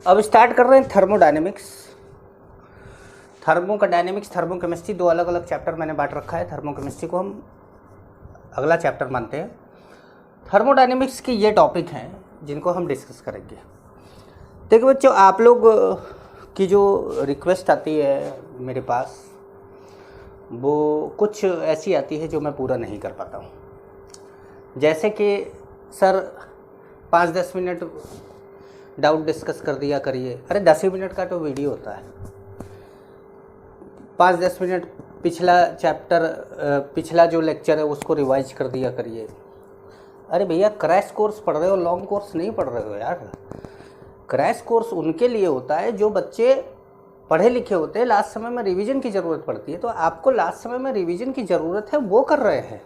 अब स्टार्ट कर रहे हैं थर्मोडायनेमिक्स। थर्मोडायनेमिक्स, थर्मोकेमिस्ट्री दो अलग अलग चैप्टर मैंने बांट रखा है। थर्मोकेमिस्ट्री को हम अगला चैप्टर मानते हैं। थर्मोडायनेमिक्स के ये टॉपिक हैं जिनको हम डिस्कस करेंगे। देखिए बच्चों, आप लोग की जो रिक्वेस्ट आती है मेरे पास, वो कुछ ऐसी आती है जो मैं पूरा नहीं कर पाता हूँ। जैसे कि सर 5-10 मिनट डाउट डिस्कस कर दिया करिए। अरे 10 ही मिनट का तो वीडियो होता है। 5-10 मिनट पिछला चैप्टर, पिछला जो लेक्चर है उसको रिवाइज कर दिया करिए। अरे भैया, क्रैश कोर्स पढ़ रहे हो, लॉन्ग कोर्स नहीं पढ़ रहे हो यार। क्रैश कोर्स उनके लिए होता है जो बच्चे पढ़े लिखे होते हैं, लास्ट समय में रिवीजन की ज़रूरत पड़ती है। तो आपको लास्ट समय में रिवीजन की ज़रूरत है, वो कर रहे हैं।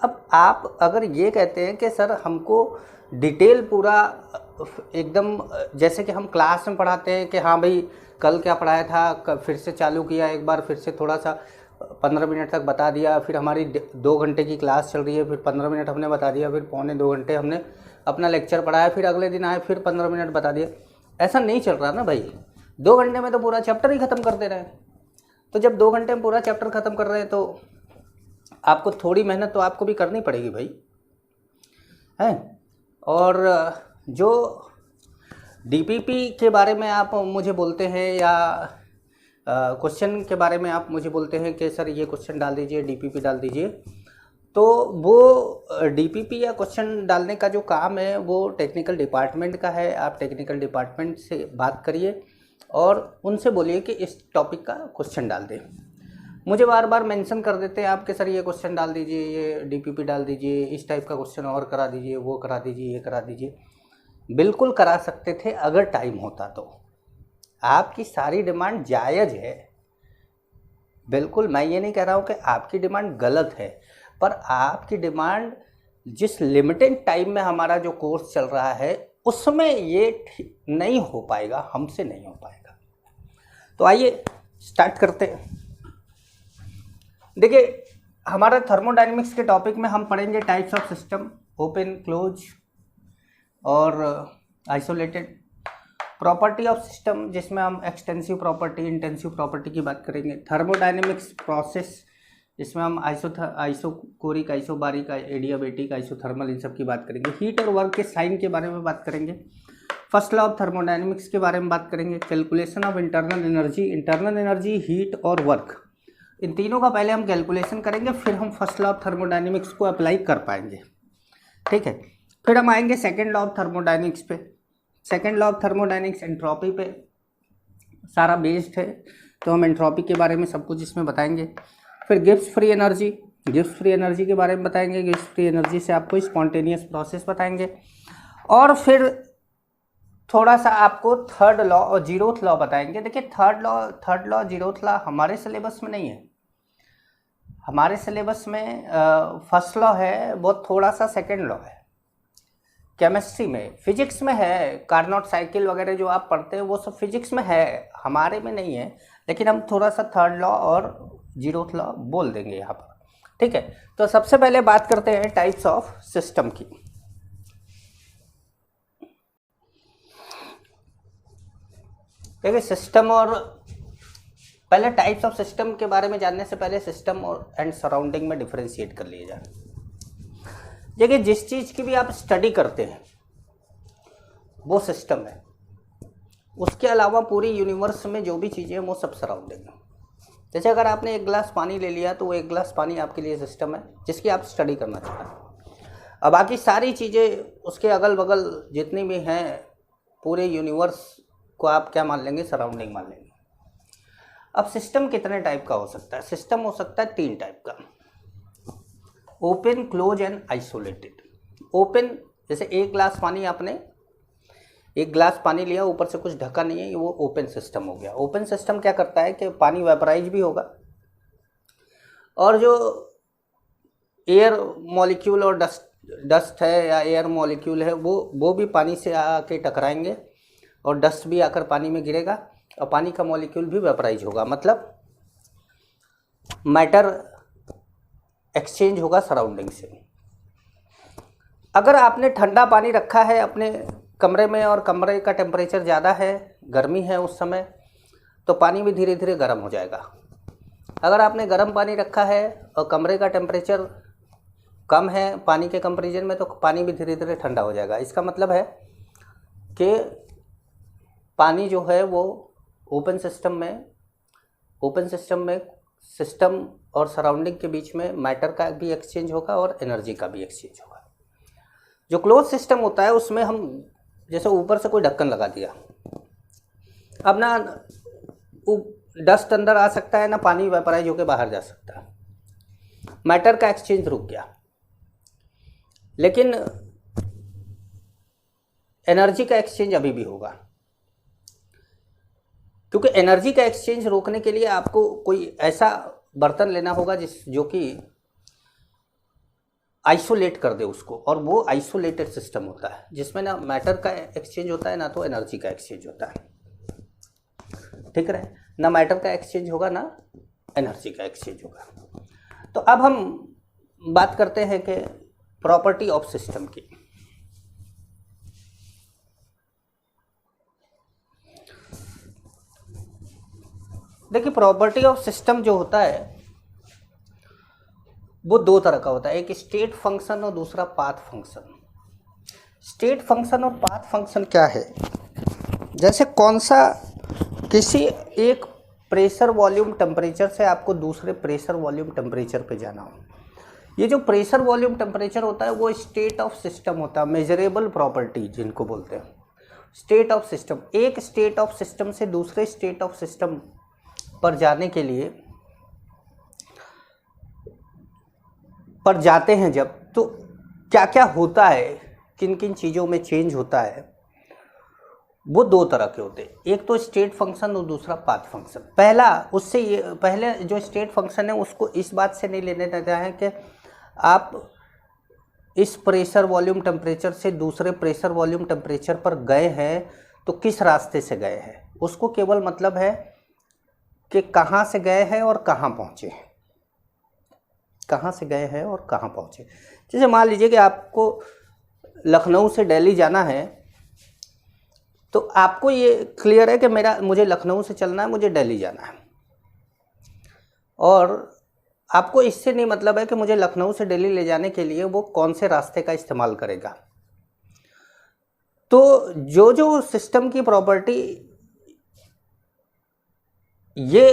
अब आप अगर ये कहते हैं कि सर हमको डिटेल पूरा एकदम, जैसे कि हम क्लास में पढ़ाते हैं कि हाँ भाई कल क्या पढ़ाया था, फिर से चालू किया एक बार, फिर से थोड़ा सा 15 मिनट तक बता दिया, फिर हमारी 2 घंटे की क्लास चल रही है, फिर 15 मिनट हमने बता दिया, फिर पौने 2 घंटे हमने अपना लेक्चर पढ़ाया, फिर अगले दिन आए फिर 15 मिनट बता दिया। ऐसा नहीं चल रहा ना भाई। 2 घंटे में तो पूरा चैप्टर ही ख़त्म कर दे रहे हैं। तो जब 2 घंटे में पूरा चैप्टर ख़त्म कर रहे हैं तो आपको थोड़ी मेहनत तो आपको भी करनी पड़ेगी भाई, हैं। और जो डीपीपी के बारे में आप मुझे बोलते हैं या क्वेश्चन के बारे में आप मुझे बोलते हैं कि सर ये क्वेश्चन डाल दीजिए, डीपीपी डाल दीजिए, तो वो डीपीपी या क्वेश्चन डालने का जो काम है वो टेक्निकल डिपार्टमेंट का है। आप टेक्निकल डिपार्टमेंट से बात करिए और उनसे बोलिए कि इस टॉपिक का क्वेश्चन डाल दें। मुझे बार बार मेंशन कर देते हैं आपके सर ये क्वेश्चन डाल दीजिए, ये डीपीपी डाल दीजिए, इस टाइप का क्वेश्चन और करा दीजिए, वो करा दीजिए, ये करा दीजिए। बिल्कुल करा सकते थे अगर टाइम होता तो। आपकी सारी डिमांड जायज़ है, बिल्कुल। मैं ये नहीं कह रहा हूँ कि आपकी डिमांड गलत है, पर आपकी डिमांड जिस लिमिटेड टाइम में हमारा जो कोर्स चल रहा है उसमें ये नहीं हो पाएगा, हमसे नहीं हो पाएगा। तो आइए स्टार्ट करते हैं। देखिए, हमारा थर्मोडायनेमिक्स के टॉपिक में हम पढ़ेंगे types of system, open, close और आइसोलेटेड। प्रॉपर्टी ऑफ सिस्टम, जिसमें हम एक्सटेंसिव प्रॉपर्टी, इंटेंसिव प्रॉपर्टी की बात करेंगे। थर्मोडायनेमिक्स प्रोसेस, जिसमें हम आइसोकोरिक, आइसोबारिक, एडियाबेटिक, आइसोथर्मल, इन सब की बात करेंगे। हीट और वर्क के साइन के बारे में बात करेंगे। फर्स्ट लॉ ऑफ थर्मोडायनेमिक्स के बारे में बात करेंगे। Calculation of internal energy, heat और वर्क, इन तीनों का पहले हम कैलकुलेशन करेंगे, फिर हम फर्स्ट लॉ ऑफ थर्मोडायनेमिक्स को अप्लाई कर पाएंगे, ठीक है। फिर हम आएंगे सेकेंड लॉ ऑफ थर्मोडायनेमिक्स पे। Second law of thermodynamics entropy पे सारा बेस्ड है, तो हम एंट्रोपी के बारे में सब कुछ इसमें बताएंगे। फिर गिब्स फ्री एनर्जी के बारे में बताएंगे। गिब्स फ्री एनर्जी से आपको स्पॉन्टेनियस प्रोसेस बताएंगे। और फिर थोड़ा सा आपको थर्ड लॉ और जीरोथ लॉ बताएंगे। देखिए, थर्ड लॉ जीरोथ लॉ हमारे सिलेबस में नहीं है। हमारे सिलेबस में फर्स्ट लॉ है, वो थोड़ा सा सेकेंड लॉ है। केमिस्ट्री में, फिजिक्स में है, कार्नोट साइकिल वगैरह जो आप पढ़ते हैं वो सब फिजिक्स में है, हमारे में नहीं है। लेकिन हम थोड़ा सा थर्ड लॉ और जीरोथ लॉ बोल देंगे यहाँ पर, ठीक है। तो सबसे पहले बात करते हैं टाइप्स ऑफ सिस्टम की। देखिए, सिस्टम और पहले टाइप्स ऑफ सिस्टम के बारे में जानने से पहले सिस्टम और एंड सराउंडिंग में डिफरेंशिएट कर लिए जाए। देखिए, जिस चीज़ की भी आप स्टडी करते हैं वो सिस्टम है। उसके अलावा पूरी यूनिवर्स में जो भी चीज़ें हैं वो सब सराउंडिंग है। जैसे अगर आपने 1 गिलास पानी ले लिया तो वो 1 गिलास पानी आपके लिए सिस्टम है जिसकी आप स्टडी करना चाह रहे हैं। अब बाकी सारी चीज़ें उसके अगल बगल जितनी भी हैं, पूरे यूनिवर्स को आप क्या मान लेंगे, सराउंडिंग मान लेंगे। अब सिस्टम कितने टाइप का हो सकता है? सिस्टम हो सकता है 3 टाइप का, open, close and isolated. Open, जैसे 1 गिलास पानी, आपने 1 गिलास पानी लिया, ऊपर से कुछ ढका नहीं है, वो ओपन सिस्टम हो गया। ओपन सिस्टम क्या करता है कि पानी वेपराइज भी होगा और जो एयर मॉलिक्यूल और डस्ट है या एयर मॉलिक्यूल है वो भी पानी से आके टकराएंगे और डस्ट भी आकर पानी में गिरेगा और पानी का मॉलिक्यूल भी वेपराइज होगा। मतलब मैटर एक्सचेंज होगा सराउंडिंग से। अगर आपने ठंडा पानी रखा है अपने कमरे में और कमरे का टेम्परेचर ज़्यादा है, गर्मी है उस समय, तो पानी भी धीरे धीरे गर्म हो जाएगा। अगर आपने गर्म पानी रखा है और कमरे का टेम्परेचर कम है पानी के कंपैरिजन में, तो पानी भी धीरे धीरे ठंडा हो जाएगा। इसका मतलब है कि पानी जो है वो ओपन सिस्टम में सिस्टम और सराउंडिंग के बीच में मैटर का भी एक्सचेंज होगा और एनर्जी का भी एक्सचेंज होगा। जो क्लोज सिस्टम होता है उसमें हम जैसे ऊपर से कोई ढक्कन लगा दिया, अब ना डस्ट अंदर आ सकता है ना पानी वेपराइज होकर बाहर जा सकता है, मैटर का एक्सचेंज रुक गया। लेकिन एनर्जी का एक्सचेंज अभी भी होगा, क्योंकि एनर्जी का एक्सचेंज रोकने के लिए आपको कोई ऐसा बर्तन लेना होगा जो कि आइसोलेट कर दे उसको, और वो आइसोलेटेड सिस्टम होता है जिसमें ना मैटर का एक्सचेंज होता है ना तो एनर्जी का एक्सचेंज होता है। ठीक है, ना मैटर का एक्सचेंज होगा ना एनर्जी का एक्सचेंज होगा। तो अब हम बात करते हैं कि प्रॉपर्टी ऑफ सिस्टम की। देखिए, प्रॉपर्टी ऑफ सिस्टम जो होता है वो दो तरह का होता है, एक स्टेट फंक्शन और दूसरा पाथ फंक्शन। स्टेट फंक्शन और पाथ फंक्शन क्या है? जैसे कौन सा किसी एक प्रेशर वॉल्यूम टेम्परेचर से आपको दूसरे प्रेशर वॉल्यूम टेम्परेचर पे जाना हो, ये जो प्रेशर वॉल्यूम टेम्परेचर होता है वो स्टेट ऑफ सिस्टम होता है, मेजरेबल प्रॉपर्टी जिनको बोलते हैं स्टेट ऑफ सिस्टम। एक स्टेट ऑफ सिस्टम से दूसरे स्टेट ऑफ सिस्टम पर जाने के लिए पर जाते हैं जब, तो क्या क्या होता है, किन किन चीज़ों में चेंज होता है, वो दो तरह के होते हैं। एक तो स्टेट फंक्शन और दूसरा पाथ फंक्शन। पहले जो स्टेट फंक्शन है उसको इस बात से नहीं लेने देता है कि आप इस प्रेशर वॉल्यूम टेम्परेचर से दूसरे प्रेशर वॉल्यूम टेम्परेचर पर गए हैं तो किस रास्ते से गए हैं, उसको केवल मतलब है कि कहाँ से गए हैं और कहाँ पहुँचे हैं, कहाँ से गए हैं और कहाँ पहुँचे। जैसे मान लीजिए कि आपको लखनऊ से दिल्ली जाना है, तो आपको ये क्लियर है कि मुझे लखनऊ से चलना है, मुझे दिल्ली जाना है, और आपको इससे नहीं मतलब है कि मुझे लखनऊ से दिल्ली ले जाने के लिए वो कौन से रास्ते का इस्तेमाल करेगा। तो जो सिस्टम की प्रॉपर्टी ये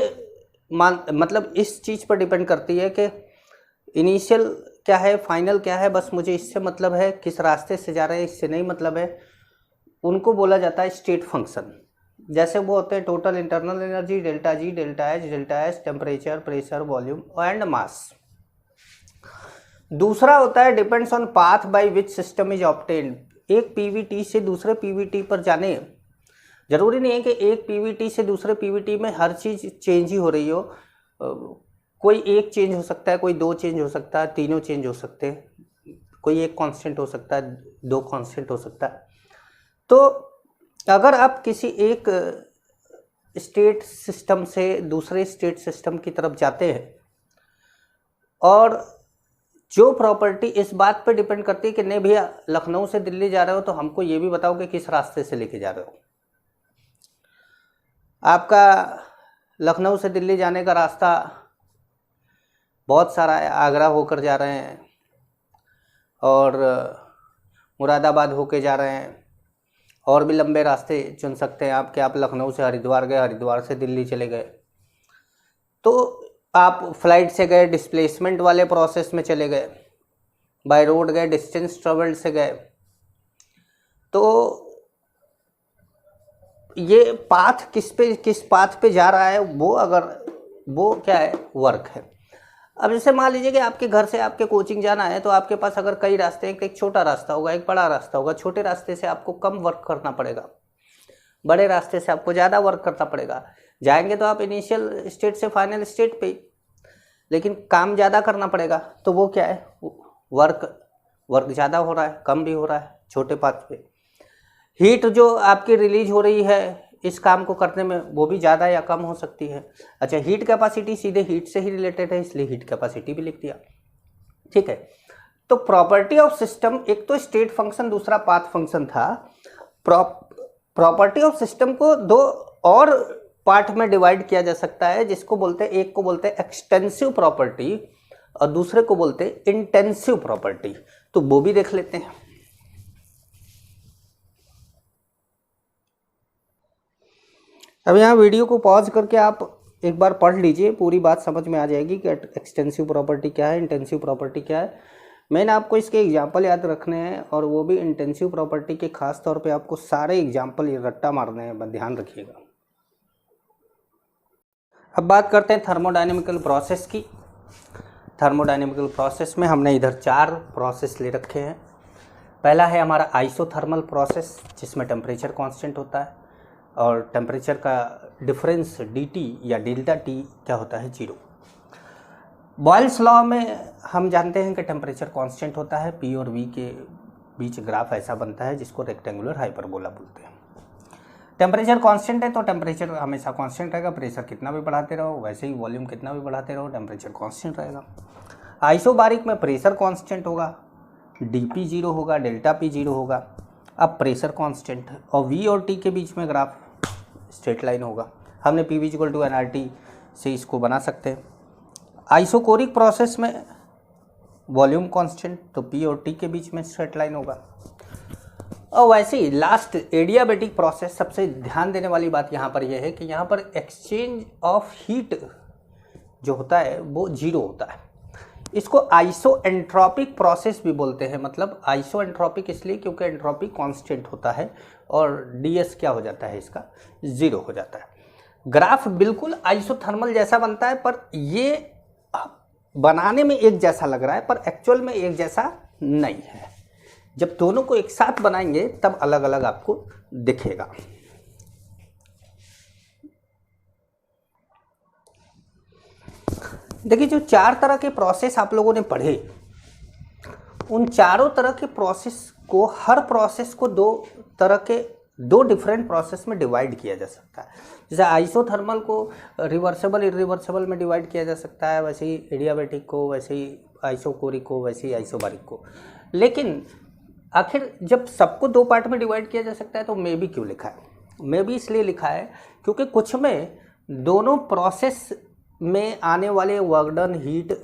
मतलब इस चीज़ पर डिपेंड करती है कि इनिशियल क्या है, फाइनल क्या है, बस मुझे इससे मतलब है, किस रास्ते से जा रहे हैं इससे नहीं मतलब है, उनको बोला जाता है स्टेट फंक्शन। जैसे वो होते हैं total internal energy, delta G, delta H, delta S, temperature, pressure, volume and mass. दूसरा होता है depends on path by which system is obtained. एक पीवीटी से दूसरे पीवीटी पर जाने, जरूरी नहीं है कि एक पीवीटी से दूसरे पीवीटी में हर चीज़ चेंज ही हो रही हो, कोई एक चेंज हो सकता है, कोई दो चेंज हो सकता है, तीनों चेंज हो सकते हैं, कोई एक कांस्टेंट हो सकता है, दो कांस्टेंट हो सकता है। तो अगर आप किसी एक स्टेट सिस्टम से दूसरे स्टेट सिस्टम की तरफ जाते हैं, और जो प्रॉपर्टी इस बात पे डिपेंड करती है कि नहीं भैया लखनऊ से दिल्ली जा रहे हो तो हमको ये भी बताओ कि किस रास्ते से लेके जा रहे हो। आपका लखनऊ से दिल्ली जाने का रास्ता बहुत सारा है, आगरा होकर जा रहे हैं और मुरादाबाद होके जा रहे हैं, और भी लंबे रास्ते चुन सकते हैं आप कि आप लखनऊ से हरिद्वार गए, हरिद्वार से दिल्ली चले गए, तो आप फ्लाइट से गए, डिस्प्लेसमेंट वाले प्रोसेस में चले गए, बाय रोड गए, डिस्टेंस ट्रेवल्ड से गए। तो ये पाथ किस पाथ पे जा रहा है, वो क्या है, वर्क है। अब जैसे मान लीजिए कि आपके घर से आपके कोचिंग जाना है, तो आपके पास अगर कई रास्ते हैं, एक छोटा रास्ता होगा, एक बड़ा रास्ता होगा। छोटे रास्ते से आपको कम वर्क करना पड़ेगा, बड़े रास्ते से आपको ज़्यादा वर्क करना पड़ेगा। जाएंगे तो आप इनिशियल स्टेट से फाइनल स्टेट पे, लेकिन काम ज़्यादा करना पड़ेगा। तो वो क्या है, वर्क ज़्यादा हो रहा है, कम भी हो रहा है छोटे पाथ पे। हीट जो आपकी रिलीज हो रही है इस काम को करने में, वो भी ज़्यादा या कम हो सकती है। अच्छा, हीट कैपेसिटी सीधे हीट से ही रिलेटेड है, इसलिए हीट कैपेसिटी भी लिख दिया। ठीक है, तो प्रॉपर्टी ऑफ सिस्टम एक तो स्टेट फंक्शन, दूसरा पाथ फंक्शन था। प्रॉपर्टी ऑफ सिस्टम को दो और पार्ट में डिवाइड किया जा सकता है, जिसको बोलते हैं, एक को बोलते हैं एक्सटेंसिव प्रॉपर्टी और दूसरे को बोलते हैं इंटेंसिव प्रॉपर्टी। तो वो भी देख लेते हैं। अब यहाँ वीडियो को पॉज करके आप एक बार पढ़ लीजिए, पूरी बात समझ में आ जाएगी कि एक्सटेंसिव प्रॉपर्टी क्या है, इंटेंसिव प्रॉपर्टी क्या है। मैंने आपको इसके एग्जाम्पल याद रखने हैं, और वो भी इंटेंसिव प्रॉपर्टी के खास तौर पे आपको सारे एग्जाम्पल रट्टा मारने हैं, ध्यान रखिएगा। अब बात करते हैं थर्मोडायनेमिकल प्रोसेस की। थर्मोडायनेमिकल प्रोसेस में हमने इधर 4 प्रोसेस ले रखे हैं। पहला है हमारा आइसोथर्मल प्रोसेस, जिसमें टेम्परेचर कांस्टेंट होता है और टेम्परेचर का डिफरेंस dt या डेल्टा t क्या होता है, 0। बॉयल्स लॉ में हम जानते हैं कि टेम्परेचर कांस्टेंट होता है, P और V के बीच ग्राफ ऐसा बनता है जिसको रेक्टेंगुलर हाइपरबोला बोलते हैं। टेम्परेचर कांस्टेंट है तो टेम्परेचर हमेशा कांस्टेंट रहेगा, प्रेशर कितना भी बढ़ाते रहो, वैसे ही वॉल्यूम कितना भी बढ़ाते रहो, टेम्परेचर कांस्टेंट रहेगा। आइसोबारिक में प्रेशर कांस्टेंट होगा, dP 0 होगा, डेल्टा P 0 होगा। अब प्रेशर कांस्टेंट और V और T के बीच में ग्राफ स्ट्रेट लाइन होगा। हमने PV = nRT से इसको बना सकते हैं। आइसोकोरिक प्रोसेस में वॉल्यूम कांस्टेंट, तो P और T के बीच में स्ट्रेट लाइन होगा। और वैसे ही लास्ट एडियाबैटिक प्रोसेस, सबसे ध्यान देने वाली बात यहाँ पर यह है कि यहाँ पर एक्सचेंज ऑफ हीट जो होता है वो 0 होता है। इसको आइसोएंट्रोपिक प्रोसेस भी बोलते हैं। मतलब आइसोएंट्रोपिक इसलिए क्योंकि एंट्रोपी कांस्टेंट होता है और ds क्या हो जाता है, इसका 0 हो जाता है। ग्राफ बिल्कुल आइसोथर्मल जैसा बनता है, पर ये बनाने में एक जैसा लग रहा है पर एक्चुअल में एक जैसा नहीं है। जब दोनों को एक साथ बनाएंगे तब अलग अलग आपको दिखेगा। देखिए, जो 4 तरह के प्रोसेस आप लोगों ने पढ़े, उन चारों तरह के प्रोसेस को, हर प्रोसेस को दो डिफरेंट प्रोसेस में डिवाइड किया जा सकता है। जैसे आइसोथर्मल को रिवर्सिबल इरिवर्सिबल में डिवाइड किया जा सकता है, वैसे ही एडियाबैटिक को, वैसे ही आइसोकोरिक को, वैसे ही आइसोबारिक को। लेकिन आखिर जब सबको 2 पार्ट में डिवाइड किया जा सकता है तो मे बी क्यों लिखा है? मे बी इसलिए लिखा है क्योंकि कुछ में दोनों प्रोसेस में आने वाले वर्क डन हीट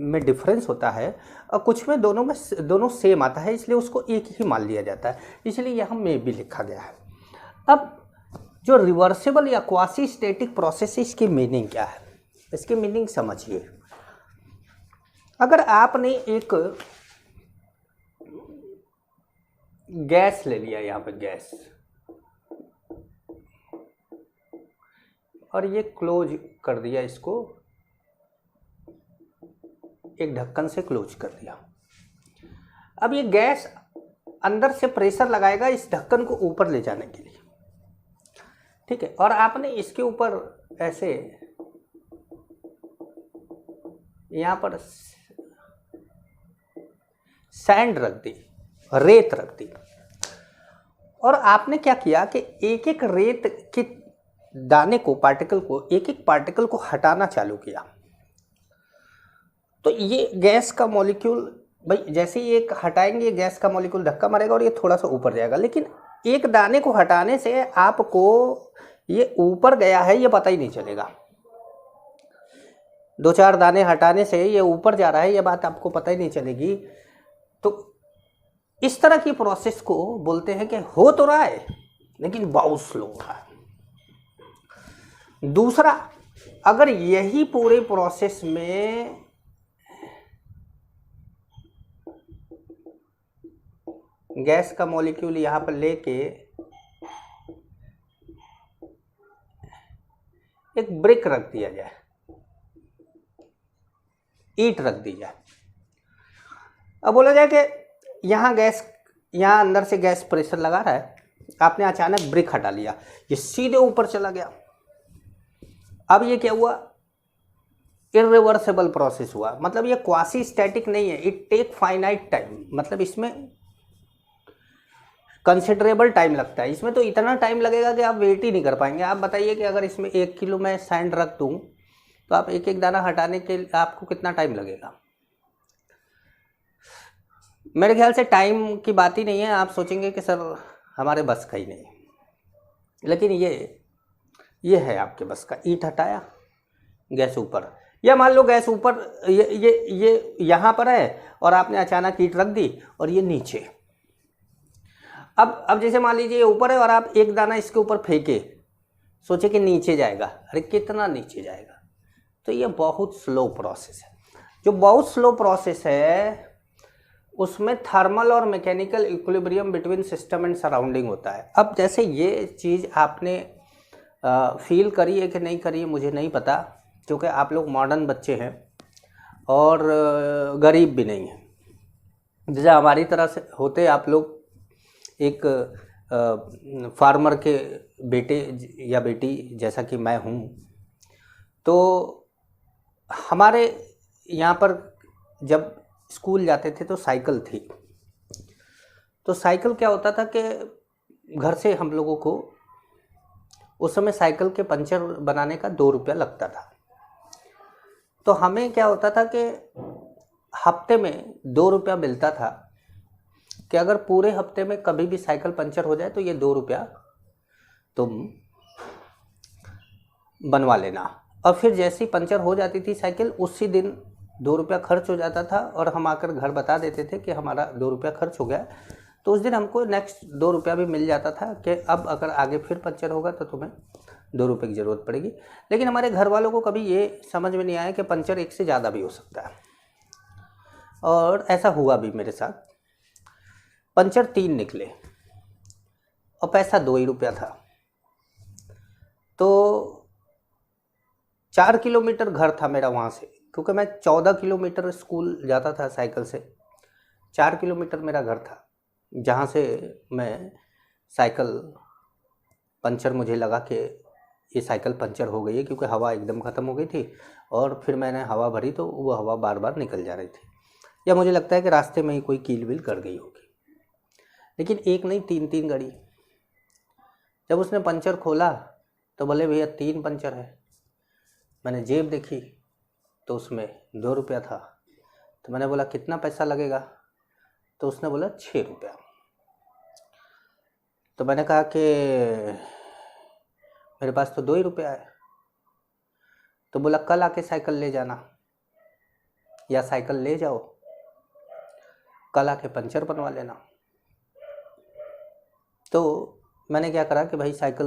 में डिफरेंस होता है और कुछ में दोनों सेम आता है, इसलिए उसको एक ही मान लिया जाता है, इसलिए यहाँ में भी लिखा गया है। अब जो रिवर्सिबल या क्वासी स्टैटिक प्रोसेस है, इसकी मीनिंग क्या है? इसकी मीनिंग समझिए। अगर आपने एक गैस ले लिया, यहाँ पे गैस, और ये क्लोज कर दिया, इसको एक ढक्कन से क्लोज कर दिया। अब ये गैस अंदर से प्रेशर लगाएगा इस ढक्कन को ऊपर ले जाने के लिए, ठीक है। और आपने इसके ऊपर ऐसे यहाँ पर सैंड रख दी, रेत रख दी, और आपने क्या किया कि एक एक रेत के दाने को, पार्टिकल को, एक एक पार्टिकल को हटाना चालू किया। तो ये गैस का मॉलिक्यूल, भाई जैसे ही एक हटाएंगे गैस का मॉलिक्यूल धक्का मारेगा और ये थोड़ा सा ऊपर जाएगा, लेकिन एक दाने को हटाने से आपको ये ऊपर गया है ये पता ही नहीं चलेगा। 2-4 दाने हटाने से ये ऊपर जा रहा है ये बात आपको पता ही नहीं चलेगी। तो इस तरह की प्रोसेस को बोलते हैं कि हो तो रहा है लेकिन बहुत स्लो हो रहा है। दूसरा, अगर यही पूरे प्रोसेस में गैस का मॉलिक्यूल यहां पर लेके एक ब्रिक रख दिया जाए, ईंट रख दी जाए, अब बोला जाए कि यहाँ अंदर से गैस प्रेशर लगा रहा है, आपने अचानक ब्रिक हटा लिया, ये सीधे ऊपर चला गया। अब ये क्या हुआ? इरिवर्सिबल प्रोसेस हुआ। मतलब ये क्वासी स्टैटिक नहीं है, इट टेक फाइनाइट टाइम। मतलब इसमें कंसिडरेबल टाइम लगता है। इसमें तो इतना टाइम लगेगा कि आप वेट ही नहीं कर पाएंगे। आप बताइए कि अगर इसमें 1 किलो मैं सैंड रख दूं तो आप एक एक दाना हटाने के लिए आपको कितना टाइम लगेगा? मेरे ख्याल से टाइम की बात ही नहीं है। आप सोचेंगे कि सर हमारे बस का ही नहीं। लेकिन ये है आपके बस का। ईंट हटाया, गैस ऊपर, या मान लो गैस ऊपर, ये यहाँ पर है और आपने अचानक ईंट रख दी और ये नीचे। अब जैसे मान लीजिए ये ऊपर है और आप एक दाना इसके ऊपर फेंके, सोचे कि नीचे जाएगा, अरे कितना नीचे जाएगा। तो ये बहुत स्लो प्रोसेस है। जो बहुत स्लो प्रोसेस है उसमें थर्मल और mechanical equilibrium between system and surrounding होता है। अब जैसे ये चीज़ आपने फील करी है कि नहीं करी है मुझे नहीं पता, क्योंकि आप लोग मॉडर्न बच्चे हैं और गरीब भी नहीं हैं। जैसे हमारी तरह से होते आप लोग एक फार्मर के बेटे या बेटी जैसा कि मैं हूँ, तो हमारे यहाँ पर जब स्कूल जाते थे तो साइकिल थी। तो साइकिल क्या होता था कि घर से हम लोगों को उस समय साइकिल के पंचर बनाने का 2 रुपया लगता था। तो हमें क्या होता था कि हफ्ते में 2 रुपया मिलता था कि अगर पूरे हफ्ते में कभी भी साइकिल पंचर हो जाए तो ये 2 रुपया तुम बनवा लेना। और फिर जैसे ही पंचर हो जाती थी साइकिल, उसी दिन 2 रुपया खर्च हो जाता था और हम आकर घर बता देते थे कि हमारा 2 रुपया खर्च हो गया। तो उस दिन हमको नेक्स्ट 2 रुपया भी मिल जाता था कि अब अगर आगे फिर पंचर होगा तो तुम्हें 2 रुपये की ज़रूरत पड़ेगी। लेकिन हमारे घर वालों को कभी ये समझ में नहीं आया कि पंचर एक से ज़्यादा भी हो सकता है, और ऐसा हुआ भी मेरे साथ। पंचर 3 निकले और पैसा 2 ही रुपया था। तो 4 किलोमीटर घर था मेरा वहाँ से, क्योंकि मैं 14 किलोमीटर स्कूल जाता था साइकिल से। 4 किलोमीटर मेरा घर था, जहाँ से मैं साइकिल पंचर मुझे लगा कि ये साइकिल पंचर हो गई है, क्योंकि हवा एकदम ख़त्म हो गई थी। और फिर मैंने हवा भरी तो वो हवा बार बार निकल जा रही थी, या मुझे लगता है कि रास्ते में ही कोई कील विल कर गई होगी। लेकिन एक नहीं 3 गाड़ी। जब उसने पंचर खोला तो बोले भैया 3 पंचर है। मैंने जेब देखी तो उसमें 2 रुपया था। तो मैंने बोला कितना पैसा लगेगा? तो उसने बोला 6 रुपया। तो मैंने कहा कि मेरे पास तो 2 ही रुपया है। तो बोला कल आके साइकिल ले जाना, या साइकिल ले जाओ, कल आके पंचर बनवा लेना। तो मैंने क्या करा कि भाई साइकिल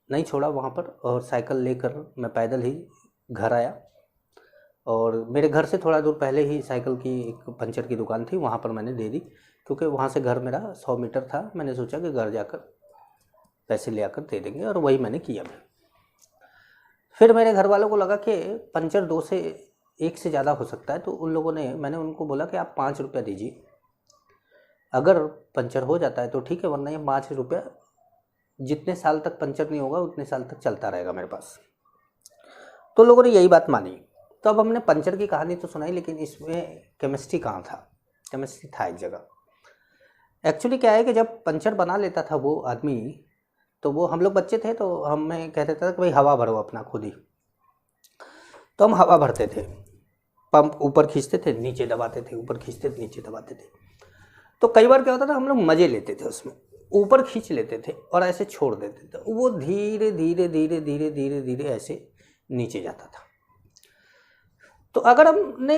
नहीं छोड़ा वहाँ पर, और साइकिल लेकर मैं पैदल ही घर आया। और मेरे घर से थोड़ा दूर पहले ही साइकिल की एक पंचर की दुकान थी, वहाँ पर मैंने दे दी, क्योंकि वहाँ से घर मेरा 100 मीटर था। मैंने सोचा कि घर जाकर पैसे ले आकर दे देंगे, और वही मैंने किया भी। फिर मेरे घर वालों को लगा कि पंचर 2 से 1 से ज़्यादा हो सकता है, तो उन लोगों ने, मैंने उनको बोला कि आप 5 रुपया दीजिए, अगर पंचर हो जाता है तो ठीक है, वरना ये 5 रुपया जितने साल तक पंचर नहीं होगा उतने साल तक चलता रहेगा मेरे पास। तो लोगों ने यही बात मानी। तो अब हमने पंचर की कहानी तो सुनाई, लेकिन इसमें केमिस्ट्री कहाँ था? केमिस्ट्री था एक जगह। एक्चुअली क्या है कि जब पंचर बना लेता था वो आदमी, तो वो, हम लोग बच्चे थे तो हमें कहते थे कि भाई हवा भरो अपना खुद ही। तो हम हवा भरते थे, पंप ऊपर खींचते थे नीचे दबाते थे, ऊपर खींचते थे नीचे दबाते थे। तो कई बार क्या होता था, हम लोग मज़े लेते थे उसमें, ऊपर खींच लेते थे और ऐसे छोड़ देते थे, वो धीरे धीरे धीरे धीरे धीरे धीरे ऐसे नीचे जाता था। तो अगर हमने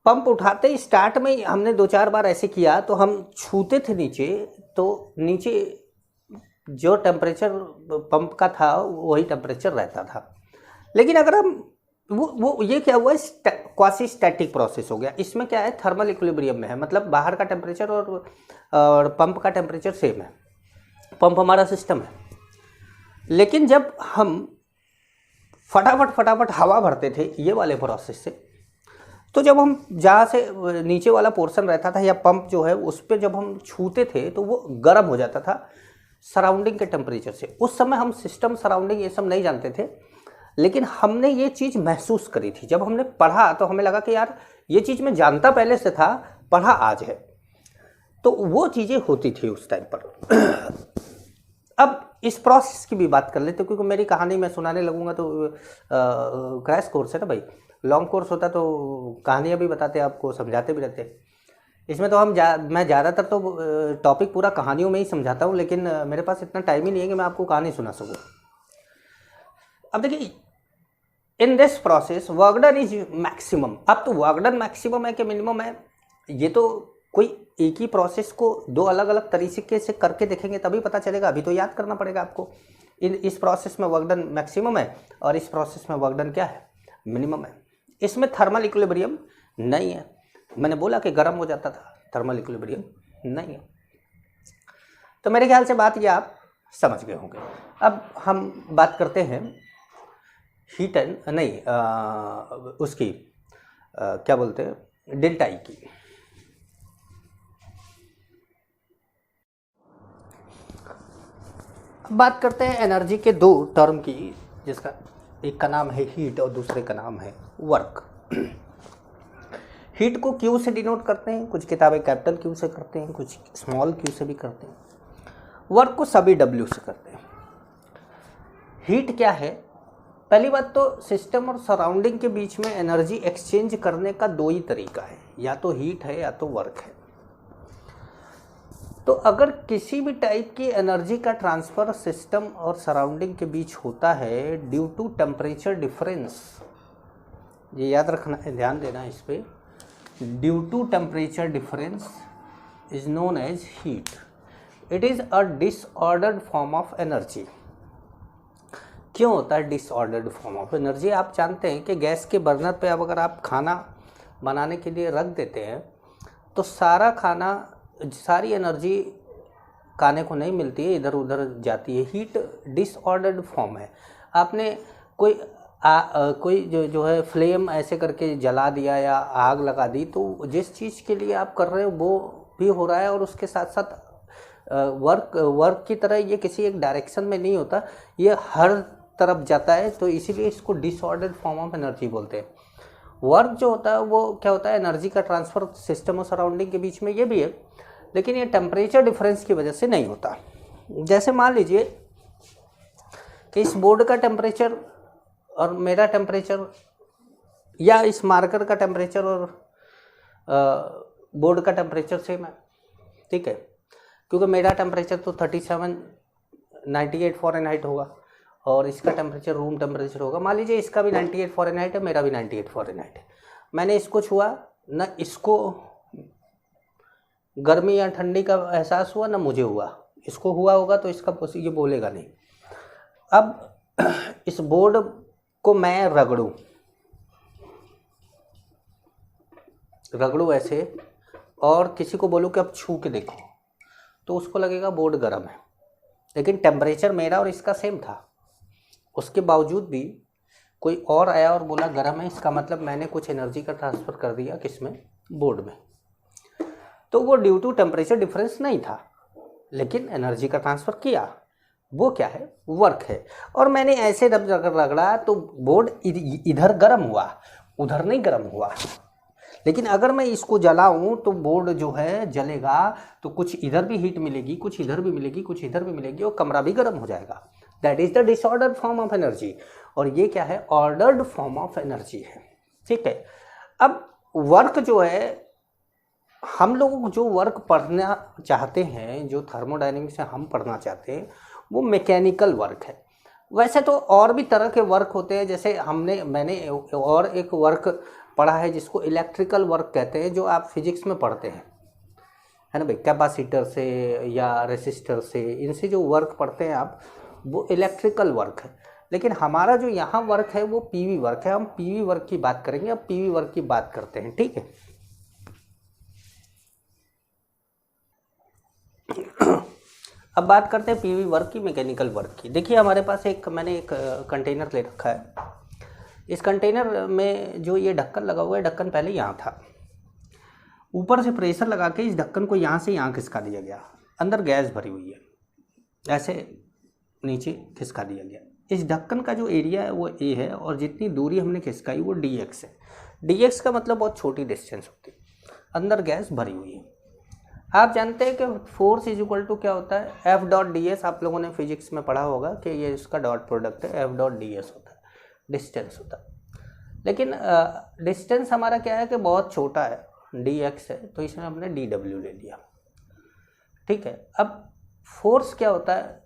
पंप उठाते ही स्टार्ट में हमने 2-4 बार ऐसे किया तो हम छूते थे नीचे, तो नीचे जो टेम्परेचर पंप का था वही टेम्परेचर रहता था। लेकिन अगर हम वो ये क्या हुआ, क्वासी स्टैटिक प्रोसेस हो गया। इसमें क्या है, थर्मल इक्विलिब्रियम में है, मतलब बाहर का टेम्परेचर और पंप का टेम्परेचर सेम है। पंप हमारा सिस्टम है। लेकिन जब हम फटाफट हवा भरते थे ये वाले प्रोसेस से, तो जब हम जहाँ से नीचे वाला पोर्शन रहता था या पंप जो है उस पर जब हम छूते थे तो वो गर्म हो जाता था सराउंडिंग के टेम्परेचर से। उस समय हम सिस्टम, सराउंडिंग ये सब नहीं जानते थे, लेकिन हमने ये चीज़ महसूस करी थी। जब हमने पढ़ा तो हमें लगा कि यार ये चीज़ मैं जानता पहले से था, पढ़ा आज है। तो वो चीज़ें होती थी उस टाइम पर। अब इस प्रोसेस की भी बात कर लेते, क्योंकि मेरी कहानी मैं सुनाने लगूंगा तो क्रैश कोर्स है ना भाई, लॉन्ग कोर्स होता तो कहानियाँ भी बताते, आपको समझाते भी रहते। इसमें तो मैं ज़्यादातर तो टॉपिक पूरा कहानियों में ही समझाता हूँ, लेकिन मेरे पास इतना टाइम ही नहीं है कि मैं आपको कहानी सुना सकूँ। अब देखिए, in this process work done is maximum. अब तो वर्क डन मैक्सिमम है कि मिनिमम है, ये तो कोई एक ही प्रोसेस को दो अलग अलग तरीके से करके देखेंगे तभी पता चलेगा। अभी तो याद करना पड़ेगा आपको। इस प्रोसेस में वर्क डन मैक्सिमम है और इस प्रोसेस में वर्क डन क्या है, मिनिमम है। इसमें थर्मल इक्विलिब्रियम नहीं है। मैंने बोला कि गर्म हो जाता था, थर्मल इक्विलिब्रियम नहीं है। तो मेरे ख्याल से बात ये आप समझ गए होंगे। अब हम बात करते हैं हीट एंड उसकी क्या बोलते हैं, डेल्टा ई की। बात करते हैं एनर्जी के दो टर्म की, जिसका एक का नाम है हीट और दूसरे का नाम है वर्क। हीट को क्यू से डिनोट करते हैं, कुछ किताबें कैपिटल क्यू से करते हैं, कुछ स्मॉल क्यू से भी करते हैं। वर्क को सभी डब्ल्यू से करते हैं। हीट क्या है? पहली बात तो सिस्टम और सराउंडिंग के बीच में एनर्जी एक्सचेंज करने का दो ही तरीका है, या तो हीट है या तो वर्क है। तो अगर किसी भी टाइप की एनर्जी का ट्रांसफ़र सिस्टम और सराउंडिंग के बीच होता है ड्यू टू टेम्परेचर डिफरेंस, ये याद रखना है, ध्यान देना इस पर, due to temperature difference is known as heat. It is a disordered form of energy. क्यों होता है डिसऑर्डर्ड फॉर्म ऑफ एनर्जी? आप जानते हैं कि गैस के बर्नर पे अब अगर आप खाना बनाने के लिए रख देते हैं तो सारी एनर्जी खाने को नहीं मिलती है, इधर उधर जाती है। हीट डिसऑर्डर्ड फॉर्म है। आपने कोई जो है फ्लेम ऐसे करके जला दिया या आग लगा दी, तो जिस चीज़ के लिए आप कर रहे हो वो भी हो रहा है और उसके साथ साथ वर्क की तरह ये किसी एक डायरेक्शन में नहीं होता, ये हर तरफ जाता है। तो इसीलिए इसको डिसऑर्डर्ड फॉर्म ऑफ एनर्जी बोलते हैं। वर्क जो होता है वो क्या होता है, एनर्जी का ट्रांसफ़र सिस्टम और सराउंडिंग के बीच में, ये भी है, लेकिन ये टेम्परेचर डिफरेंस की वजह से नहीं होता। जैसे मान लीजिए कि इस बोर्ड का टेम्परेचर और मेरा टेम्परेचर, या इस मार्कर का टेम्परेचर और बोर्ड का टेम्परेचर सेम है, ठीक है, क्योंकि मेरा टेम्परेचर तो 3798 फ़ारेनहाइट होगा और इसका टेम्परेचर रूम टेम्परेचर होगा। मान लीजिए इसका भी 98 फ़ारेनहाइट है, मेरा भी 98 फ़ारेनहाइट है। मैंने इसको छुआ, न इसको गर्मी या ठंडी का एहसास हुआ, ना मुझे हुआ। इसको हुआ होगा तो इसका ये बोलेगा नहीं। अब इस बोर्ड को मैं रगड़ू ऐसे और किसी को बोलूँ कि अब छू के देखो, तो उसको लगेगा बोर्ड गर्म है, लेकिन टेम्परेचर मेरा और इसका सेम था। उसके बावजूद भी कोई और आया और बोला गर्म है, इसका मतलब मैंने कुछ एनर्जी का ट्रांसफ़र कर दिया किसमें, बोर्ड में। तो वो ड्यू टू टेम्परेचर डिफरेंस नहीं था, लेकिन एनर्जी का ट्रांसफ़र किया। वो क्या है, वर्क है। और मैंने ऐसे रगड़ा तो बोर्ड इधर गर्म हुआ, उधर नहीं गर्म हुआ। लेकिन अगर मैं इसको जलाऊं तो बोर्ड जो है जलेगा, तो कुछ इधर भी हीट मिलेगी, कुछ इधर भी मिलेगी, कुछ इधर भी मिलेगी और कमरा भी गर्म हो जाएगा। That is the disordered form of energy. और ये क्या है, ऑर्डर्ड फॉर्म ऑफ एनर्जी है, ठीक है। अब वर्क जो है, हम लोग जो वर्क पढ़ना चाहते हैं, जो थर्मोडायनेमिक्स से हम पढ़ना चाहते हैं, वो मैकेनिकल वर्क है। वैसे तो और भी तरह के वर्क होते हैं, जैसे मैंने और एक वर्क पढ़ा है जिसको इलेक्ट्रिकल वर्क कहते हैं, जो आप फिजिक्स में पढ़ते हैं, है ना भाई, कैपेसिटर से या रेसिस्टर से, इनसे जो वर्क पढ़ते हैं आप, वो इलेक्ट्रिकल वर्क है। लेकिन हमारा जो यहाँ वर्क है वो पीवी वर्क है। हम पीवी वर्क की बात करेंगे, अब पीवी वर्क की बात करते हैं, ठीक है। अब बात करते हैं पीवी वर्क की, मैकेनिकल वर्क की। देखिए हमारे पास मैंने एक कंटेनर ले रखा है। इस कंटेनर में जो ये ढक्कन लगा हुआ है, ढक्कन पहले यहाँ था, ऊपर से प्रेशर लगा के इस ढक्कन को यहाँ से यहाँ खिसका दिया गया। अंदर गैस भरी हुई है, ऐसे नीचे खिसका दिया गया। इस ढक्कन का जो एरिया है वो ए है और जितनी दूरी हमने खिसकाई वो dx है। dx का मतलब बहुत छोटी डिस्टेंस होती है, अंदर गैस भरी हुई है। आप जानते हैं कि फोर्स इज इक्वल टू क्या होता है, एफ डॉट डी एस। आप लोगों ने फिजिक्स में पढ़ा होगा कि ये इसका डॉट प्रोडक्ट है, एफ डॉट डी एस होता है, डिस्टेंस होता है। लेकिन डिस्टेंस हमारा क्या है कि बहुत छोटा है, डी एक्स है, तो इसमें हमने डी डब्ल्यू ले लिया। ठीक है, अब फोर्स क्या होता है,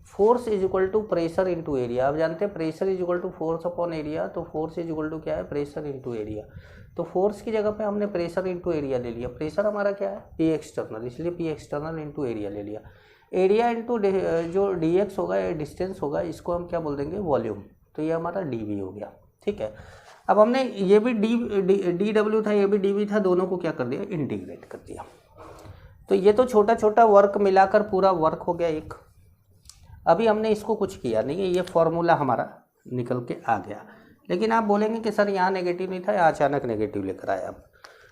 force is equal to pressure into area. आप जानते हैं pressure is equal to force upon area, तो फोर्स इज इक्वल टू क्या है, प्रेशर इंटू एरिया। तो फोर्स की जगह पे हमने प्रेशर इंटू एरिया ले लिया। प्रेशर हमारा क्या है, पी एक्सटर्नल, इसलिए पी एक्सटर्नल इंटू एरिया ले लिया। एरिया इंटू जो डी एक्स होगा, डिस्टेंस होगा, इसको हम क्या बोल देंगे, वॉल्यूम, तो ये हमारा डी वी हो गया। ठीक है, अब हमने ये भी डी डब्ल्यू था, ये भी डी वी था, दोनों को क्या कर दिया, इंटीग्रेट कर दिया। तो ये तो छोटा छोटा वर्क मिलाकर पूरा वर्क हो गया एक। अभी हमने इसको कुछ किया नहीं है, ये फॉर्मूला हमारा निकल के आ गया। लेकिन आप बोलेंगे कि सर यहाँ नेगेटिव नहीं था, यहाँ अचानक नेगेटिव लेकर आए आप।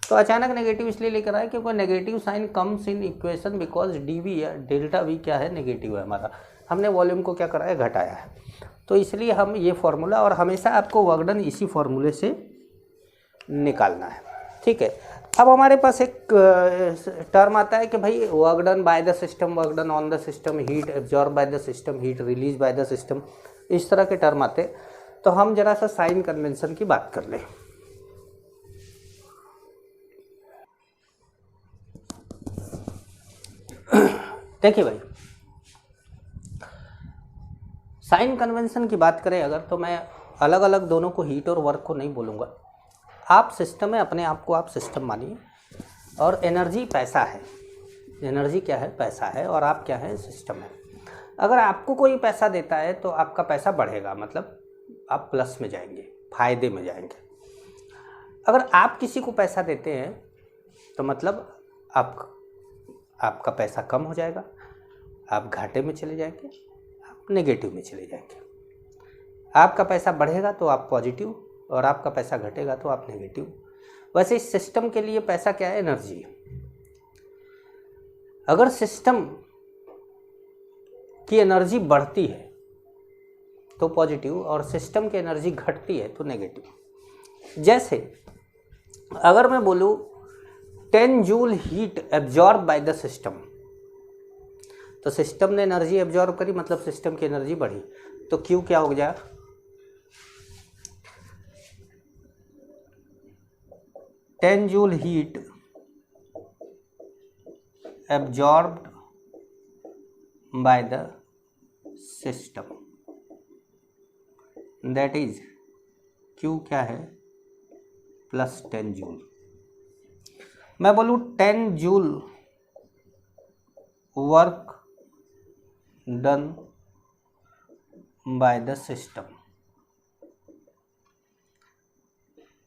तो अचानक नेगेटिव इसलिए लेकर आए क्योंकि negative sign comes in equation because d v या डेल्टा वी क्या है, नेगेटिव है हमारा। हमने वॉल्यूम को क्या कराया, घटाया है। तो इसलिए हम ये फॉर्मूला, और हमेशा आपको वर्क डन इसी फॉर्मूले से निकालना है। ठीक है, अब हमारे पास एक टर्म आता है कि भाई work done by the system, work done on the system, heat absorb by the system, heat release by the system, इस तरह के टर्म आते। तो हम जरा सा साइन कन्वेंशन की बात कर लें। देखिए भाई, साइन कन्वेंशन की बात करें अगर, तो मैं अलग अलग दोनों को, हीट और वर्क को नहीं बोलूँगा। आप सिस्टम है, अपने आप को आप सिस्टम मानिए, और एनर्जी पैसा है। एनर्जी क्या है, पैसा है, और आप क्या है, सिस्टम है। अगर आपको कोई पैसा देता है तो आपका पैसा बढ़ेगा, मतलब आप प्लस में जाएंगे, फायदे में जाएंगे। अगर आप किसी को पैसा देते हैं तो मतलब आपका पैसा कम हो जाएगा, आप घाटे में चले जाएंगे, आप नेगेटिव में चले जाएंगे। आपका पैसा बढ़ेगा तो आप पॉजिटिव, और आपका पैसा घटेगा तो आप नेगेटिव। वैसे इस सिस्टम के लिए पैसा क्या है, एनर्जी है। अगर सिस्टम की एनर्जी बढ़ती है तो पॉजिटिव, और सिस्टम की एनर्जी घटती है तो नेगेटिव। जैसे अगर मैं बोलूँ 10 joule heat absorb by the system, तो सिस्टम ने एनर्जी एब्जॉर्ब करी, मतलब सिस्टम की एनर्जी बढ़ी, तो क्यू क्या हो गया, 10 joule heat absorbed bye the system, that is Q क्या है, प्लस 10 जूल। मैं बोलूँ 10 joule work done by the system,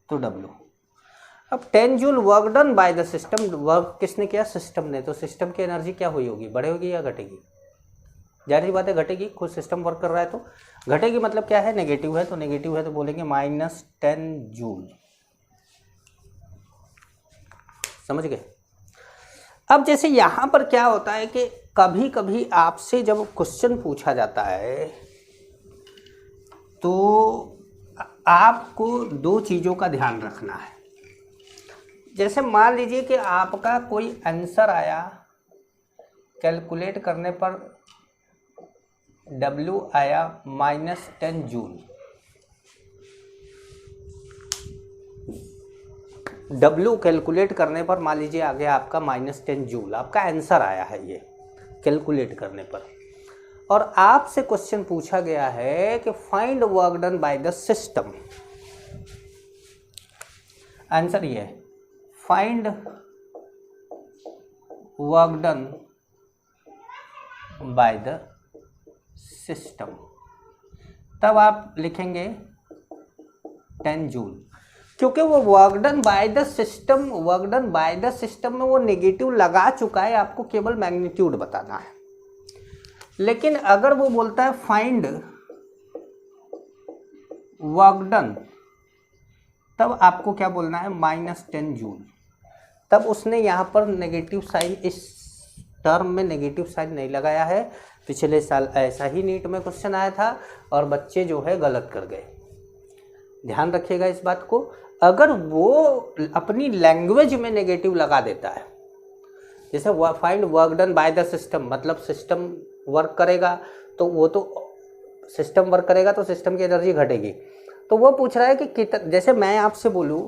तो W। अब 10 joule work done by the system, work किसने किया, सिस्टम ने, तो सिस्टम की एनर्जी क्या हुई होगी, बढ़ेगी या घटेगी, जाहिर सी बात है घटेगी। खुद सिस्टम वर्क कर रहा है तो घटेगी, मतलब क्या है, नेगेटिव है, तो नेगेटिव है तो बोलेंगे -10 जूल। समझ गए। अब जैसे यहाँ पर क्या होता है कि कभी कभी आपसे जब क्वेश्चन पूछा जाता है तो आपको दो चीज़ों का ध्यान रखना है। जैसे मान लीजिए कि आपका कोई आंसर आया, कैलकुलेट करने पर W आया -10 जूल। W कैलकुलेट करने पर मान लीजिए आ गया आपका -10 जूल, आपका आंसर आया है ये कैलकुलेट करने पर। और आपसे क्वेश्चन पूछा गया है कि find work done by the system. Answer ये है, find work done by the system. तब आप लिखेंगे 10 जूल, क्योंकि वो work done by the system, work done by the system में वो नेगेटिव लगा चुका है, आपको केवल मैग्नीट्यूड बताना है। लेकिन अगर वो बोलता है फाइंड वर्क डन, तब आपको क्या बोलना है, -10 जूल। तब उसने यहाँ पर नेगेटिव साइन, इस टर्म में नेगेटिव साइन नहीं लगाया है। पिछले साल ऐसा ही नीट में क्वेश्चन आया था और बच्चे जो है गलत कर गए। ध्यान रखिएगा इस बात को। अगर वो अपनी लैंग्वेज में नेगेटिव लगा देता है, जैसे find work done by the system, मतलब सिस्टम वर्क करेगा तो वो तो सिस्टम वर्क करेगा तो सिस्टम की एनर्जी घटेगी। तो वो पूछ रहा है कि जैसे मैं आपसे बोलूँ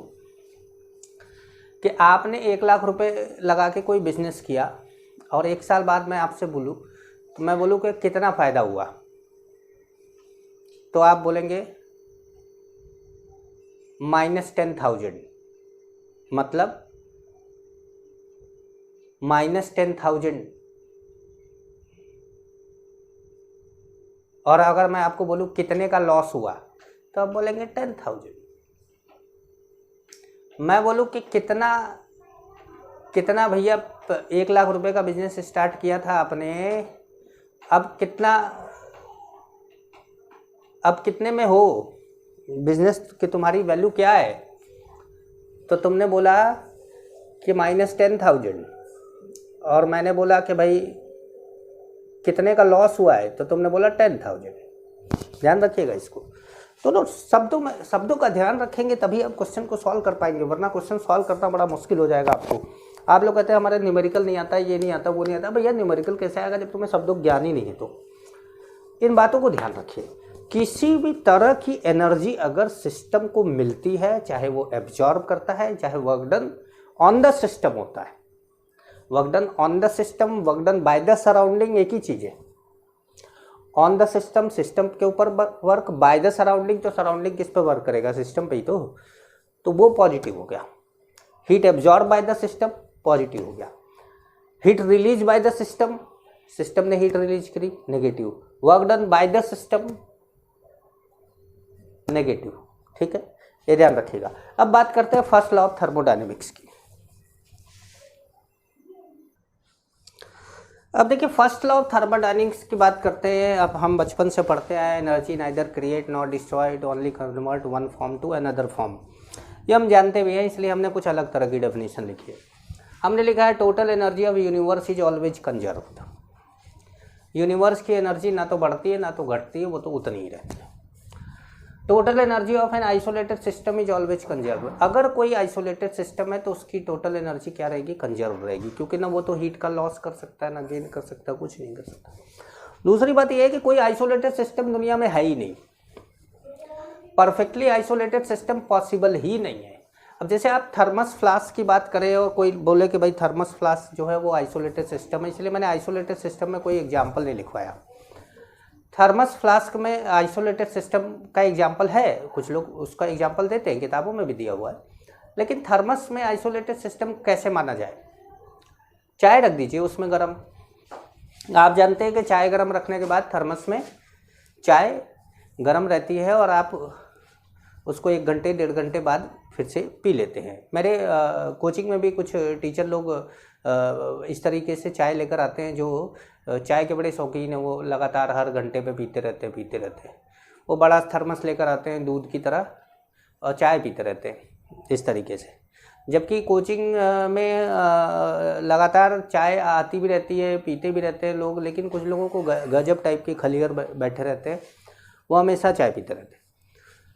कि आपने 1 लाख रुपए लगा के कोई बिजनेस किया और 1 साल बाद मैं आपसे बोलूँ तो मैं बोलूँ कि कितना फ़ायदा हुआ, तो आप बोलेंगे -10,000, मतलब -10,000। और अगर मैं आपको बोलूँ कितने का लॉस हुआ तो आप बोलेंगे 10,000। मैं बोलूँ कि कितना भैया 1 लाख रुपए का बिजनेस स्टार्ट किया था आपने, अब कितने में हो, बिजनेस की तुम्हारी वैल्यू क्या है, तो तुमने बोला कि -10,000 और मैंने बोला कि भाई कितने का लॉस हुआ है, तो तुमने बोला 10,000। ध्यान रखिएगा इसको, दोनों शब्दों का ध्यान रखेंगे तभी आप क्वेश्चन को सॉल्व कर पाएंगे, वरना क्वेश्चन सॉल्व करना बड़ा मुश्किल हो जाएगा आपको। आप लोग कहते हैं हमारे न्यूमेरिकल नहीं आता, ये नहीं आता, वो नहीं आता। भैया न्यूमेरिकल कैसे आएगा जब तुम्हें शब्दों ज्ञान ही नहीं है? तो इन बातों को ध्यान रखिए। किसी भी तरह की एनर्जी अगर सिस्टम को मिलती है, चाहे वो एब्जॉर्ब करता है, चाहे work done on the system होता है, work done on the system, work done by the surrounding, एक ही चीज़ है। ऑन द सिस्टम, सिस्टम के ऊपर वर्क, बाय द सराउंडिंग, तो सराउंडिंग किस पे वर्क करेगा? सिस्टम पे ही तो वो पॉजिटिव हो गया। Heat absorb by the system, positive हो गया। Heat release by the system, system ने हीट रिलीज करी, negative. Work done by the system, negative. ठीक है, ये ध्यान रखिएगा। अब बात करते हैं फर्स्ट लॉ ऑफ थर्मोडायनेमिक्स की। अब देखिए फर्स्ट लॉ ऑफ थर्मोडायनेमिक्स की बात करते हैं। अब हम बचपन से पढ़ते आए, energy neither create not destroyed, only convert one form to another form. ये हम जानते भी हैं, इसलिए हमने कुछ अलग तरह की डेफिनेशन लिखी है। हमने लिखा है total energy of universe is always conserved. Universe की एनर्जी ना तो बढ़ती है ना तो घटती है, वो तो उतनी ही रहती है। Total energy of an isolated system is always conserve. अगर कोई आइसोलेटेड सिस्टम है तो उसकी टोटल एनर्जी क्या रहेगी? कंजर्व रहेगी, क्योंकि ना वो तो हीट का लॉस कर सकता है, ना गेन कर सकता, कुछ नहीं कर सकता। दूसरी बात यह है कि कोई आइसोलेटेड सिस्टम दुनिया में है ही नहीं, परफेक्टली आइसोलेटेड सिस्टम पॉसिबल ही नहीं है। अब जैसे आप थर्मस फ्लास्क की बात करें और कोई बोले कि भाई थर्मस फ्लास्क जो है वो आइसोलेटेड सिस्टम है, इसलिए मैंने आइसोलेटेड सिस्टम में कोई एग्जाम्पल नहीं लिखवाया। थर्मस फ्लास्क में आइसोलेटेड सिस्टम का एग्जाम्पल है, कुछ लोग उसका एग्जाम्पल देते हैं, किताबों में भी दिया हुआ है, लेकिन थर्मस में आइसोलेटेड सिस्टम कैसे माना जाए? चाय रख दीजिए उसमें गर्म, आप जानते हैं कि चाय गर्म रखने के बाद थर्मस में चाय गर्म रहती है और आप उसको 1 घंटे 1.5 घंटे बाद फिर से पी लेते हैं। मेरे कोचिंग में भी कुछ टीचर लोग इस तरीके से चाय लेकर आते हैं, जो चाय के बड़े शौकीन हैं, वो लगातार हर घंटे पे पीते रहते हैं। वो बड़ा थर्मस लेकर आते हैं दूध की तरह और चाय पीते रहते हैं इस तरीके से। जबकि कोचिंग में लगातार चाय आती भी रहती है, पीते भी रहते हैं लोग, लेकिन कुछ लोगों को गजब टाइप के खलीगर बैठे रहते हैं, वो हमेशा चाय पीते रहते हैं।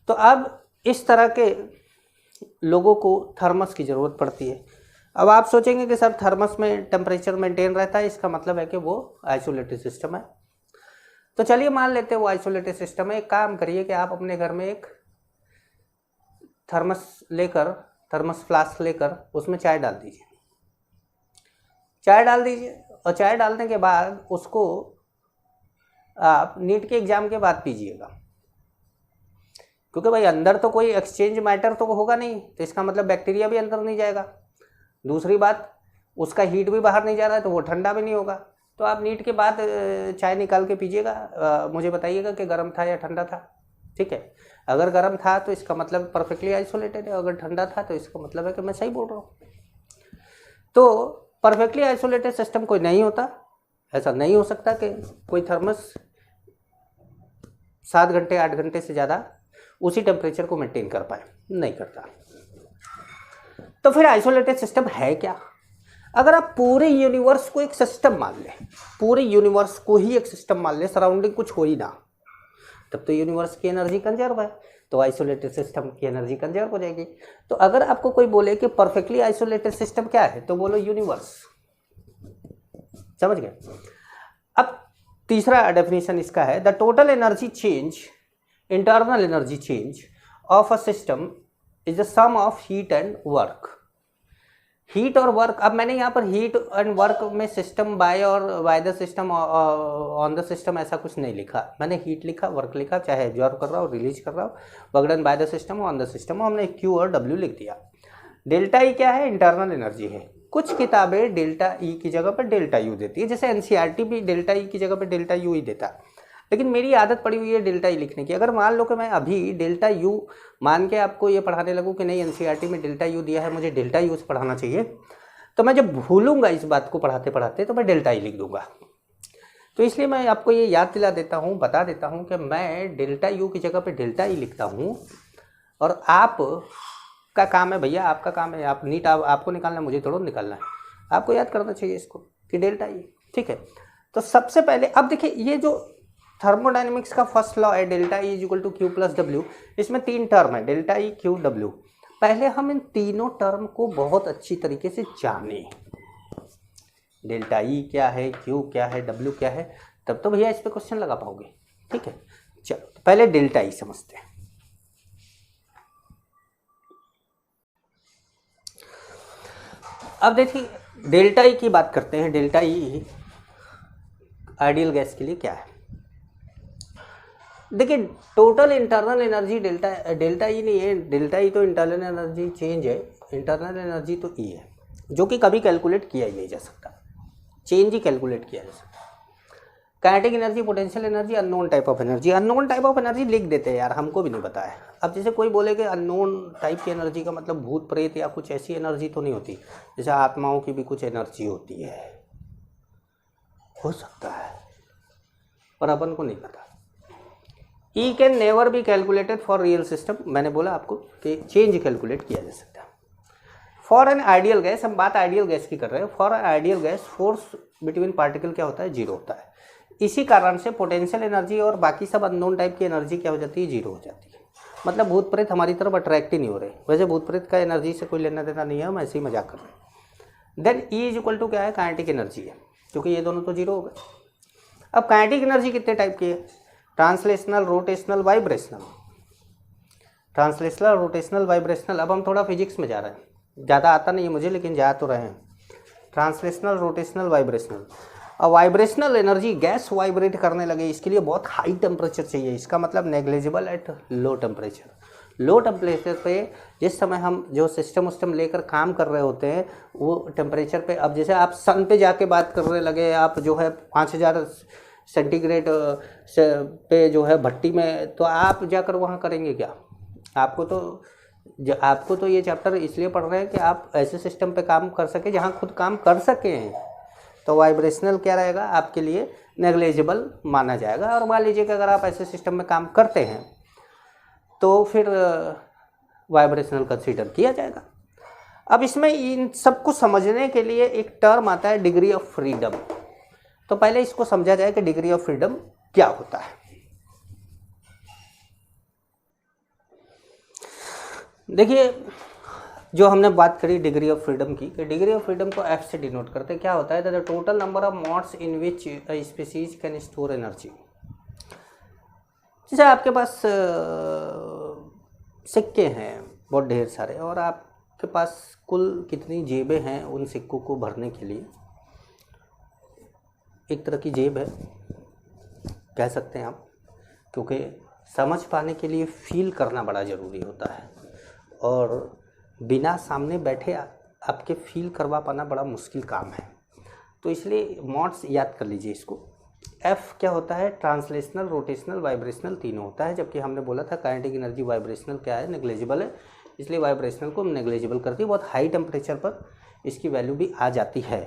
तो अब इस तरह के लोगों को थर्मस की ज़रूरत पड़ती है। अब आप सोचेंगे कि सर थर्मस में टेम्परेचर मेंटेन रहता है, इसका मतलब है कि वो आइसोलेटेड सिस्टम है। तो चलिए मान लेते हैं वो आइसोलेटेड सिस्टम है। एक काम करिए कि आप अपने घर में एक थर्मस फ्लास्क लेकर उसमें चाय डाल दीजिए। और चाय डालने के बाद उसको आप नीट के एग्ज़ाम के बाद पीजिएगा, क्योंकि भाई अंदर तो कोई एक्सचेंज मैटर तो होगा नहीं, तो इसका मतलब बैक्टीरिया भी अंदर नहीं जाएगा। दूसरी बात, उसका हीट भी बाहर नहीं जा रहा है तो वो ठंडा भी नहीं होगा। तो आप नीट के बाद चाय निकाल के पीजिएगा, मुझे बताइएगा कि गर्म था या ठंडा था। ठीक है, अगर गर्म था तो इसका मतलब परफेक्टली आइसोलेटेड है, अगर ठंडा था तो इसका मतलब है कि मैं सही बोल रहा हूँ। तो परफेक्टली आइसोलेटेड सिस्टम कोई नहीं होता, ऐसा नहीं हो सकता कि कोई थर्मस 7 घंटे 8 घंटे से ज़्यादा उसी टेम्परेचर को मेंटेन कर पाए, नहीं करता। तो फिर आइसोलेटेड सिस्टम है क्या? अगर आप पूरे यूनिवर्स को एक सिस्टम मान लें, पूरे यूनिवर्स को ही एक सिस्टम मान लें, सराउंडिंग कुछ हो ही ना, तब तो यूनिवर्स की एनर्जी कंजर्व है, तो आइसोलेटेड सिस्टम की एनर्जी कंजर्व हो जाएगी। तो अगर आपको कोई बोले कि परफेक्टली आइसोलेटेड सिस्टम क्या है, तो बोलो यूनिवर्स। समझ गए? अब तीसरा डेफिनेशन इसका है, the total energy change, internal energy change of a system is the sum of heat and work. Heat और वर्क, अब मैंने यहाँ पर हीट एंड वर्क में सिस्टम बाय और by the system on the system ऐसा कुछ नहीं लिखा, मैंने हीट लिखा, वर्क लिखा, चाहे एब्जॉर्ब कर रहा हो, रिलीज कर रहा हो, work done by the system on the system, हमने क्यू और डब्ल्यू लिख दिया। डेल्टा ई क्या है? इंटरनल एनर्जी है। कुछ किताबें डेल्टा ई की जगह पर डेल्टा यू देती है, जैसे एनसीईआरटी भी डेल्टा ई की जगह पर डेल्टा यू ही देता है, लेकिन मेरी आदत पड़ी हुई है डेल्टा ई लिखने की। अगर मान लो कि मैं अभी डेल्टा यू मान के आपको ये पढ़ाने लगूँ कि नहीं एनसीईआरटी में डेल्टा यू दिया है, मुझे डेल्टा यू से पढ़ाना चाहिए, तो मैं जब भूलूंगा इस बात को पढ़ाते पढ़ाते तो मैं डेल्टा ई लिख दूंगा। तो इसलिए मैं आपको ये याद दिला देता हूँ, बता देता हूँ कि मैं डेल्टा यू की जगह पे डेल्टा ई लिखता हूँ, और आप का काम है भैया, आपका काम है, आप नीट आपको निकालना है, मुझे थोड़ा निकालना है, आपको याद करना चाहिए इसको कि डेल्टा ई। ठीक है, तो सबसे पहले अब देखिए ये जो थर्मोडाइनमिक्स का फर्स्ट लॉ है delta E is equal to Q plus W, इसमें 3 टर्म है डेल्टा ई क्यू डब्ल्यू। पहले हम इन तीनों टर्म को बहुत अच्छी तरीके से जाने, डेल्टा ई क्या है, क्यू क्या है, डब्ल्यू क्या है, तब तो भैया इस पे क्वेश्चन लगा पाओगे। ठीक है, चलो पहले डेल्टा ई समझते हैं। अब देखिए डेल्टा ई की बात करते हैं। डेल्टा ई आइडियल गैस के लिए क्या है? देखिए total internal energy delta E नहीं है, डेल्टा ई तो इंटरनल एनर्जी चेंज है, इंटरनल एनर्जी तो ई है, जो कि कभी कैलकुलेट किया ही नहीं जा सकता, चेंज ही कैलकुलेट किया जा सकता। Kinetic energy, potential energy, unknown type of energy. Unknown type of energy लिख देते हैं यार, हमको भी नहीं पता है। अब जैसे कोई बोले कि अननोन टाइप की एनर्जी का मतलब भूत प्रेत या कुछ ऐसी एनर्जी तो नहीं होती, जैसे आत्माओं की भी कुछ एनर्जी होती है, हो सकता है, पर अपन को नहीं पता। E can never be calculated for real system, मैंने बोला आपको कि चेंज कैलकुलेट किया जा सकता है। फॉर एन आइडियल गैस, हम बात आइडियल गैस की कर रहे हैं, for an ideal gas force between particle क्या होता है? जीरो होता है। इसी कारण से पोटेंशियल एनर्जी और बाकी सब अननोन टाइप की एनर्जी क्या हो जाती है? जीरो हो जाती है। मतलब भूत प्रेत हमारी तरफ अट्रैक्ट ही नहीं हो रहे। वैसे भूत प्रेत का एनर्जी से कोई लेना देना नहीं है, हम ऐसे ही मजाक कर रहे हैं। Then E is equal to क्या है? काइनेटिक एनर्जी है, क्योंकि ये दोनों तो जीरो हो गए। अब काइनेटिक एनर्जी कितने टाइप की है? Translational, rotational, vibrational. Translational, rotational, vibrational. अब हम थोड़ा फिजिक्स में जा रहे हैं, ज़्यादा आता नहीं है मुझे, लेकिन जा तो रहे हैं। Translational, rotational, vibrational. अब वाइब्रेशनल एनर्जी, गैस वाइब्रेट करने लगे, इसके लिए बहुत हाई टेम्परेचर चाहिए। इसका मतलब negligible at low temperature. Low temperature पे जिस समय हम जो सिस्टम उस्टम लेकर काम कर रहे होते हैं, वो टेम्परेचर पे, अब जैसे आप सन पे जाके बात करने लगे, आप जो है 5000 सेंटीग्रेड पे जो है भट्टी में, तो आप जाकर वहाँ करेंगे क्या? आपको तो ये चैप्टर इसलिए पढ़ रहे हैं कि आप ऐसे सिस्टम पे काम कर सके जहाँ खुद काम कर सकें। तो वाइब्रेशनल क्या रहेगा? आपके लिए नेग्लिजिबल माना जाएगा। और मान लीजिए कि अगर आप ऐसे सिस्टम में काम करते हैं तो फिर वाइब्रेशनल कंसीडर किया जाएगा। अब इसमें इन सबको समझने के लिए एक टर्म आता है डिग्री ऑफ फ्रीडम। तो पहले इसको समझा जाए कि डिग्री ऑफ फ्रीडम क्या होता है। देखिए जो हमने बात करी डिग्री ऑफ फ्रीडम की, कि डिग्री ऑफ फ्रीडम को एफ से डिनोट करते क्या होता है? The total number of modes in which a species can store energy. जैसे आपके पास सिक्के हैं बहुत ढेर सारे, और आपके पास कुल कितनी जेबें हैं उन सिक्कों को भरने के लिए? एक तरह की जेब है कह सकते हैं आप, क्योंकि समझ पाने के लिए फील करना बड़ा ज़रूरी होता है, और बिना सामने बैठे आपके फील करवा पाना बड़ा मुश्किल काम है। तो इसलिए मॉड्स याद कर लीजिए इसको। एफ क्या होता है? ट्रांसलेशनल, रोटेशनल, वाइब्रेशनल तीनों होता है, जबकि हमने बोला था काइनेटिक एनर्जी वाइब्रेशनल क्या है? नेग्लिजिबल है, इसलिए वाइब्रेशनल को हम नेग्लिजिबल करती है। बहुत हाई टेम्परेचर पर इसकी वैल्यू भी आ जाती है,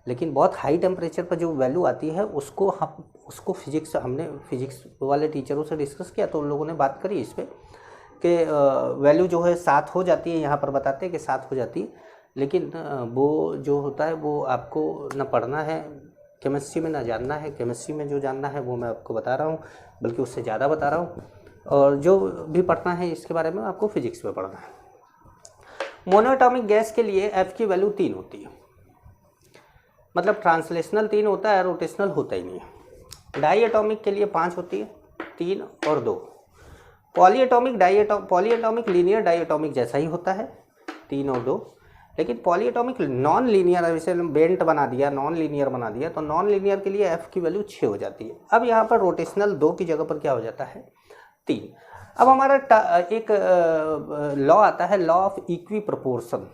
लेकिन बहुत हाई टेम्परेचर पर जो वैल्यू आती है उसको हमने फिजिक्स वाले टीचरों से डिस्कस किया, तो उन लोगों ने बात करी इस पर कि वैल्यू जो है 7 हो जाती है, यहाँ पर बताते हैं कि 7 हो जाती है, लेकिन वो जो होता है वो आपको ना पढ़ना है केमिस्ट्री में, ना जानना है केमिस्ट्री में। जो जानना है वो मैं आपको बता रहा हूँ, बल्कि उससे ज़्यादा बता रहा हूँ, और जो भी पढ़ना है इसके बारे में आपको फिजिक्स में पढ़ना है। मोनोएटॉमिक गैस के लिए एफ की वैल्यू 3 होती है, मतलब ट्रांसलेशनल 3 होता है, रोटेशनल होता ही नहीं है। डाई एटॉमिक के लिए 5 होती है, 3 और 2। पॉलीएटॉमिक लीनियर डाई एटॉमिक जैसा ही होता है, 3 और 2। लेकिन पॉलीएटॉमिक नॉन लीनियर, जैसे बेंट बना दिया, नॉन लीनियर बना दिया, तो नॉन लीनियर के लिए एफ की वैल्यू 6 हो जाती है। अब यहाँ पर रोटेशनल 2 की जगह पर क्या हो जाता है 3। अब हमारा एक लॉ आता है, लॉ ऑफ इक्वी प्रोपोर्शन,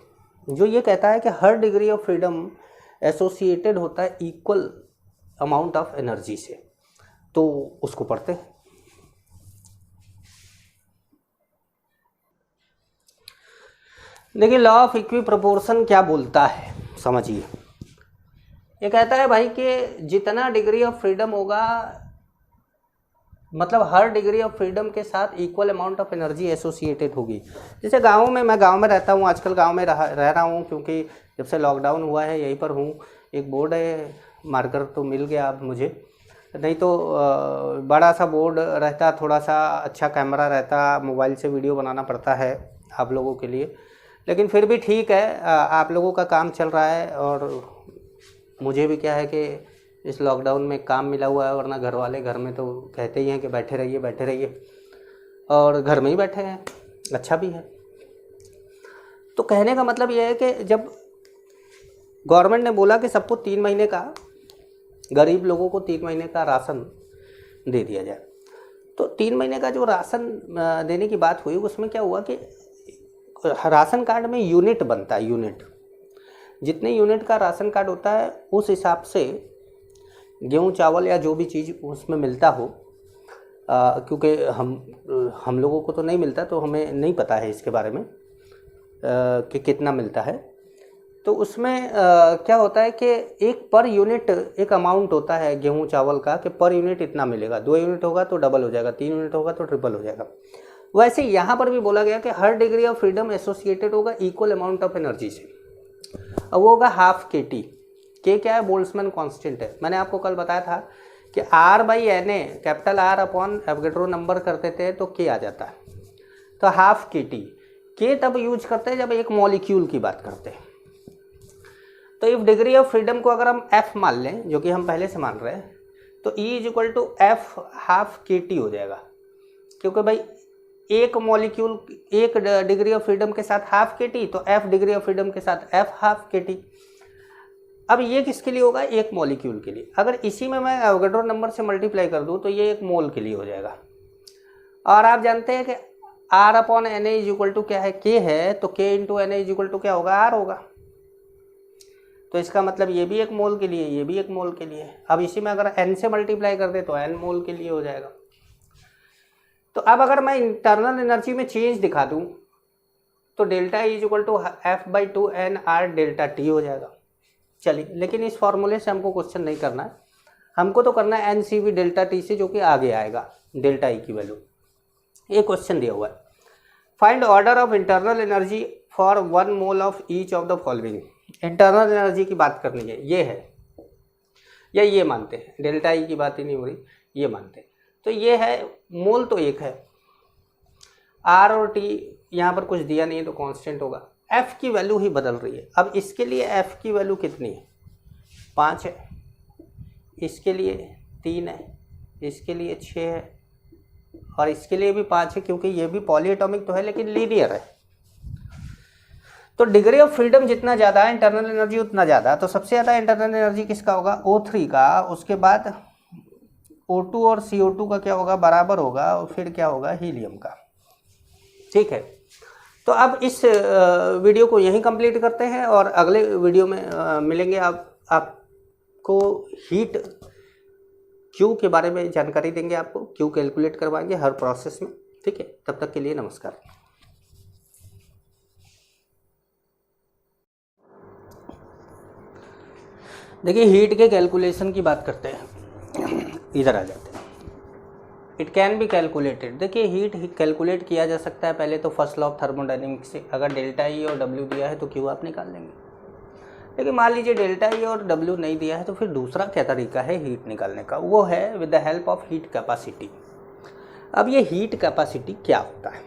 जो ये कहता है कि हर डिग्री ऑफ फ्रीडम एसोसिएटेड होता है इक्वल अमाउंट ऑफ एनर्जी से। तो उसको पढ़ते हैं। देखिए लॉ ऑफ इक्वी प्रोपोर्शन क्या बोलता है, समझिए। ये कहता है भाई कि जितना डिग्री ऑफ फ्रीडम होगा, मतलब हर डिग्री ऑफ फ्रीडम के साथ equal amount of energy associated होगी। जैसे गाँव में, मैं गाँव में रहता हूँ, आजकल गाँव में रह रहा हूँ, क्योंकि जब से लॉकडाउन हुआ है यहीं पर हूँ। एक बोर्ड है, मार्कर तो मिल गया अब मुझे, नहीं तो बड़ा सा बोर्ड रहता, थोड़ा सा अच्छा कैमरा रहता, मोबाइल से वीडियो बनाना पड़ता है आप लोगों के लिए, लेकिन फिर भी ठीक है, आप लोगों का काम चल रहा है और मुझे भी क्या है कि इस लॉकडाउन में काम मिला हुआ है, वरना घर वाले घर में तो कहते ही हैं कि बैठे रहिए बैठे रहिए, और घर में ही बैठे हैं, अच्छा भी है। तो कहने का मतलब यह है कि जब गवर्नमेंट ने बोला कि सबको 3 महीने का, गरीब लोगों को 3 महीने का राशन दे दिया जाए, तो 3 महीने का जो राशन देने की बात हुई, उसमें क्या हुआ कि राशन कार्ड में यूनिट बनता है, यूनिट, जितने यूनिट का राशन कार्ड होता है उस हिसाब से गेहूँ चावल या जो भी चीज़ उसमें मिलता हो, क्योंकि हम लोगों को तो नहीं मिलता, तो हमें नहीं पता है इसके बारे में कि कितना मिलता है। तो उसमें क्या होता है कि एक पर यूनिट एक अमाउंट होता है गेहूँ चावल का, कि पर यूनिट इतना मिलेगा, 2 यूनिट होगा तो डबल हो जाएगा, 3 यूनिट होगा तो ट्रिपल हो जाएगा। वैसे यहाँ पर भी बोला गया कि हर डिग्री ऑफ फ्रीडम एसोसिएटेड होगा इक्वल अमाउंट ऑफ एनर्जी से। अब वो होगा हाफ के टी। के क्या है, बोल्ट्जमैन कांस्टेंट है। मैंने आपको कल बताया था कि R/Na, capital R upon Avogadro number करते थे तो के आ जाता है, तो हाफ के टी। के तब यूज करते हैं जब एक मॉलिक्यूल की बात करते हैं। तो इफ डिग्री ऑफ फ्रीडम को अगर हम F मान लें, जो कि हम पहले से मान रहे हैं, तो E = F हाफ के टी हो जाएगा, क्योंकि भाई एक मॉलिक्यूल एक डिग्री ऑफ फ्रीडम के साथ हाफ के टी, तो F डिग्री ऑफ फ्रीडम के साथ F हाफ के टी। अब ये किसके लिए होगा, एक मॉलिक्यूल के लिए। अगर इसी में मैं एवोगैड्रो नंबर से मल्टीप्लाई कर दूं तो ये एक मोल के लिए हो जाएगा। और आप जानते हैं कि R/Na क्या है, K है, तो K × Na क्या होगा, R होगा। तो इसका मतलब ये भी एक मोल के लिए, ये भी एक मोल के लिए। अब इसी में अगर N से मल्टीप्लाई कर दे तो N मोल के लिए हो जाएगा। तो अब अगर मैं इंटरनल एनर्जी में चेंज दिखा दूं तो delta E = F/2 nR delta T हो जाएगा। चलिए, लेकिन इस फॉर्मूले से हमको क्वेश्चन नहीं करना है, हमको तो करना है NCV डेल्टा T से, जो कि आगे आएगा डेल्टा E की वैल्यू। ये क्वेश्चन दिया हुआ है, find order of internal energy for 1 mole of each of the following. Internal energy की बात करनी है, ये है, या ये मानते हैं, डेल्टा E की बात ही नहीं हो रही, ये मानते हैं। तो ये है मोल, तो एक है, R और T यहाँ पर कुछ दिया नहीं है तो कांस्टेंट होगा। F की वैल्यू ही बदल रही है। अब इसके लिए F की वैल्यू कितनी है, 5 है, इसके लिए 3 है, इसके लिए 6 है, और इसके लिए भी 5 है, क्योंकि ये भी पॉलीएटॉमिक तो है लेकिन लीनियर है। तो डिग्री ऑफ फ्रीडम जितना ज़्यादा है, इंटरनल एनर्जी उतना ज़्यादा। तो सबसे ज़्यादा इंटरनल एनर्जी किसका होगा, O3 का, उसके बाद O2 और CO2 का क्या होगा, बराबर होगा, और फिर क्या होगा, हीलियम का। ठीक है, तो अब इस वीडियो को यहीं कंप्लीट करते हैं, और अगले वीडियो में मिलेंगे। आपको हीट क्यू के बारे में जानकारी देंगे, आपको क्यू कैलकुलेट करवाएंगे हर प्रोसेस में। ठीक है, तब तक के लिए नमस्कार। देखिए हीट के कैलकुलेशन की बात करते हैं, इधर आ जाते हैं। It can be calculated. देखिए हीट कैलकुलेट किया जा सकता है पहले तो फर्स्ट लॉ ऑफ थर्मोडायनेमिक्स से। अगर डेल्टा ई और डब्ल्यू दिया है तो क्यू आप निकाल लेंगे। लेकिन मान लीजिए डेल्टा ई और डब्ल्यू नहीं दिया है, तो फिर दूसरा क्या तरीका है हीट निकालने का, वो है with the help of heat capacity. अब ये हीट कैपेसिटी क्या होता है,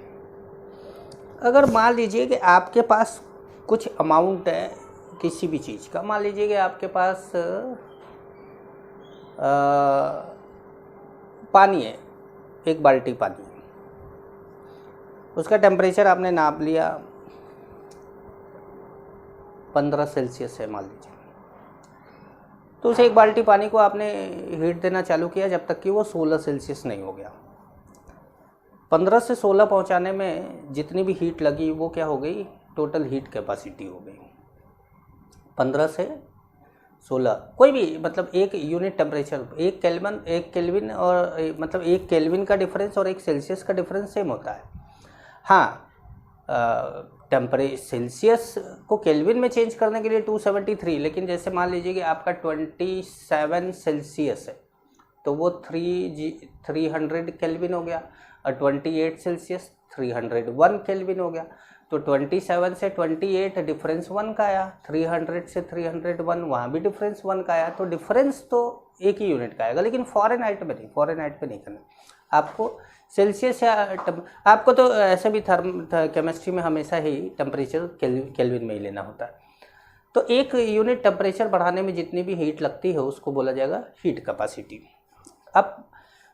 अगर मान लीजिए कि आपके पास कुछ अमाउंट है किसी भी चीज़ का, मान लीजिए कि आपके पास पानी है, एक बाल्टी पानी है, उसका टेम्परेचर आपने नाप लिया 15 सेल्सियस है मान लीजिए, तो उसे 1 बाल्टी पानी को आपने हीट देना चालू किया जब तक कि वो 16 सेल्सियस नहीं हो गया। 15 से 16 पहुंचाने में जितनी भी हीट लगी वो क्या हो गई, टोटल हीट कैपेसिटी हो गई। 15 से 16 कोई भी मतलब एक यूनिट टेम्परेचर, एक केल्विन और मतलब एक केल्विन का डिफरेंस और एक सेल्सियस का डिफरेंस सेम होता है। हाँ, सेल्सियस को केल्विन में चेंज करने के लिए 273, लेकिन जैसे मान लीजिए कि आपका 27 सेल्सियस है तो वो 300 केल्विन हो गया, और 28 सेल्सियस 301 केल्विन हो गया। तो 27 से 28 डिफरेंस 1 का आया, 300 से 301 वहाँ भी डिफरेंस 1 का आया। तो डिफरेंस तो एक ही यूनिट का आएगा, लेकिन फ़ारेनहाइट में नहीं करना आपको। सेल्सियस या आपको तो ऐसे भी केमिस्ट्री में हमेशा ही टेम्परेचर केल्विन में ही लेना होता है। तो एक यूनिट टेम्परेचर बढ़ाने में जितनी भी हीट लगती है उसको बोला जाएगा हीट कैपेसिटी। अब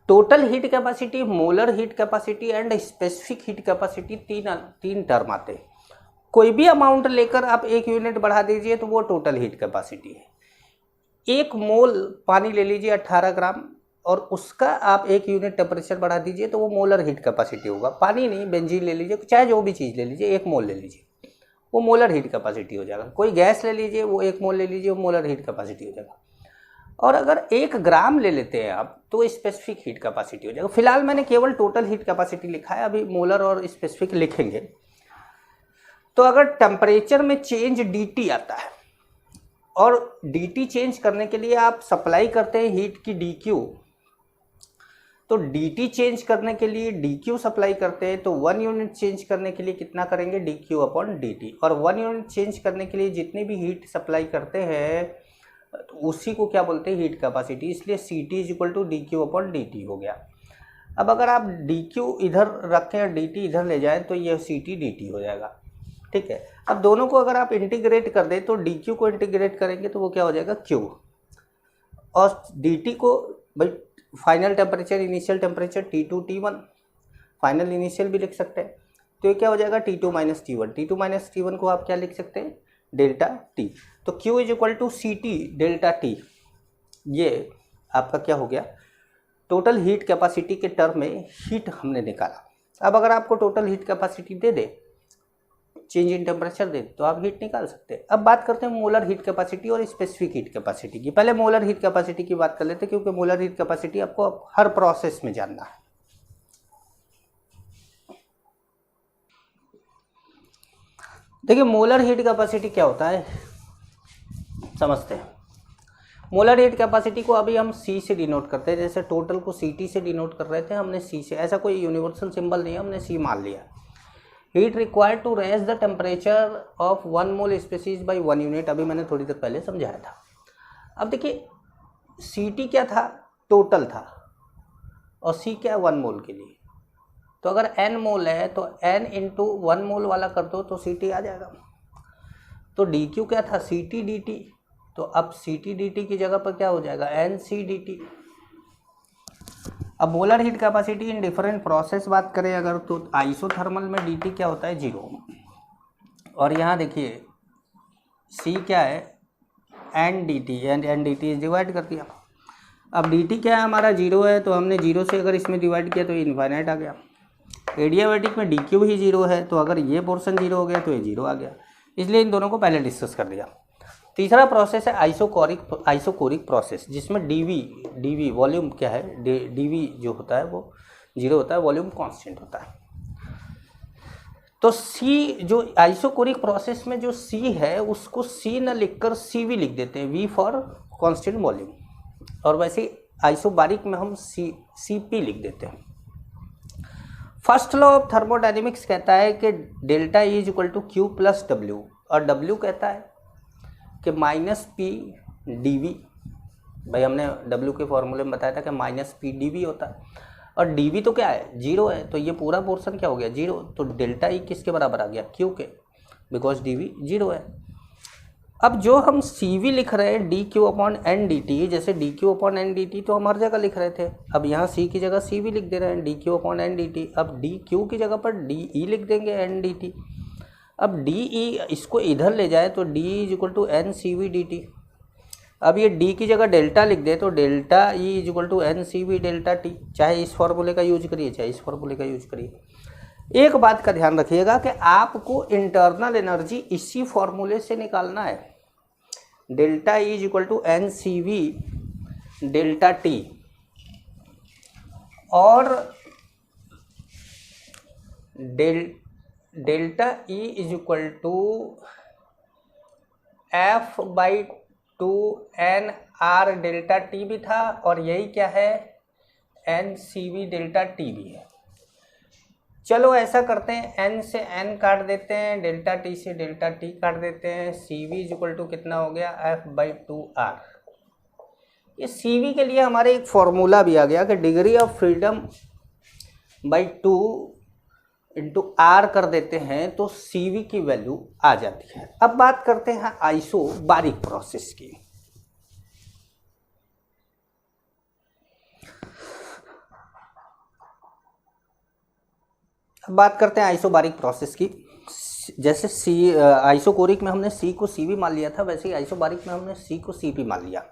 total heat capacity, molar heat capacity and specific heat capacity, तीन टर्म आते हैं। कोई भी अमाउंट लेकर आप एक यूनिट बढ़ा दीजिए तो वो टोटल हीट कैपेसिटी है। 1 मोल पानी ले लीजिए 18 ग्राम, और उसका आप 1 यूनिट टेम्परेचर बढ़ा दीजिए तो वो मोलर हीट कैपेसिटी होगा। पानी नहीं, बेंजीन ले लीजिए, चाहे जो भी चीज़ ले लीजिए, 1 मोल ले लीजिए, वो मोलर हीट कैपेसिटी हो जाएगा। कोई गैस ले लीजिए, वो 1 मोल ले लीजिए, वो मोलर हीट कैपेसिटी हो जाएगा। और अगर 1 ग्राम ले लेते हैं आप तो स्पेसिफिक हीट कैपेसिटी हो जाएगा। फिलहाल मैंने केवल टोटल हीट कैपेसिटी लिखा है, अभी मोलर और स्पेसिफिक लिखेंगे। तो अगर टेम्परेचर में चेंज dt आता है, और dt चेंज करने के लिए आप सप्लाई करते हैं हीट की dq, तो dt चेंज करने के लिए dq सप्लाई करते हैं, तो 1 यूनिट चेंज करने के लिए कितना करेंगे, dq/dt। और 1 यूनिट चेंज करने के लिए जितनी भी हीट सप्लाई करते हैं तो उसी को क्या बोलते हैं, हीट कैपेसिटी। इसलिए CT = dq/dt हो गया। अब अगर आप dq इधर रखें और dt इधर ले जाएं तो ये CT dt हो जाएगा, ठीक है। अब दोनों को अगर आप इंटीग्रेट कर दें तो dq को इंटीग्रेट करेंगे तो वो क्या हो जाएगा, q, और dt को भाई final temperature, initial temperature T2 T1, final initial भी लिख सकते हैं। तो ये क्या हो जाएगा, T2 - T1। T2 - T1 को आप क्या लिख सकते हैं, डेल्टा T। तो Q = CT डेल्टा T। ये आपका क्या हो गया, टोटल हीट कैपेसिटी के टर्म में हीट हमने निकाला। अब अगर आपको टोटल हीट कैपेसिटी दे दे, चेंज इन टेम्परेचर दे, तो आप हीट निकाल सकते हैं। अब बात करते हैं मोलर हीट कैपेसिटी और स्पेसिफिक हीट कैपेसिटी की। पहले मोलर हीट कैपेसिटी की बात कर लेते हैं, क्योंकि मोलर हीट कैपेसिटी आपको हर प्रोसेस में जानना है। देखिए मोलर हीट कैपेसिटी क्या होता है समझते हैं। मोलर हीट कैपेसिटी को अभी हम C से डिनोट करते हैं, जैसे टोटल को CT से डिनोट कर रहे थे, हमने C से, ऐसा कोई यूनिवर्सल सिंबल नहीं है, हमने C मान लिया। Heat required to raise the temperature of 1 mole species by 1 unit, अभी मैंने थोड़ी देर पहले समझाया था। अब देखिए CT क्या था, टोटल था, और C क्या, 1 मोल के लिए। तो अगर n मोल है तो n × 1 मोल वाला कर दो तो CT आ जाएगा। तो dq क्या था, CT dt, तो अब CT dt की जगह पर क्या हो जाएगा, NC dt। अब molar heat capacity in different process बात करें अगर, तो आइसोथर्मल में dt क्या होता है, 0। और यहाँ देखिए C क्या है, NDT, NDT डिवाइड कर दिया। अब dt क्या है हमारा, 0 है, तो हमने 0 से अगर इसमें डिवाइड किया तो इनफाइनाइट आ गया। एडियाबैटिक में dq ही 0 है, तो अगर ये पोर्शन 0 हो गया तो ये 0 आ गया, इसलिए इन दोनों को पहले डिस्कस कर दिया। तीसरा प्रोसेस है आइसोकोरिक प्रोसेस, जिसमें dV वॉल्यूम क्या है, dV जो होता है वो 0 होता है, वॉल्यूम कांस्टेंट होता है। तो C जो आइसोकोरिक प्रोसेस में जो C है उसको C न लिखकर CV लिख देते हैं, V फॉर कांस्टेंट वॉल्यूम, और वैसे आइसोबारिक में हम CP लिख देते हैं। फर्स्ट लॉ ऑफ थर्मोडायनेमिक्स कहता है कि डेल्टा E = Q + W, और W कहता है कि -P dV। भाई हमने W के फॉर्मूले में बताया था कि -P dV होता है, और dV तो क्या है, 0 है, तो ये पूरा पोर्शन क्या हो गया, 0। तो डेल्टा E किसके बराबर आ गया, Q के, बिकॉज dV 0 है। अब जो हम CV लिख रहे हैं dq/ndt, जैसे dq/ndt तो हम हर जगह लिख रहे थे, अब यहाँ C की जगह CV लिख दे रहे हैं dq/ndt। अब dq की जगह पर dE लिख देंगे ndt। अब डी ई इसको इधर ले जाए तो D is equal to N C V D T. अब ये डी की जगह डेल्टा लिख दे तो delta E is equal to N C V delta T. चाहे इस फॉर्मूले का यूज करिए चाहे इस फॉर्मूले का यूज करिए। एक बात का ध्यान रखिएगा कि आपको इंटरनल एनर्जी इसी फॉर्मूले से निकालना है। Delta E is equal to N C V delta T और delta E is equal to F by two N R delta T भी था और यही क्या है N C V delta T भी है। चलो ऐसा करते हैं, एन से एन काट देते हैं, डेल्टा टी से डेल्टा टी काट देते हैं। सी वी इज इक्वल टू कितना हो गया एफ बाई टू आर। ये सी वी के लिए हमारे एक फॉर्मूला भी आ गया कि degree of freedom by two into R कर देते हैं तो सी वी की वैल्यू आ जाती है। अब बात करते हैं आइसोबारिक प्रोसेस की। अब बात करते हैं आइसोबारिक प्रोसेस की। जैसे सी आइसोकोरिक में हमने सी को सी वी मान लिया था, वैसे ही आइसोबारिक में हमने सी को सी पी मान लिया।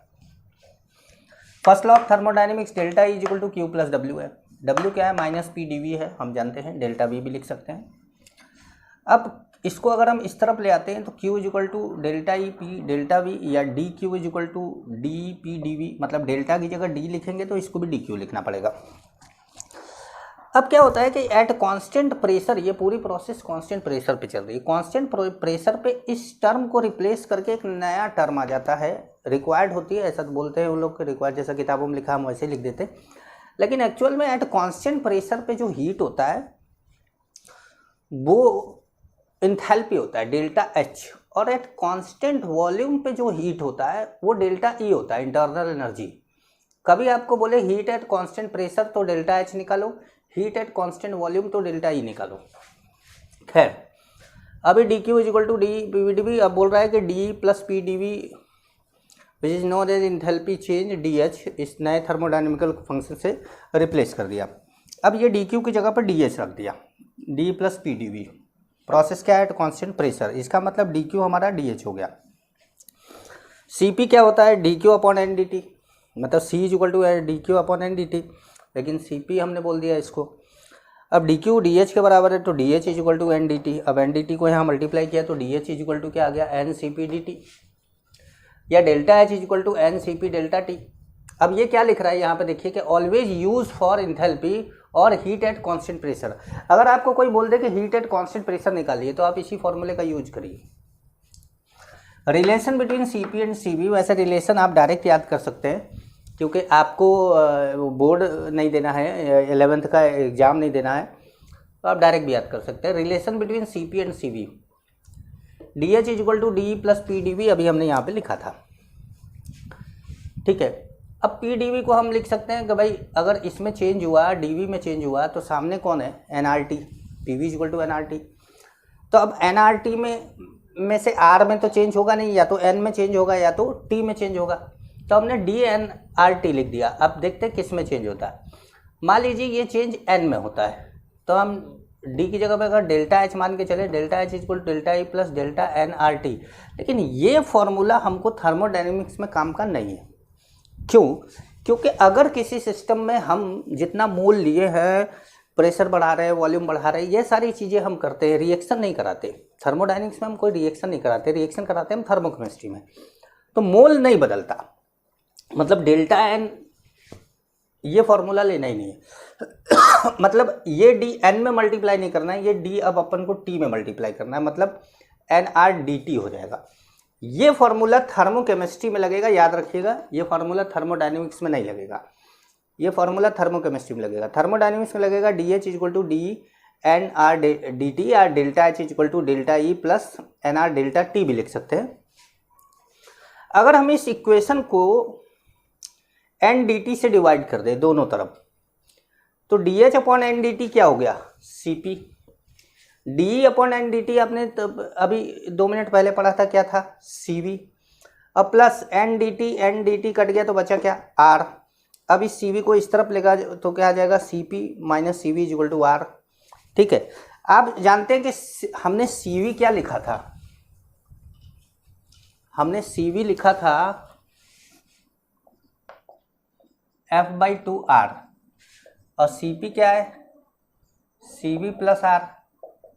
First law of thermodynamics delta is equal to Q plus W है। डब्ल्यू क्या है माइनस पी डी वी है, हम जानते हैं। डेल्टा वी भी लिख सकते हैं। अब इसको अगर हम इस तरफ ले आते हैं तो Q is equal to delta E P delta V या D Q is equal to D P D V, मतलब डेल्टा की जगह डी लिखेंगे तो इसको भी डी क्यू लिखना पड़ेगा। अब क्या होता है कि एट कांस्टेंट प्रेशर, ये पूरी प्रोसेस कांस्टेंट प्रेशर पे चल रही है। कांस्टेंट प्रेशर पे इस टर्म को रिप्लेस करके एक नया टर्म आ जाता है, रिक्वायर्ड होती है, ऐसा तो बोलते हैं वो लोग के रिक्वायर्ड, जैसा किताबों में लिखा हम वैसे लिख देते हैं। लेकिन एक्चुअल में एट कांस्टेंट प्रेशर पे जो हीट होता है वो इंथैल्पी होता है डेल्टा एच, और एट कांस्टेंट वॉल्यूम पे जो हीट होता है वो डेल्टा ई होता है, इंटरनल एनर्जी। कभी आपको बोले हीट एट कांस्टेंट प्रेशर तो डेल्टा एच निकालो, हीट एट कांस्टेंट वॉल्यूम तो डेल्टा ई निकालो। खैर अभी D Q is equal to D P V D V, अब बोल रहा है कि D plus P D V which is known as enthalpy change D H, इस नए थर्मोडायनेमिकल फंक्शन से रिप्लेस कर दिया। अब ये डी क्यू की जगह पर डी एच रख दिया, D plus P D V. Process क्या है एट कांस्टेंट प्रेशर, इसका मतलब डी क्यू हमारा डी एच हो गया। सी पी क्या होता है D Q upon N D T, मतलब C is equal to D Q upon N D T, लेकिन सी पी हमने बोल दिया इसको। अब डी क्यू डी एच के बराबर है तो D H is equal to N D T. अब एन डी टी को यहाँ मल्टीप्लाई किया तो D H is equal to क्या आ गया N C P D T, या delta H is equal to N C P delta T. अब ये क्या लिख रहा है यहाँ पे देखिए कि ऑलवेज यूज फॉर इंथैल्पी और हीट एट कांस्टेंट प्रेशर। अगर आपको कोई बोल दे कि हीट एट कांस्टेंट प्रेशर निकालिए तो आप इसी फॉर्मूले का यूज करिए। Relation between C P and C B, वैसे रिलेशन आप डायरेक्ट याद कर सकते हैं क्योंकि आपको बोर्ड नहीं देना है, 11th का एग्जाम नहीं देना है, तो आप डायरेक्ट भी याद कर सकते हैं। Relation between C P and C B, D H is equal to D plus P D V, अभी हमने यहाँ पे लिखा था, ठीक है। अब पी डी वी को हम लिख सकते हैं कि भाई अगर इसमें चेंज हुआ, डी वी में चेंज हुआ, तो सामने कौन है N R T, P V is equal to N R T. तो अब एन आर टी में से आर में तो चेंज होगा नहीं, या तो एन में चेंज होगा या तो टी में चेंज होगा, तो हमने डी एन आर टी लिख दिया। अब देखते हैं किस में चेंज होता है। मान लीजिए ये चेंज एन में होता है तो हम डी की जगह पे अगर डेल्टा एच मान के चले, delta H equal to delta E plus delta N R T. लेकिन ये फॉर्मूला हमको थर्मोडायनेमिक्स में काम का नहीं है। क्यों? क्योंकि अगर किसी सिस्टम में हम जितना मोल लिए हैं, प्रेशर बढ़ा रहे हैं, वॉल्यूम बढ़ा रहे हैं, ये सारी चीज़ें हम करते हैं, रिएक्शन नहीं कराते। थर्मोडायनेमिक्स में हम कोई रिएक्शन नहीं कराते, रिएक्शन कराते हैं हम थर्मोकेमिस्ट्री में। तो मोल नहीं बदलता, मतलब डेल्टा एन ये फॉर्मूला लेना ही नहीं है। मतलब ये डी एन में मल्टीप्लाई नहीं करना है, ये डी अब अपन को टी में मल्टीप्लाई करना है, मतलब एन आर डी टी हो जाएगा। ये फॉर्मूला थर्मोकेमिस्ट्री में लगेगा, याद रखिएगा। ये फॉर्मूला थर्मोडायनेमिक्स में नहीं लगेगा, ये फॉर्मूला थर्मोकेमिस्ट्री में लगेगा। थर्मोडायनेमिक्स में लगेगा D H is equal to D N R D T, या delta H is equal to delta E plus N R delta T भी लिख सकते हैं। अगर हम इस इक्वेशन को एन डी टी से डिवाइड कर दे दोनों तरफ, तो D H upon N D T क्या हो गया C P, D upon N D T आपने अभी 2 मिनट पहले पढ़ा था, क्या था सी वी। अब प्लस एन डी टी कट गया तो बचा क्या आर। अब इस सी वी को इस तरफ लेगा तो क्या आ जाएगा C P minus C V is equal to R, ठीक है। आप जानते हैं कि हमने CV क्या लिखा था, हमने CV लिखा था F/2R और CP क्या है, CV + R,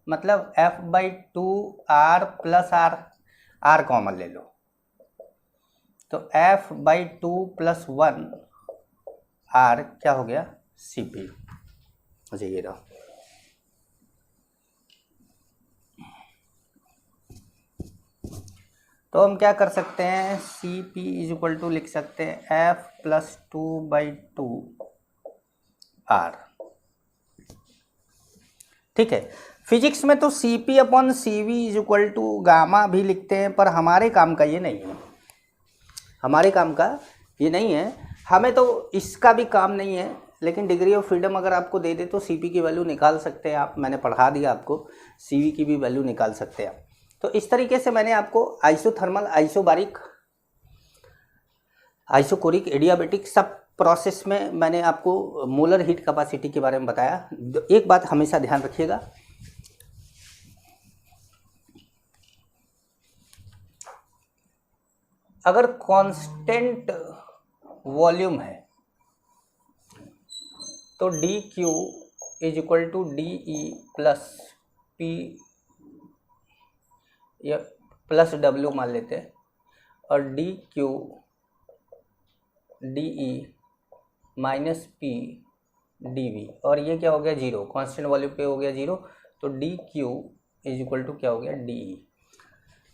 मतलब F/2R + R, R कॉमन ले लो तो F/2 + 1 R क्या हो गया, CP। मुझे ये रहा, तो हम क्या कर सकते हैं, CP = लिख सकते हैं F + 2/2 R। ठीक है, फिजिक्स में तो CP/CV = गामा भी लिखते हैं, पर हमारे काम का ये नहीं है, हमारे काम का ये नहीं है, हमें तो इसका भी काम नहीं है। लेकिन डिग्री ऑफ फ्रीडम अगर आपको दे दे तो CP की वैल्यू निकाल सकते हैं आप, मैंने पढ़ा दिया आपको, CV की भी वैल्यू निकाल सकते हैं आप। तो इस तरीके से मैंने आपको आइसोथर्मल, आइसोबारिक, आइसोकोरिक, एडियाबेटिक सब प्रोसेस में मैंने आपको मोलर हीट कैपेसिटी के बारे में बताया। एक बात हमेशा ध्यान रखिएगा, अगर कांस्टेंट वॉल्यूम है तो dQ = dE + P या +W मान लेते हैं, और dQ dE - P dV, और ये क्या हो गया 0, कांस्टेंट वॉल्यूम पे हो गया 0, तो dQ = क्या हो गया dE।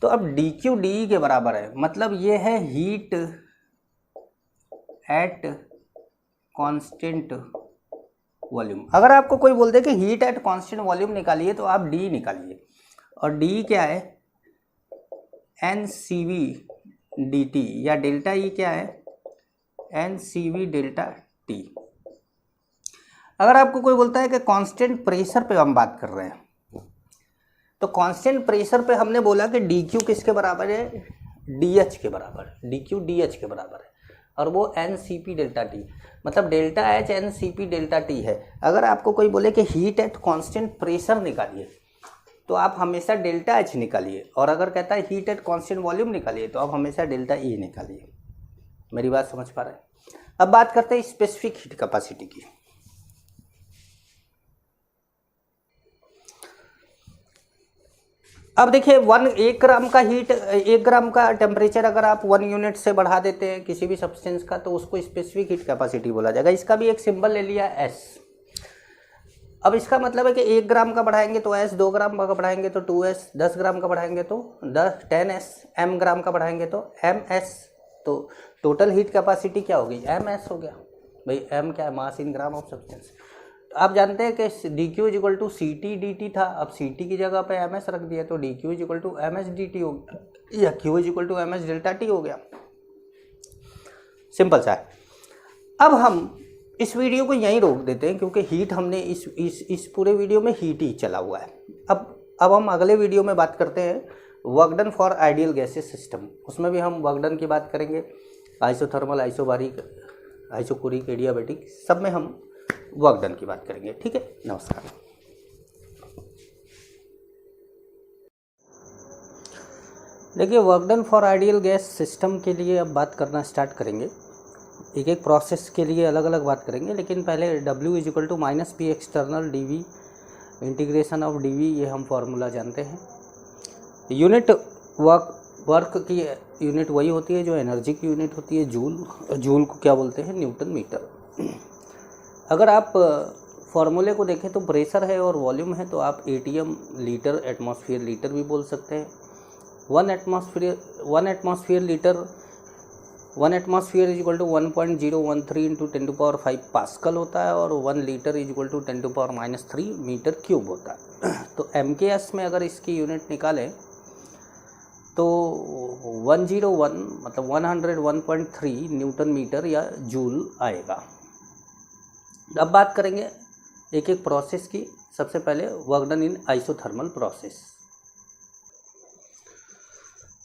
तो अब dQ dE के बराबर है, मतलब ये है हीट एट कांस्टेंट वॉल्यूम। अगर आपको कोई बोल दे कि हीट एट कांस्टेंट वॉल्यूम निकालिए तो आप डी निकालिए, और डी क्या है NCV dt, या डेल्टा ई क्या है NCV डेल्टा T। अगर आपको कोई बोलता है कि कांस्टेंट प्रेशर पे हम बात कर रहे हैं, तो कांस्टेंट प्रेशर पे हमने बोला कि dQ किसके बराबर है, DH के बराबर, dQ DH के बराबर है, और वो NCP डेल्टा T, मतलब delta H NCP delta T है। अगर आपको कोई बोले कि हीट एट कांस्टेंट प्रेशर निकालिए तो आप हमेशा डेल्टा H निकालिए, और अगर कहता है हीट एट कांस्टेंट वॉल्यूम निकालिए तो आप हमेशा डेल्टा E निकालिए। मेरी बात समझ पा रहे हैं। अब बात करते हैं स्पेसिफिक हीट कैपेसिटी की। अब देखिए 1 ग्राम का हीट, 1 ग्राम का टेम्परेचर अगर आप 1 यूनिट से बढ़ा देते हैं किसी भी सब्सटेंस का, तो उसको स्पेसिफिक हीट कैपेसिटी बोला जाएगा। इसका भी एक सिंबल ले लिया S। अब इसका मतलब है कि 1 ग्राम का बढ़ाएंगे तो S, 2 ग्राम का बढ़ाएंगे तो 2S, 10 ग्राम का बढ़ाएंगे तो 10S, m ग्राम का बढ़ाएंगे तो MS, तो टोटल हीट कैपेसिटी क्या होगी MS हो गया। भाई m क्या है, मास इन ग्राम ऑफ सब्सटेंस। आप जानते हैं कि dQ = CT dt था, अब CT की जगह पे MS रख दिया तो dQ = MS dt हो गया, या Q = MS डेल्टा T हो गया। सिंपल सा है। अब हम इस वीडियो को यहीं रोक देते हैं, क्योंकि हीट हमने इस पूरे वीडियो में हीट ही चला हुआ है। अब हम अगले वीडियो में बात करते हैं work done for ideal gases system. उसमें भी हम वर्क डन की बात करेंगे, आइसोथर्मल, आइसोबारिक, आइसोकोरिक, एडियाबेटिक, सब में हम वर्क डन की बात करेंगे। ठीक है, नमस्कार। देखिए work done for ideal gas system के लिए अब बात करना स्टार्ट करेंगे। एक एक प्रोसेस के लिए अलग अलग बात करेंगे, लेकिन पहले W = -P external dV integration of dV, ये हम फार्मूला जानते हैं। यूनिट वर्क की यूनिट वही होती है जो एनर्जी की यूनिट होती है, जूल को क्या बोलते हैं, न्यूटन मीटर। अगर आप फार्मूले को देखें तो प्रेशर है और वॉल्यूम है, तो आप ATM लीटर, एटमॉस्फेयर लीटर भी बोल सकते हैं। 1 एटमॉस्फेयर लीटर, 1 एटमॉस्फेयर = 1.013 × 10⁵ पास्कल होता है, और 1 लीटर = 10⁻³ मीटर क्यूब होता है। तो MKS में अगर इसकी यूनिट निकालें तो 101 मतलब 101.3 न्यूटन मीटर या जूल आएगा। अब बात करेंगे एक एक प्रोसेस की। सबसे पहले work done in isothermal process.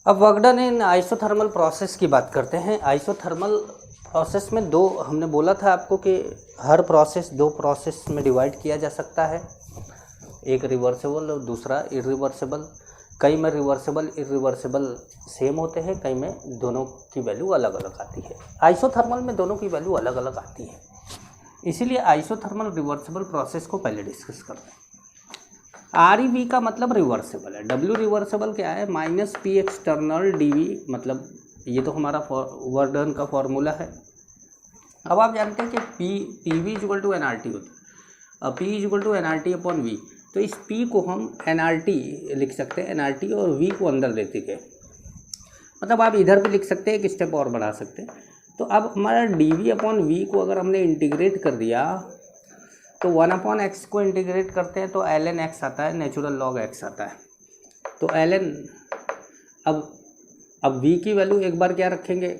अब work done in isothermal process की बात करते हैं। आइसोथर्मल प्रोसेस में दो, हमने बोला था आपको कि हर प्रोसेस 2 प्रोसेस में डिवाइड किया जा सकता है। एक रिवर्सेबल और दूसरा इरिवर्सेबल। कई में रिवर्सेबल इरिवर्सेबल सेम होते हैं, कई में दोनों की वैल्यू अलग अलग आती है। आइसोथर्मल में दोनों की वैल्यू अलग अलग आती है, इसीलिए आइसोथर्मल रिवर्सेबल प्रोसेस को पहले डिस्कस करते हैं। आर ई वी का मतलब रिवर्सेबल है। डब्ल्यू रिवर्सेबल क्या है? Minus P external D V, मतलब ये तो हमारा वर्क डन का फॉर्मूला है। अब आप जानते हैं कि P V equal to N R T होता है, P equal to N R T upon V. तो इस P को हम NRT लिख सकते हैं, NRT, और V को अंदर लेते गए, मतलब आप इधर भी लिख सकते हैं, एक स्टेप और बढ़ा सकते हैं। तो अब हमारा dV अपॉन V को अगर हमने इंटीग्रेट कर दिया तो 1 अपॉन x को इंटीग्रेट करते हैं तो ln x आता है, नेचुरल लॉग x आता है। तो ln, अब V की वैल्यू एक बार क्या रखेंगे?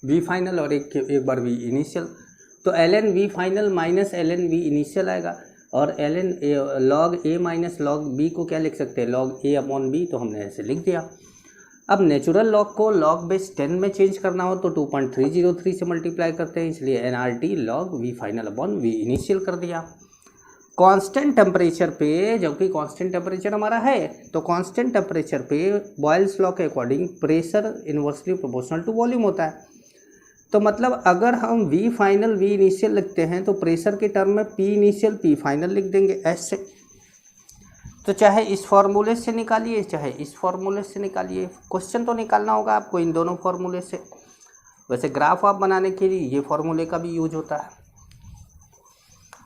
V फाइनल, और एक बार V इनिशियल। तो ln V final minus ln V initial आएगा, और ln log a minus log b को क्या लिख सकते हैं? log a upon b। तो हमने ऐसे लिख दिया। अब नेचुरल लॉग को log बेस 10 में चेंज करना हो तो 2.303 से मल्टीप्लाई करते हैं, इसलिए nRT log v final upon v initial कर दिया। कांस्टेंट टेम्परेचर पे, जबकि कांस्टेंट टेम्परेचर हमारा है, तो कांस्टेंट टेम्परेचर पे बॉयल्स लॉ के according pressure inversely proportional to volume होता है। तो मतलब अगर हम V फाइनल V इनिशियल लिखते हैं तो प्रेशर के टर्म में P इनिशियल P फाइनल लिख देंगे ऐसे। तो चाहे इस फॉर्मूले से निकालिए चाहे इस फॉर्मूले से निकालिए, क्वेश्चन तो निकालना होगा आपको इन दोनों फॉर्मूले से। वैसे ग्राफ आप बनाने के लिए ये फॉर्मूले का भी यूज होता है।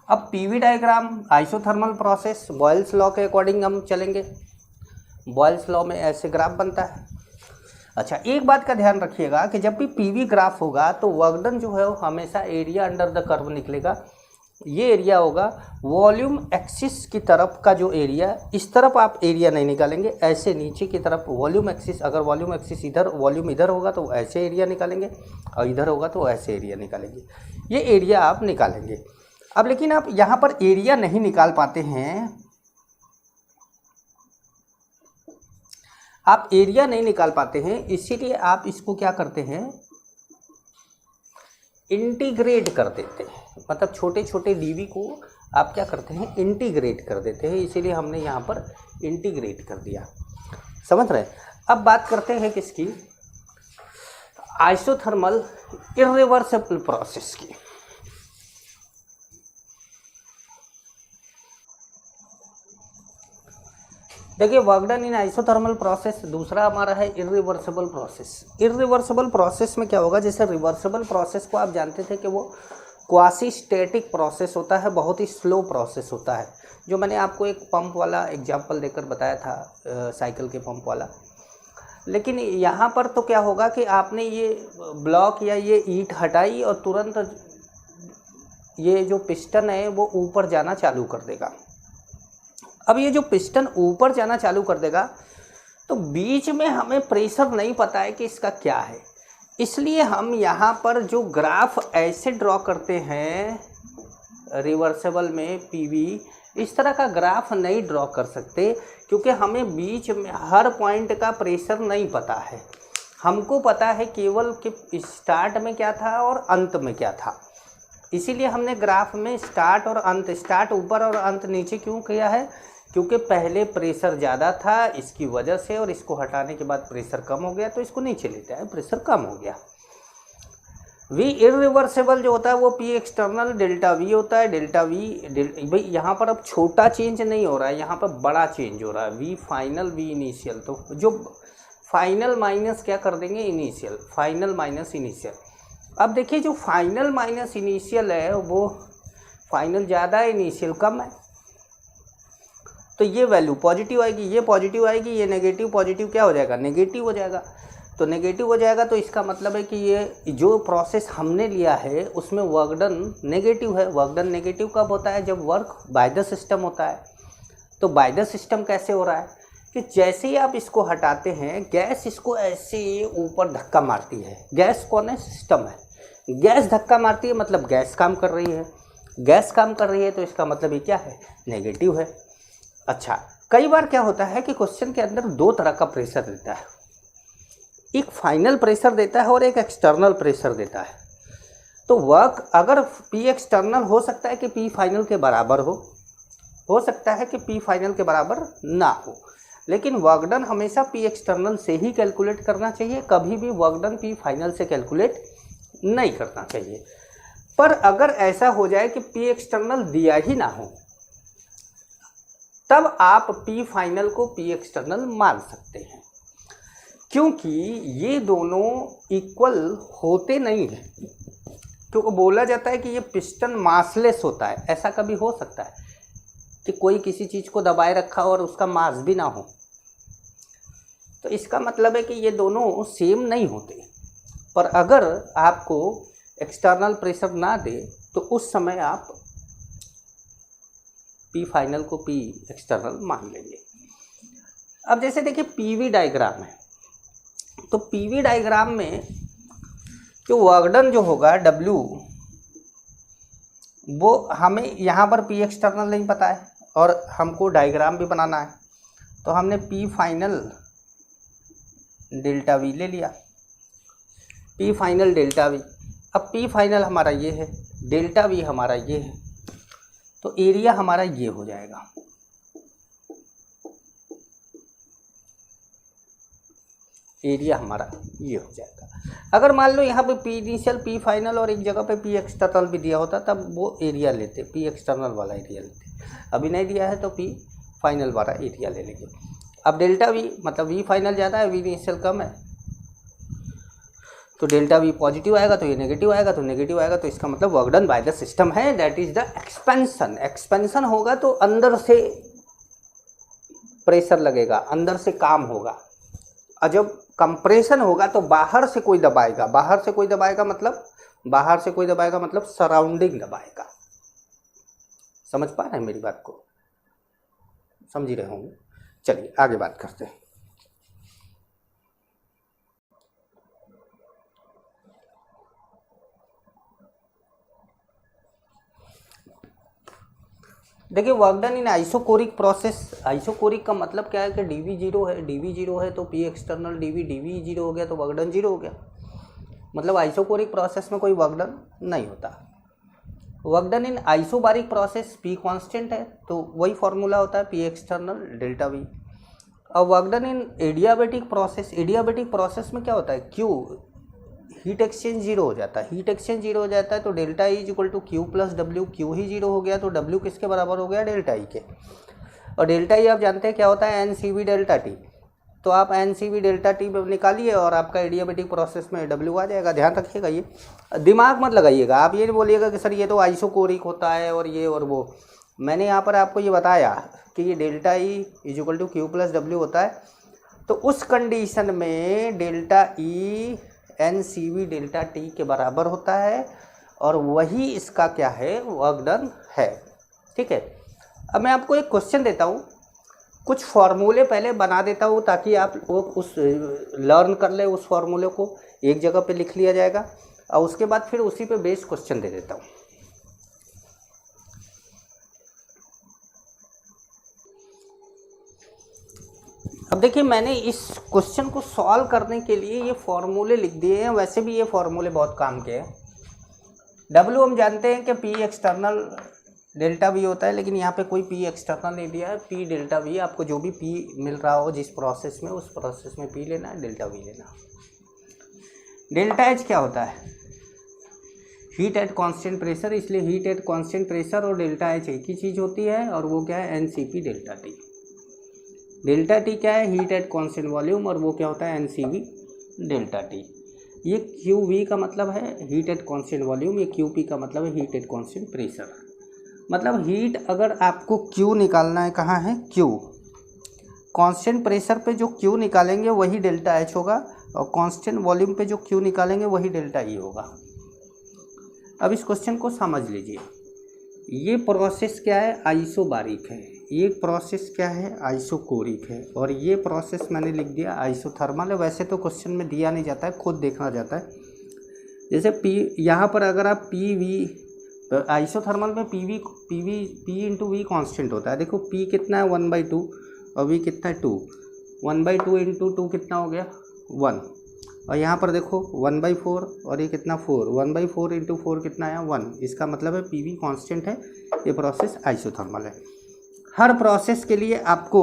अब PV diagram, isothermal process, boils law के अकॉर्डिंग हम चलेंगे। बॉयल्स लॉ में ऐसे ग्राफ बनता है। अच्छा, एक बात का ध्यान रखिएगा कि जब भी पीवी ग्राफ होगा तो वर्क डन जो है वो हमेशा एरिया अंडर द कर्व निकलेगा। ये एरिया होगा वॉल्यूम एक्सिस की तरफ का जो एरिया, इस तरफ आप एरिया नहीं निकालेंगे, ऐसे नीचे की तरफ वॉल्यूम एक्सिस। अगर वॉल्यूम एक्सिस इधर, वॉल्यूम इधर होगा तो ऐसे एरिया निकालेंगे, और इधर होगा तो ऐसे एरिया निकालेंगे। ये एरिया आप निकालेंगे। अब लेकिन आप यहाँ पर एरिया नहीं निकाल पाते हैं, आप एरिया नहीं निकाल पाते हैं, इसीलिए आप इसको क्या करते हैं? इंटीग्रेट कर देते हैं। मतलब छोटे छोटे dV को आप क्या करते हैं? इंटीग्रेट कर देते हैं, इसीलिए हमने यहाँ पर इंटीग्रेट कर दिया। समझ रहे हैं? अब बात करते हैं किसकी? आइसोथर्मल इरिवर्सिबल प्रोसेस की। देखिए, work done in isothermal process. दूसरा हमारा है इरिवर्सिबल प्रोसेस। इरिवर्सिबल प्रोसेस में क्या होगा? जैसे रिवर्सिबल प्रोसेस को आप जानते थे कि वो क्वासी स्टैटिक प्रोसेस होता है, बहुत ही स्लो प्रोसेस होता है, जो मैंने आपको एक पंप वाला एग्जांपल देकर बताया था, साइकिल के पंप वाला। लेकिन यहाँ पर तो क्या होगा कि आपने ये ब्लॉक या ये ईंट हटाई और तुरंत ये जो पिस्टन है वो ऊपर जाना चालू कर देगा। अब ये जो पिस्टन ऊपर जाना चालू कर देगा तो बीच में हमें प्रेशर नहीं पता है कि इसका क्या है, इसलिए हम यहाँ पर जो ग्राफ ऐसे ड्रॉ करते हैं रिवर्सेबल में पीवी, इस तरह का ग्राफ नहीं ड्रॉ कर सकते, क्योंकि हमें बीच में हर पॉइंट का प्रेशर नहीं पता है। हमको पता है केवल कि स्टार्ट में क्या था और अंत में क्या था, इसीलिए हमने ग्राफ में स्टार्ट और अंत, स्टार्ट ऊपर और अंत नीचे क्यों किया है? क्योंकि पहले प्रेशर ज़्यादा था इसकी वजह से, और इसको हटाने के बाद प्रेशर कम हो गया तो इसको नीचे लेते हैं, प्रेशर कम हो गया। वी इरिवर्सिबल जो होता है वो पी एक्सटर्नल डेल्टा वी होता है। डेल्टा वी भाई यहाँ पर अब छोटा चेंज नहीं हो रहा है, यहाँ पर बड़ा चेंज हो रहा है। वी फाइनल वी इनिशियल, तो जो फाइनल माइनस क्या कर देंगे? Initial, final minus initial. अब देखिए, जो फाइनल माइनस इनिशियल है वो फाइनल ज़्यादा है, इनिशियल कम है, तो ये वैल्यू पॉजिटिव आएगी, ये पॉजिटिव आएगी, ये नेगेटिव, पॉजिटिव क्या हो जाएगा? नेगेटिव हो जाएगा। तो नेगेटिव हो जाएगा तो इसका मतलब है कि ये जो प्रोसेस हमने लिया है उसमें वर्क डन नेगेटिव है। वर्क डन नेगेटिव कब होता है? जब वर्क बाय द सिस्टम होता है। तो बाय द सिस्टम कैसे हो रहा है कि जैसे ही आप इसको हटाते हैं, गैस इसको ऐसे ऊपर धक्का मारती है। गैस कौन है? सिस्टम है। गैस धक्का मारती है मतलब गैस काम कर रही है। गैस काम कर रही है तो इसका मतलब ये क्या है? नेगेटिव है। अच्छा, कई बार क्या होता है कि क्वेश्चन के अंदर दो तरह का प्रेशर देता है, एक फाइनल प्रेशर देता है और एक एक्सटर्नल प्रेशर देता है। तो वर्क अगर पी एक्सटर्नल हो सकता है कि पी फाइनल के बराबर हो, हो सकता है कि पी फाइनल के बराबर ना हो, लेकिन वर्क डन हमेशा पी एक्सटर्नल से ही कैलकुलेट करना चाहिए, कभी भी वर्क डन पी फाइनल से कैलकुलेट नहीं करना चाहिए। पर अगर ऐसा हो जाए कि पी एक्सटर्नल दिया ही ना हो, तब आप पी फाइनल को पी एक्सटर्नल मान सकते हैं, क्योंकि ये दोनों इक्वल होते नहीं हैं। क्योंकि बोला जाता है कि ये पिस्टन मासलेस होता है। ऐसा कभी हो सकता है कि कोई किसी चीज़ को दबाए रखा और उसका मास भी ना हो? तो इसका मतलब है कि ये दोनों सेम नहीं होते। पर अगर आपको एक्सटर्नल प्रेशर ना दे तो उस समय आप पी फाइनल को पी एक्सटर्नल मान लेंगे। अब जैसे देखिए पीवी डायग्राम है, तो पीवी डायग्राम में जो वर्क डन जो होगा W, वो हमें यहाँ पर पी एक्सटर्नल नहीं पता है और हमको डायग्राम भी बनाना है, तो हमने पी फाइनल डेल्टा वी ले लिया, पी फाइनल डेल्टा वी। अब पी फाइनल हमारा ये है, डेल्टा वी हमारा ये है, तो एरिया हमारा ये हो जाएगा। एरिया हमारा ये हो जाएगा। अगर मान लो यहाँ पे पी इनिशियल, पी फाइनल और एक जगह पे पी एक्सटर्नल भी दिया होता तब वो एरिया लेते, पी एक्सटर्नल वाला एरिया लेते। अभी नहीं दिया है तो पी फाइनल वाला एरिया ले लेंगे। अब डेल्टा वी मतलब वी फाइनल ज़्यादा है, वी इनिशियल कम है, तो डेल्टा वी पॉजिटिव आएगा तो ये नेगेटिव आएगा, तो नेगेटिव आएगा तो इसका मतलब work done by the system है, that is the expansion. Expansion होगा तो अंदर से प्रेशर लगेगा, अंदर से काम होगा, और जब कंप्रेशन होगा तो बाहर से कोई दबाएगा। बाहर से कोई दबाएगा मतलब सराउंडिंग दबाएगा। समझ पा रहे हैं मेरी बात को? समझ ही रहे होंगे। चलिए आगे बात करते हैं। देखिए work done in isochoric process. Isochoric का मतलब क्या है कि dv जीरो है, dv जीरो है तो पी एक्सटर्नल dv जीरो हो गया तो वर्क डन जीरो हो गया। मतलब आइसोकोरिक प्रोसेस में कोई वर्क डन नहीं होता। वर्क डन इन आइसोबारिक प्रोसेस पी कांस्टेंट है तो वही फॉर्मूला होता है पी एक्सटर्नल डेल्टा वी। और वर्क डन इन एडियाबेटिक प्रोसेस, एडियाबेटिक प्रोसेस में क्या होता है, क्यू हीट एक्सचेंज जीरो हो जाता है। हीट एक्सचेंज जीरो हो जाता है तो delta E is equal to Q plus W. Q ही जीरो हो गया तो डब्ल्यू किसके बराबर हो गया, डेल्टा ई के। और डेल्टा ई आप जानते हैं क्या होता है, N C V delta T. तो आप N C V delta T निकालिए और आपका एडियाबेटिक प्रोसेस में डब्ल्यू आ जाएगा। ध्यान रखिएगा, ये दिमाग मत लगाइएगा। आप ये नहीं बोलिएगा कि सर ये तो आइसोकोरिक होता है और ये और वो। मैंने यहाँ पर आपको ये बताया कि ये delta E is equal to Q plus W होता है। तो उस कंडीशन में delta E N C V delta T के बराबर होता है और वही इसका क्या है, वर्क डन है। ठीक है। अब मैं आपको एक क्वेश्चन देता हूँ, कुछ फार्मूले पहले बना देता हूँ ताकि आप वो उस लर्न कर ले। उस फार्मूले को एक जगह पे लिख लिया जाएगा और उसके बाद फिर उसी पे बेस्ड क्वेश्चन दे देता हूँ। अब देखिए मैंने इस क्वेश्चन को सॉल्व करने के लिए ये फॉर्मूले लिख दिए हैं। वैसे भी ये फॉर्मूले बहुत काम के हैं। डब्ल्यू हम जानते हैं कि पी एक्सटर्नल डेल्टा वी होता है, लेकिन यहाँ पे कोई पी एक्सटर्नल नहीं दिया है, पी डेल्टा वी। आपको जो भी पी मिल रहा हो जिस प्रोसेस में, उस प्रोसेस में पी लेना है, डेल्टा वी लेना। डेल्टा एच क्या होता है, हीट एट कांस्टेंट प्रेशर। इसलिए हीट एट कांस्टेंट प्रेशर और डेल्टा एच एक ही चीज़ होती है और वो क्या है, N C P delta T. Delta T क्या है, हीट एट कांस्टेंट वॉल्यूम, और वो क्या होता है, N C V delta T. ये क्यू वी का मतलब है हीट एट कांस्टेंट वॉल्यूम, ये क्यू पी का मतलब है हीट एट कांस्टेंट प्रेशर। मतलब हीट अगर आपको क्यू निकालना है, कहाँ है क्यू, कांस्टेंट प्रेशर पे जो क्यू निकालेंगे वही डेल्टा एच होगा और कांस्टेंट वॉल्यूम पे जो क्यू निकालेंगे वही डेल्टा ई होगा। अब इस क्वेश्चन को समझ लीजिए। ये प्रोसेस क्या है, आइसोबारिक है। ये प्रोसेस क्या है, आइसोकोरिक है। और ये प्रोसेस मैंने लिख दिया आइसोथर्मल है। वैसे तो क्वेश्चन में दिया नहीं जाता है, खुद देखना जाता है। जैसे पी, यहाँ पर अगर आप पी वी, आइसोथर्मल में पी इंटू वी कॉन्स्टेंट होता है। देखो पी कितना है 1/2 और वी कितना है 2। 1/2 इंटू 2 कितना हो गया 1। और यहाँ पर देखो 1/4 और ये कितना 4। 1/4 इंटू 4 कितना है 1। इसका मतलब है पी वी कॉन्स्टेंट है। ये प्रोसेस आइसोथर्मल है। हर प्रोसेस के लिए आपको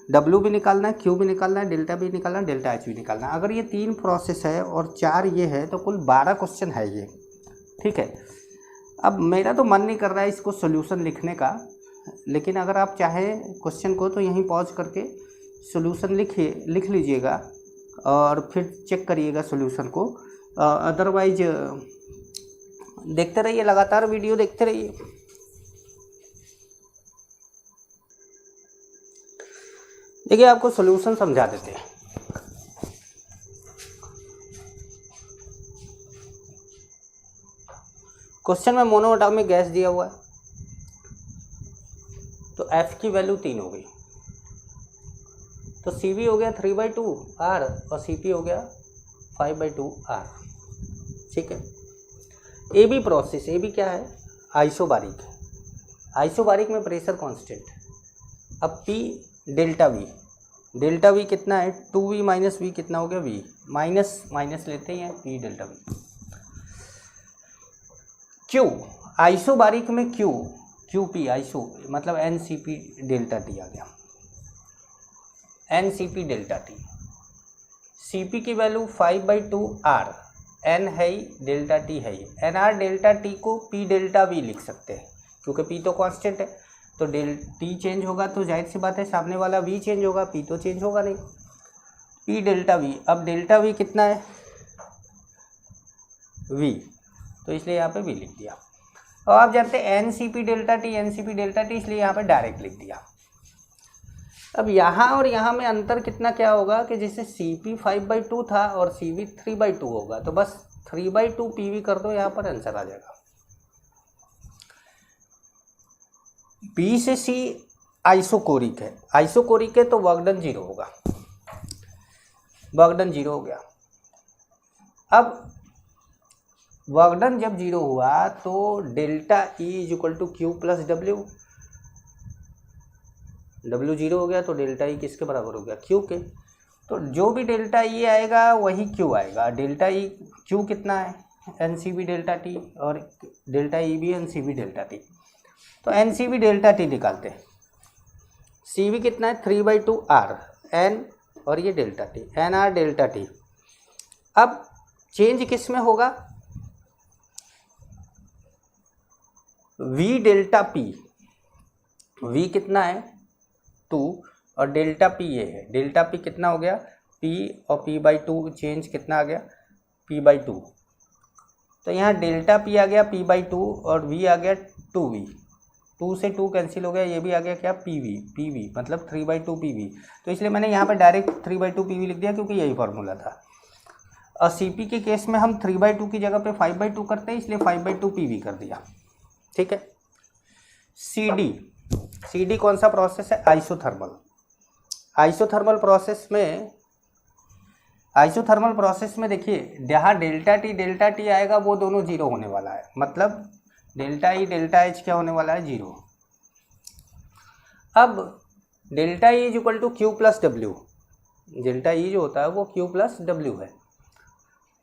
W भी निकालना है, Q भी निकालना है, डेल्टा भी निकालना है, डेल्टा H भी निकालना है। अगर ये 3 प्रोसेस है और 4 ये है तो कुल 12 क्वेश्चन है ये, ठीक है। अब मेरा तो मन नहीं कर रहा है इसको सोल्यूशन लिखने का, लेकिन अगर आप चाहें क्वेश्चन को तो यहीं पॉज करके सोल्यूशन लिख लीजिएगा और फिर चेक करिएगा सोल्यूशन को। अदरवाइज देखते रहिए, लगातार वीडियो देखते रहिए। देखिए आपको सोल्यूशन समझा देते हैं। क्वेश्चन में मोनोएटॉमिक गैस दिया हुआ है, तो F की वैल्यू 3 हो गई, तो CV हो गया 3/2R और CP हो गया 5/2R, ठीक है। AB प्रोसेस, AB क्या है? आइसोबारिक। आइसोबारिक में प्रेशर कांस्टेंट। अब P डेल्टा V कितना है? 2V माइनस V कितना हो गया? V माइनस माइनस लेते हैं, P delta V। Q isobaric में QP आइसो मतलब NCP डेल्टा T आ गया, NCP डेल्टा T। CP की वैल्यू 5/2R, N है ही, डेल्टा T है ही। NR डेल्टा T को P डेल्टा V लिख सकते हैं, क्योंकि P तो कांस्टेंट है, तो T चेंज होगा तो जाहिर सी बात है सामने वाला V चेंज होगा, P तो चेंज होगा नहीं। P डेल्टा V, अब डेल्टा V कितना है? V, तो इसलिए यहाँ पे V लिख दिया। और आप जानते हैं NCP डेल्टा T, इसलिए यहाँ पे डायरेक्ट लिख दिया। अब यहाँ और यहाँ में अंतर कितना क्या होगा कि जैसे CP 5/2 था और CV 3/2 होगा, तो बस 3/2 PV कर दो, यहाँ पर आंसर आ जाएगा। B से C आइसोकोरिक है, तो वर्क डन 0 होगा, वर्क डन 0 हो गया। अब वर्क डन जब 0 हुआ तो delta E equal to Q plus W 0 हो गया, तो डेल्टा E किसके बराबर हो गया? Q के। तो जो भी डेल्टा E आएगा वही Q आएगा। डेल्टा E Q कितना है? NCB डेल्टा T, और डेल्टा E भी NCB डेल्टा T। तो NCB डेल्टा T निकालते हैं। CV कितना है? 3/2R, N और ये delta T, NR delta T। अब चेंज किस में होगा? V डेल्टा P, V कितना है? 2, और डेल्टा P ये है। डेल्टा P कितना हो गया? P और P/2 चेंज कितना आ गया? P/2। तो यहाँ डेल्टा P आ गया P/2 और V आ गया 2V, 2 से 2 कैंसिल हो गया, ये भी आ गया क्या? PV मतलब 3/2 PV। तो इसलिए मैंने यहाँ पे डायरेक्ट 3/2 PV लिख दिया, क्योंकि यही फॉर्मूला था। और CP के केस में हम 3/2 की जगह पे 5/2 करते हैं, इसलिए 5/2 PV कर दिया, ठीक है। CD कौन सा प्रोसेस है? आइसोथर्मल। आइसोथर्मल प्रोसेस में देखिए, जहाँ डेल्टा T आएगा वो दोनों 0 होने वाला है, मतलब डेल्टा E डेल्टा H क्या होने वाला है? 0। अब delta E equal to Q plus W, delta E जो होता है वो Q प्लस W है।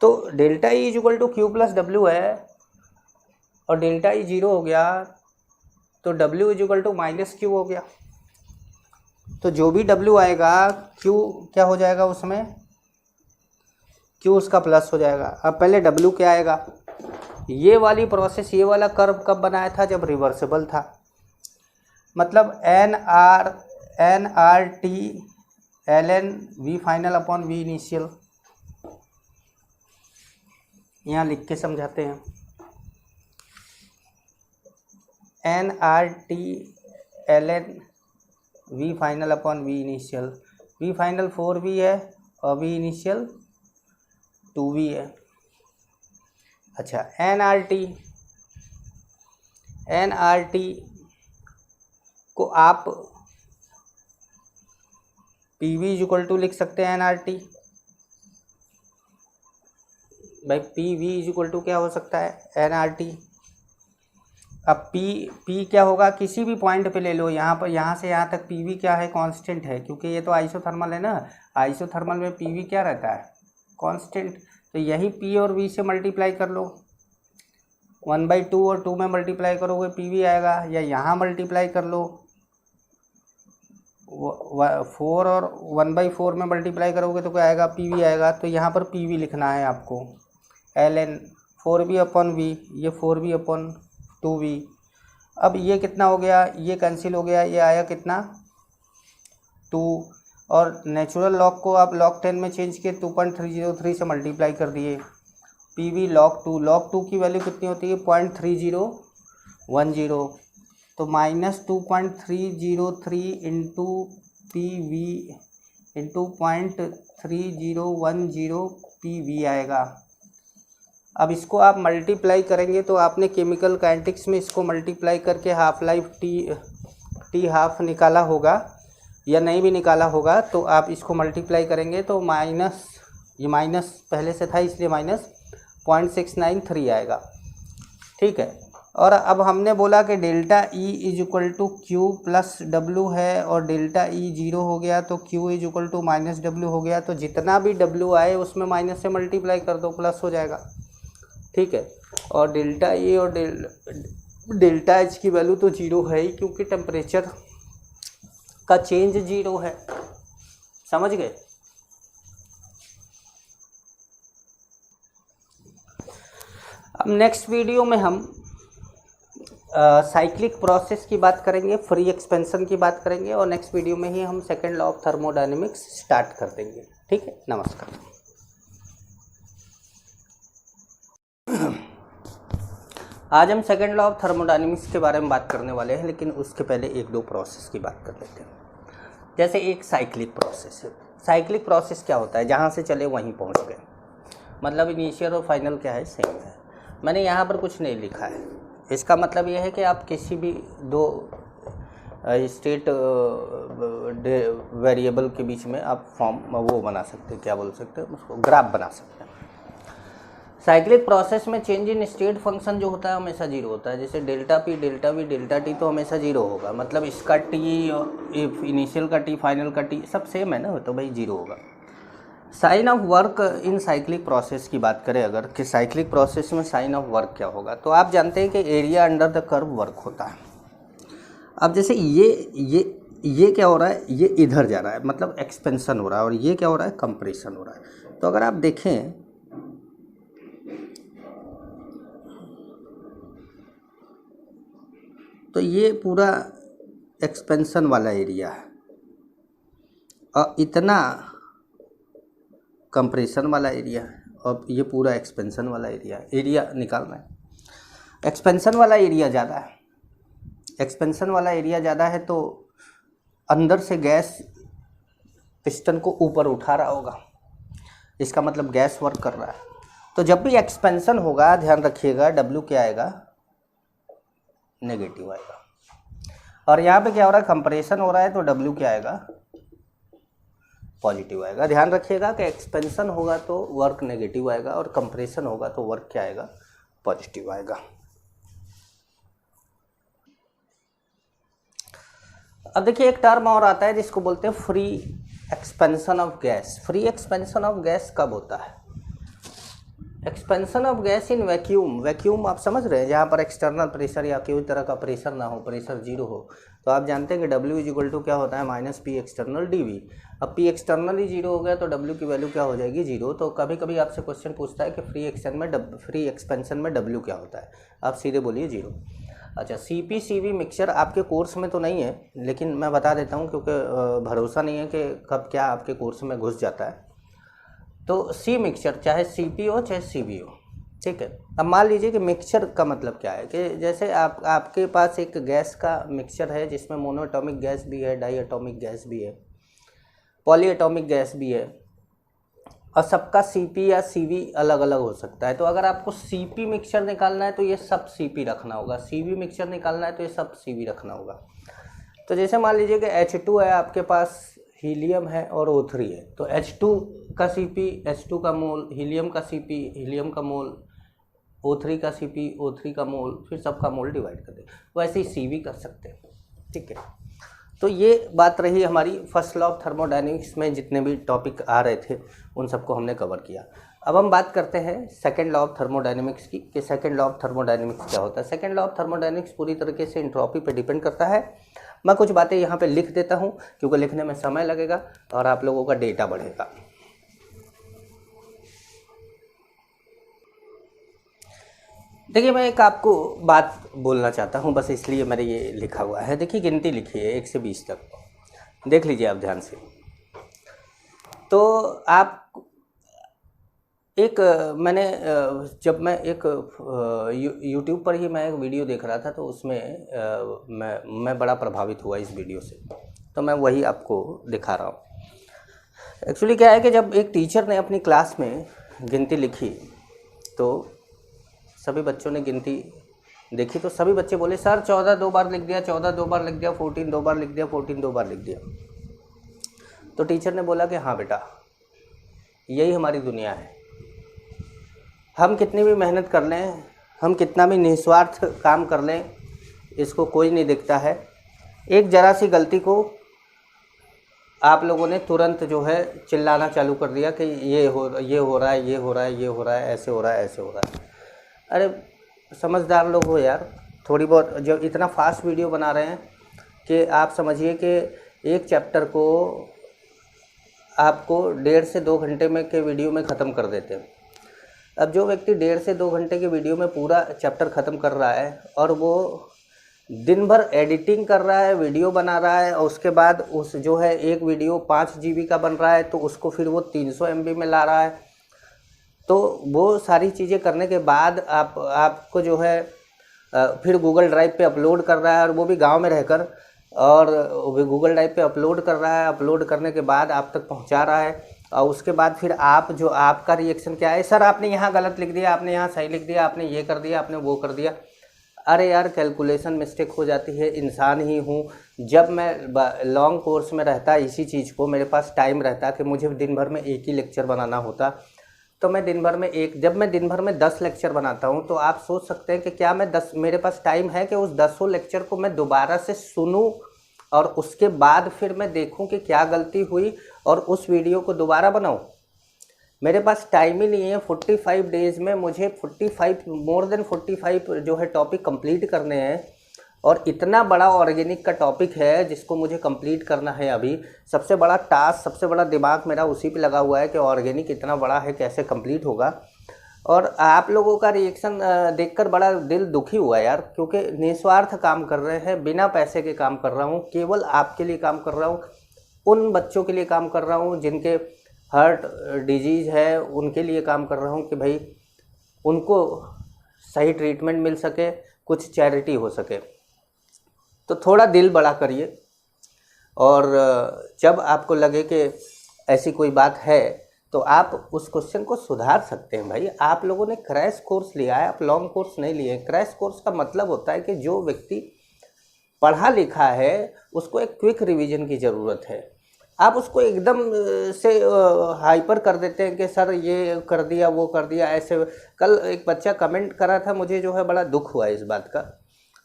तो delta E equal to Q plus W है और डेल्टा E 0 हो गया, तो W equal to minus Q हो गया। तो जो भी W आएगा Q क्या हो जाएगा उसमें? Q उसका प्लस हो जाएगा। अब पहले W क्या आएगा? ये वाली प्रोसेस, ये वाला कर्व कब बनाया था? जब रिवर्सिबल था, मतलब NRT ln V final upon V initial. यहाँ लिख के समझाते हैं। NRT ln V final upon V initial. V final 4V है और V इनिशियल 2V है। अच्छा, NRT को आप PV इक्वल टू लिख सकते हैं NRT। भाई PV इक्वल टू क्या हो सकता है? NRT। अब P क्या होगा? किसी भी पॉइंट पे ले लो, यहाँ पर, यहाँ से यहाँ तक PV क्या है? कांस्टेंट है, क्योंकि ये तो आइसोथर्मल है ना। आइसोथर्मल में PV क्या रहता है? कांस्टेंट। तो यही P और V से मल्टीप्लाई कर लो, 1/2 और 2 में मल्टीप्लाई करोगे PV आएगा, या यहाँ मल्टीप्लाई कर लो 4 और 1/4 में मल्टीप्लाई करोगे तो क्या आएगा, पी वी आएगा। तो यहाँ पर पी वी लिखना है आपको, ln 4v/v, ये 4v/2v। अब ये कितना हो गया, ये कैंसिल हो गया, ये आया कितना 2, और नेचुरल लॉग को आप log 10 में चेंज किए 2.303 से मल्टीप्लाई कर दिए। पी वी log 2 की वैल्यू कितनी होती है 0.3010, तो -2.303 into P V into 0.3010 P V आएगा। अब इसको आप मल्टीप्लाई करेंगे तो आपने केमिकल काइनेटिक्स में इसको मल्टीप्लाई करके हाफ लाइफ टी हाफ निकाला होगा, या नहीं भी निकाला होगा तो आप इसको मल्टीप्लाई करेंगे तो माइनस, ये माइनस पहले से था इसलिए -0.693 आएगा। ठीक है, और अब हमने बोला कि delta E is equal to Q plus W है, और डेल्टा ई 0 हो गया तो Q is equal to minus W हो गया, तो जितना भी डब्ल्यू आए उसमें माइनस से मल्टीप्लाई कर दो, प्लस हो जाएगा। ठीक है, और डेल्टा ई और डेल्टा एच की वैल्यू तो 0 है ही, क्योंकि टेम्परेचर का चेंज 0 है। समझ गए? अब नेक्स्ट वीडियो में हम साइक्लिक प्रोसेस की बात करेंगे, फ्री एक्सपेंशन की बात करेंगे, और नेक्स्ट वीडियो में ही हम second law of thermodynamics start कर देंगे। ठीक है, नमस्कार। आज हम सेकेंड लॉ ऑफ थर्मोडायनेमिक्स के बारे में बात करने वाले हैं, लेकिन उसके पहले एक दो प्रोसेस की बात कर लेते हैं। जैसे एक साइक्लिक प्रोसेस है। साइक्लिक प्रोसेस क्या होता है, जहाँ से चले वहीं पहुँच गए, मतलब इनिशियल और फाइनल क्या है, सेम है। मैंने यहाँ पर कुछ नहीं लिखा है, इसका मतलब यह है कि आप किसी भी दो स्टेट वेरिएबल के बीच में आप फॉर्म वो बना सकते हैं, क्या बोल सकते हैं उसको, ग्राफ बना सकते हैं। साइक्लिक प्रोसेस में चेंज इन स्टेट फंक्शन जो होता है हमेशा 0 होता है। जैसे delta P, delta V, delta T तो हमेशा 0 होगा, मतलब इसका टी, इनिशियल का टी, फाइनल का टी सब सेम है ना, तो भाई 0 होगा। Sign of work in cyclic process की बात करें अगर, कि साइक्लिक प्रोसेस में साइन ऑफ वर्क क्या होगा, तो आप जानते हैं कि area under the curve work होता है। अब जैसे ये क्या हो रहा है, ये इधर जा रहा है, मतलब एक्सपेंशन हो रहा है, और ये क्या हो रहा है, कंप्रेशन हो रहा है। तो अगर आप देखें तो ये पूरा एक्सपेंशन वाला एरिया है और इतना कंप्रेशन वाला एरिया है, और ये पूरा एक्सपेंशन वाला एरिया है। एरिया निकालना है, एक्सपेंशन वाला एरिया ज़्यादा है। एक्सपेंशन वाला एरिया ज़्यादा है तो अंदर से गैस पिस्टन को ऊपर उठा रहा होगा, इसका मतलब गैस वर्क कर रहा है। तो जब भी एक्सपेंशन होगा ध्यान रखिएगा, डब्ल्यू क्या आएगा, नेगेटिव आएगा। और यहाँ पे क्या हो रहा है, कंप्रेशन हो रहा है तो डब्ल्यू क्या आएगा, पॉजिटिव आएगा। ध्यान रखिएगा कि एक्सपेंशन होगा तो वर्क नेगेटिव आएगा, और कंप्रेशन होगा तो वर्क क्या आएगा, पॉजिटिव आएगा। अब देखिए एक टर्म और आता है जिसको बोलते हैं free expansion of gas. Free expansion of gas कब होता है, expansion of gas in vacuum. Vacuum आप समझ रहे हैं, जहाँ पर एक्सटर्नल प्रेशर या कोई तरह का प्रेशर ना हो, प्रेशर 0 हो, तो आप जानते हैं कि W इज इक्वल टू क्या होता है, माइनस पी एक्सटर्नल डी। अब पी एक्सटर्नल ही 0 हो गया तो W की वैल्यू क्या हो जाएगी, 0। तो कभी कभी आपसे क्वेश्चन पूछता है कि फ्री एक्सपेंशन में W क्या होता है, आप सीधे बोलिए 0। अच्छा, CP CV मिक्सचर आपके कोर्स में तो नहीं है, लेकिन मैं बता देता हूँ क्योंकि भरोसा नहीं है कि कब क्या आपके कोर्स में घुस जाता है। तो सी मिक्सचर चाहे CP हो चाहे CV हो, ठीक है। अब मान लीजिए कि मिक्सचर का मतलब क्या है, कि जैसे आपके पास एक गैस का मिक्सचर है जिसमें मोनोएटॉमिक गैस भी है, डाई एटॉमिक गैस भी है, पॉली एटॉमिक गैस भी है, और सबका CP या CV अलग अलग हो सकता है। तो अगर आपको CP मिक्सचर निकालना है तो ये सब CP रखना होगा, CV मिक्सचर निकालना है तो ये सब CV रखना होगा। तो जैसे मान लीजिए कि H2 है आपके पास, हीलियम है और O3 है, तो H2 का CP, H2 का मोल, हीलियम का CP, हीलियम का मोल, O3 का CP, O3 का मोल, फिर सबका मोल डिवाइड कर दे, वैसे ही CV कर सकते हैं, ठीक है। तो ये बात रही हमारी फर्स्ट लॉ ऑफ थर्मोडायनेमिक्स में जितने भी टॉपिक आ रहे थे उन सबको हमने कवर किया। अब हम बात करते हैं सेकेंड लॉ ऑफ थर्मोडायनेमिक्स की, कि सेकेंड लॉ ऑफ थर्मोडायनेमिक्स क्या होता है। सेकेंड लॉ ऑफ थर्मोडायनेमिक्स पूरी तरीके से एंट्रोपी पे डिपेंड करता है, मैं कुछ बातें यहाँ पे लिख देता हूँ क्योंकि लिखने में समय लगेगा और आप लोगों का डेटा बढ़ेगा। देखिए, मैं एक आपको बात बोलना चाहता हूँ, बस इसलिए मैंने ये लिखा हुआ है। देखिए, गिनती लिखी है 1 से 20 तक, देख लीजिए आप ध्यान से। तो आप एक मैंने जब मैं एक यूट्यूब पर ही मैं एक वीडियो देख रहा था, तो उसमें मैं बड़ा प्रभावित हुआ इस वीडियो से, तो मैं वही आपको दिखा रहा हूँ। एक्चुअली क्या है कि जब एक टीचर ने अपनी क्लास में गिनती लिखी तो सभी बच्चों ने गिनती देखी, तो सभी बच्चे बोले सर 14 2 बार लिख दिया, 14 2 बार लिख दिया, 14 2 बार लिख दिया, 14 2 बार लिख दिया। तो टीचर ने बोला कि हाँ बेटा, यही हमारी दुनिया है। हम कितनी भी मेहनत कर लें, हम कितना भी निस्वार्थ काम कर लें, इसको कोई नहीं देखता है। एक ज़रा सी गलती को आप लोगों ने तुरंत जो है चिल्लाना चालू कर दिया कि ये हो रहा है, ये हो रहा है, ये हो रहा है, ऐसे हो रहा है, ऐसे हो रहा है। अरे समझदार लोग हो यार, थोड़ी बहुत जो इतना फास्ट वीडियो बना रहे हैं कि आप समझिए कि एक चैप्टर को आपको 1.5 से 2 घंटे में के वीडियो में ख़त्म कर देते हैं। अब जो व्यक्ति 1.5 से 2 घंटे के वीडियो में पूरा चैप्टर ख़त्म कर रहा है और वो दिन भर एडिटिंग कर रहा है, वीडियो बना रहा है, और उसके बाद उस जो है एक वीडियो 5 GB का बन रहा है तो उसको फिर वो 300 MB में ला रहा है, तो वो सारी चीज़ें करने के बाद आपको जो है फिर गूगल ड्राइव पे अपलोड कर रहा है, और वो भी गांव में रहकर, और गूगल ड्राइव पे अपलोड कर रहा है। अपलोड करने के बाद आप तक पहुंचा रहा है, और उसके बाद फिर आपका रिएक्शन क्या है, सर आपने यहाँ गलत लिख दिया, आपने यहाँ सही लिख दिया, आपने ये कर दिया, आपने वो कर दिया। अरे यार, कैलकुलेशन मिस्टेक हो जाती है, इंसान ही हूँ। जब मैं लॉन्ग कोर्स में रहता इसी चीज़ को, मेरे पास टाइम रहता कि मुझे दिन भर में एक ही लेक्चर बनाना होता, तो मैं दिन भर में जब मैं दिन भर में 10 लेक्चर बनाता हूँ, तो आप सोच सकते हैं कि क्या मेरे पास टाइम है कि उस 10 लेक्चर को मैं दोबारा से सुनूँ और उसके बाद फिर मैं देखूँ कि क्या गलती हुई और उस वीडियो को दोबारा बनाऊँ। मेरे पास टाइम ही नहीं है। 45 डेज़ में मुझे मोर देन 45 जो है टॉपिक कंप्लीट करने हैं, और इतना बड़ा ऑर्गेनिक का टॉपिक है जिसको मुझे कंप्लीट करना है। अभी सबसे बड़ा टास्क, सबसे बड़ा दिमाग मेरा उसी पे लगा हुआ है कि ऑर्गेनिक इतना बड़ा है, कैसे कंप्लीट होगा। और आप लोगों का रिएक्शन देखकर बड़ा दिल दुखी हुआ यार, क्योंकि निस्वार्थ काम कर रहे हैं, बिना पैसे के काम कर रहा हूँ, केवल आपके लिए काम कर रहा हूँ, उन बच्चों के लिए काम कर रहा हूँ जिनके हार्ट डिजीज़ है, उनके लिए काम कर रहा हूँ कि भाई उनको सही ट्रीटमेंट मिल सके, कुछ चैरिटी हो सके। तो थोड़ा दिल बड़ा करिए, और जब आपको लगे कि ऐसी कोई बात है तो आप उस क्वेश्चन को सुधार सकते हैं। भाई, आप लोगों ने क्रैश कोर्स लिया है, आप लॉन्ग कोर्स नहीं लिए। क्रैश कोर्स का मतलब होता है कि जो व्यक्ति पढ़ा लिखा है उसको एक क्विक रिवीजन की ज़रूरत है। आप उसको एकदम से हाइपर कर देते हैं कि सर ये कर दिया, वो कर दिया, ऐसे। कल एक बच्चा कमेंट करा था, मुझे जो है बड़ा दुख हुआ इस बात का,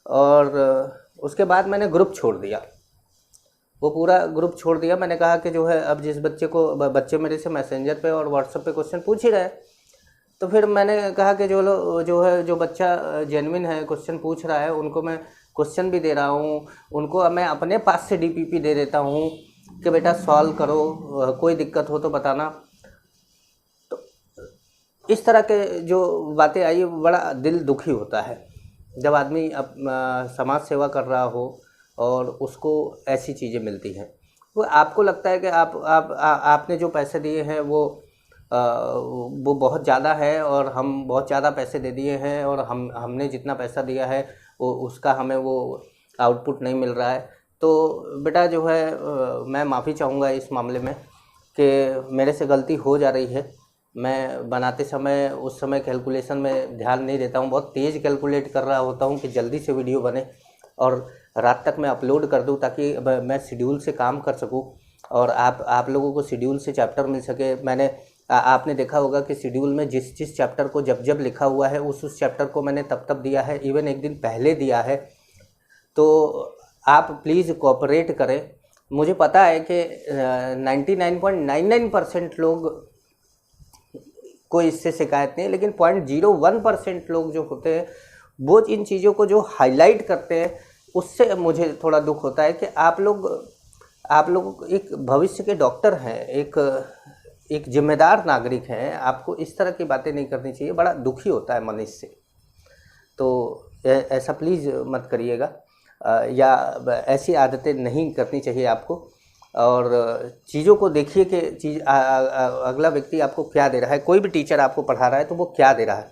और उसके बाद मैंने ग्रुप छोड़ दिया, वो पूरा ग्रुप छोड़ दिया। मैंने कहा कि जो है अब जिस बच्चे मेरे से मैसेंजर पे और व्हाट्सएप पे क्वेश्चन पूछ ही रहे, तो फिर मैंने कहा कि जो बच्चा जेन्युइन है, क्वेश्चन पूछ रहा है, उनको मैं क्वेश्चन भी दे रहा हूँ, उनको मैं अपने पास से DPP दे देता हूँ कि बेटा सॉल्व करो, कोई दिक्कत हो तो बताना। तो इस तरह के जो बातें आई, बड़ा दिल दुखी होता है जब आदमी समाज सेवा कर रहा हो और उसको ऐसी चीज़ें मिलती हैं। वो आपको लगता है कि आपने जो पैसे दिए हैं वो बहुत ज़्यादा है, और हम बहुत ज़्यादा पैसे दे दिए हैं, और हमने जितना पैसा दिया है वो उसका हमें वो आउटपुट नहीं मिल रहा है। तो बेटा जो है मैं माफ़ी चाहूँगा इस मामले में कि मेरे से गलती हो जा रही है। मैं बनाते समय उस समय कैलकुलेशन में ध्यान नहीं देता हूँ, बहुत तेज़ कैलकुलेट कर रहा होता हूँ कि जल्दी से वीडियो बने और रात तक मैं अपलोड कर दूँ, ताकि मैं शेड्यूल से काम कर सकूँ और आप लोगों को शेड्यूल से चैप्टर मिल सके। मैंने आपने देखा होगा कि शेड्यूल में जिस चैप्टर को जब लिखा हुआ है उस चैप्टर को मैंने तब दिया है, इवन एक दिन पहले दिया है। तो आप प्लीज़ कोऑपरेट करें। मुझे पता है कि 99.99% लोग को इससे शिकायत नहीं है, लेकिन 0.01% लोग जो होते हैं वो इन चीज़ों को जो हाईलाइट करते हैं, उससे मुझे थोड़ा दुख होता है कि आप लोग एक भविष्य के डॉक्टर हैं, एक जिम्मेदार नागरिक हैं, आपको इस तरह की बातें नहीं करनी चाहिए। बड़ा दुखी होता है मन इससे। तो ऐसा प्लीज़ मत करिएगा, या ऐसी आदतें नहीं करनी चाहिए आपको। और चीज़ों को देखिए कि अगला व्यक्ति आपको क्या दे रहा है। कोई भी टीचर आपको पढ़ा रहा है तो वो क्या दे रहा है।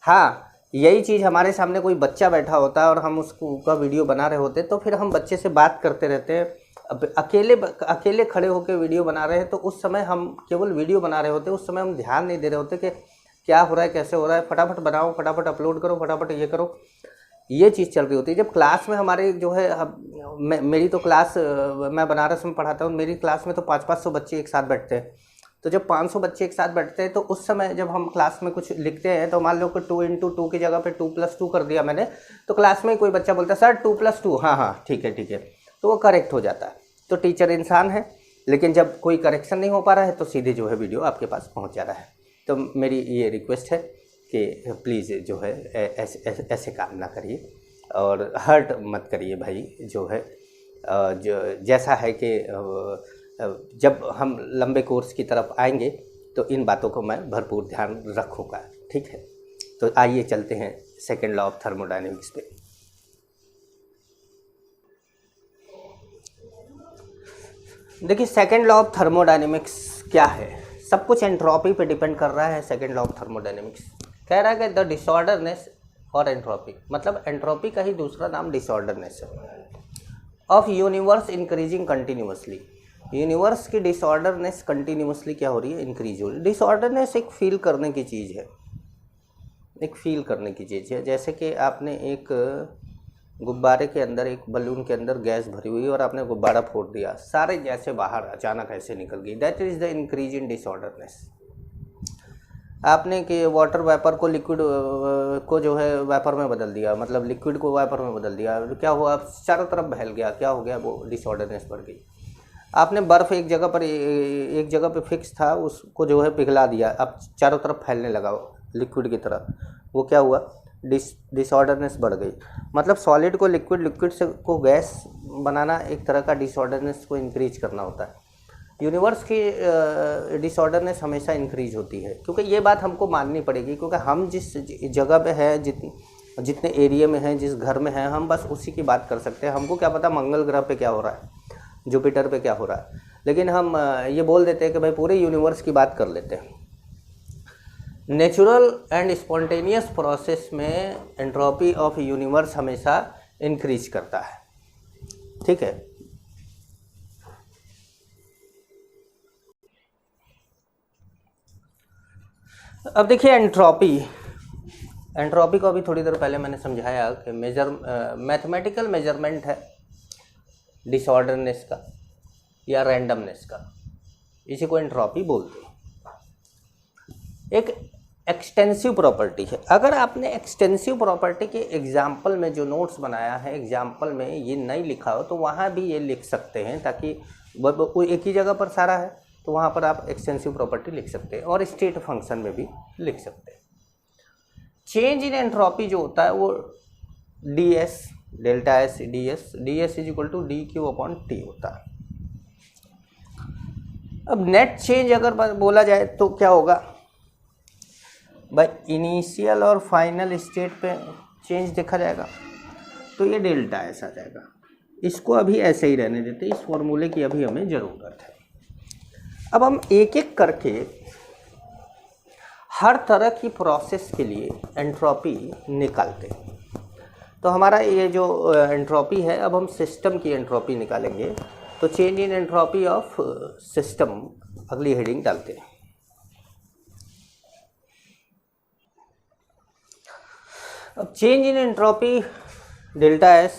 हाँ, यही चीज़ हमारे सामने कोई बच्चा बैठा होता है और हम उसका वीडियो बना रहे होते तो फिर हम बच्चे से बात करते रहते हैं। अब अकेले खड़े होकर वीडियो बना रहे हैं तो उस समय हम केवल वीडियो बना रहे होते, उस समय हम ध्यान नहीं दे रहे होते कि क्या हो रहा है, कैसे हो रहा है, फटाफट बनाओ, फटाफट अपलोड करो, फटाफट ये करो। ये चीज़ चल रही होती है। जब क्लास में हमारे जो है, मेरी तो क्लास, मैं बनारस में पढ़ाता हूँ, मेरी क्लास में तो 500-500 बच्चे एक साथ बैठते हैं। तो जब 500 बच्चे एक साथ बैठते हैं तो उस समय जब हम क्लास में कुछ लिखते हैं तो मान लो कि 2x2 की जगह पे 2+2 कर दिया मैंने, तो क्लास में कोई बच्चा बोलता है सर 2+2, हाँ ठीक है, तो वो करेक्ट हो जाता है। तो टीचर इंसान है, लेकिन जब कोई करेक्शन नहीं हो पा रहा है तो सीधे जो है वीडियो आपके पास पहुँच जा रहा है। तो मेरी ये रिक्वेस्ट है कि प्लीज़ जो है ऐसे काम ना करिए और हर्ट मत करिए भाई। जो है जो जैसा है कि जब हम लंबे कोर्स की तरफ आएंगे तो इन बातों को मैं भरपूर ध्यान रखूँगा, ठीक है। तो आइए चलते हैं सेकेंड लॉ ऑफ थर्मोडायनेमिक्स पे। देखिए सेकेंड लॉ ऑफ थर्मोडायनेमिक्स क्या है। सब कुछ एंट्रोपी पे डिपेंड कर रहा है। सेकेंड लॉ ऑफ थर्मोडायनेमिक्स कह रहा है कि द डिसऑर्डरनेस और एंट्रोपी, मतलब एंट्रोपी का ही दूसरा नाम डिसऑर्डरनेस है, of universe increasing continuously. Universe की डिसऑर्डरनेस कंटिन्यूसली क्या हो रही है, इंक्रीज हो रही है। डिसऑर्डरनेस एक फील करने की चीज़ है, एक फील करने की चीज़ है। जैसे कि आपने एक गुब्बारे के अंदर, एक बलून के अंदर गैस भरी हुई और आपने गुब्बारा फोड़ दिया, सारे गैसें बाहर अचानक ऐसे निकल गई, that is the increase in disorderness. आपने कि वाटर वेपर को लिक्विड को जो है वेपर में बदल दिया, मतलब लिक्विड को वेपर में बदल दिया, क्या हुआ, चारों तरफ बहल गया, क्या हो गया, वो डिसऑर्डरनेस बढ़ गई। आपने बर्फ़ एक जगह पे फिक्स था, उसको जो है पिघला दिया, अब चारों तरफ फैलने लगा लिक्विड की तरह, वो क्या हुआ, डिसऑर्डरनेस बढ़ गई। मतलब सॉलिड को लिक्विड से को गैस बनाना एक तरह का डिसऑर्डरनेस को इंक्रीज करना होता है। यूनिवर्स की डिसऑर्डरनेस हमेशा इंक्रीज होती है, क्योंकि ये बात हमको माननी पड़ेगी, क्योंकि हम जिस जगह पे हैं, जितने एरिया में हैं, जिस घर में हैं, हम बस उसी की बात कर सकते हैं। हमको क्या पता मंगल ग्रह पे क्या हो रहा है, जुपिटर पे क्या हो रहा है, लेकिन हम ये बोल देते हैं कि भाई पूरे यूनिवर्स की बात कर लेते हैं। नेचुरल एंड स्पॉन्टेनियस प्रोसेस में एंट्रोपी ऑफ यूनिवर्स हमेशा इंक्रीज करता है, ठीक है। अब देखिए एंट्रोपी को अभी थोड़ी देर पहले मैंने समझाया कि मैथमेटिकल मेजरमेंट है डिसऑर्डरनेस का या रैंडमनेस का, इसी को एंट्रोपी बोलते हैं। एक एक्सटेंसिव प्रॉपर्टी है। अगर आपने एक्सटेंसिव प्रॉपर्टी के एग्जाम्पल में जो नोट्स बनाया है, एग्जाम्पल में ये नहीं लिखा हो तो वहाँ भी ये लिख सकते हैं, ताकि वो एक ही जगह पर सारा है तो वहाँ पर आप एक्सटेंसिव प्रॉपर्टी लिख सकते हैं, और स्टेट फंक्शन में भी लिख सकते हैं। चेंज इन एंट्रोपी जो होता है वो ds, delta S ds is equal to dQ/T होता है। अब नेट चेंज अगर बोला जाए तो क्या होगा भाई, इनिशियल और फाइनल स्टेट पे चेंज देखा जाएगा तो ये डेल्टा एस आ जाएगा। इसको अभी ऐसे ही रहने देते, इस फॉर्मूले की अभी हमें ज़रूरत है। अब हम एक एक करके हर तरह की प्रोसेस के लिए एंट्रोपी निकालते हैं। तो हमारा ये जो एंट्रोपी है, अब हम सिस्टम की एंट्रोपी निकालेंगे। तो change in entropy of system अगली हेडिंग डालते हैं। अब change in entropy delta S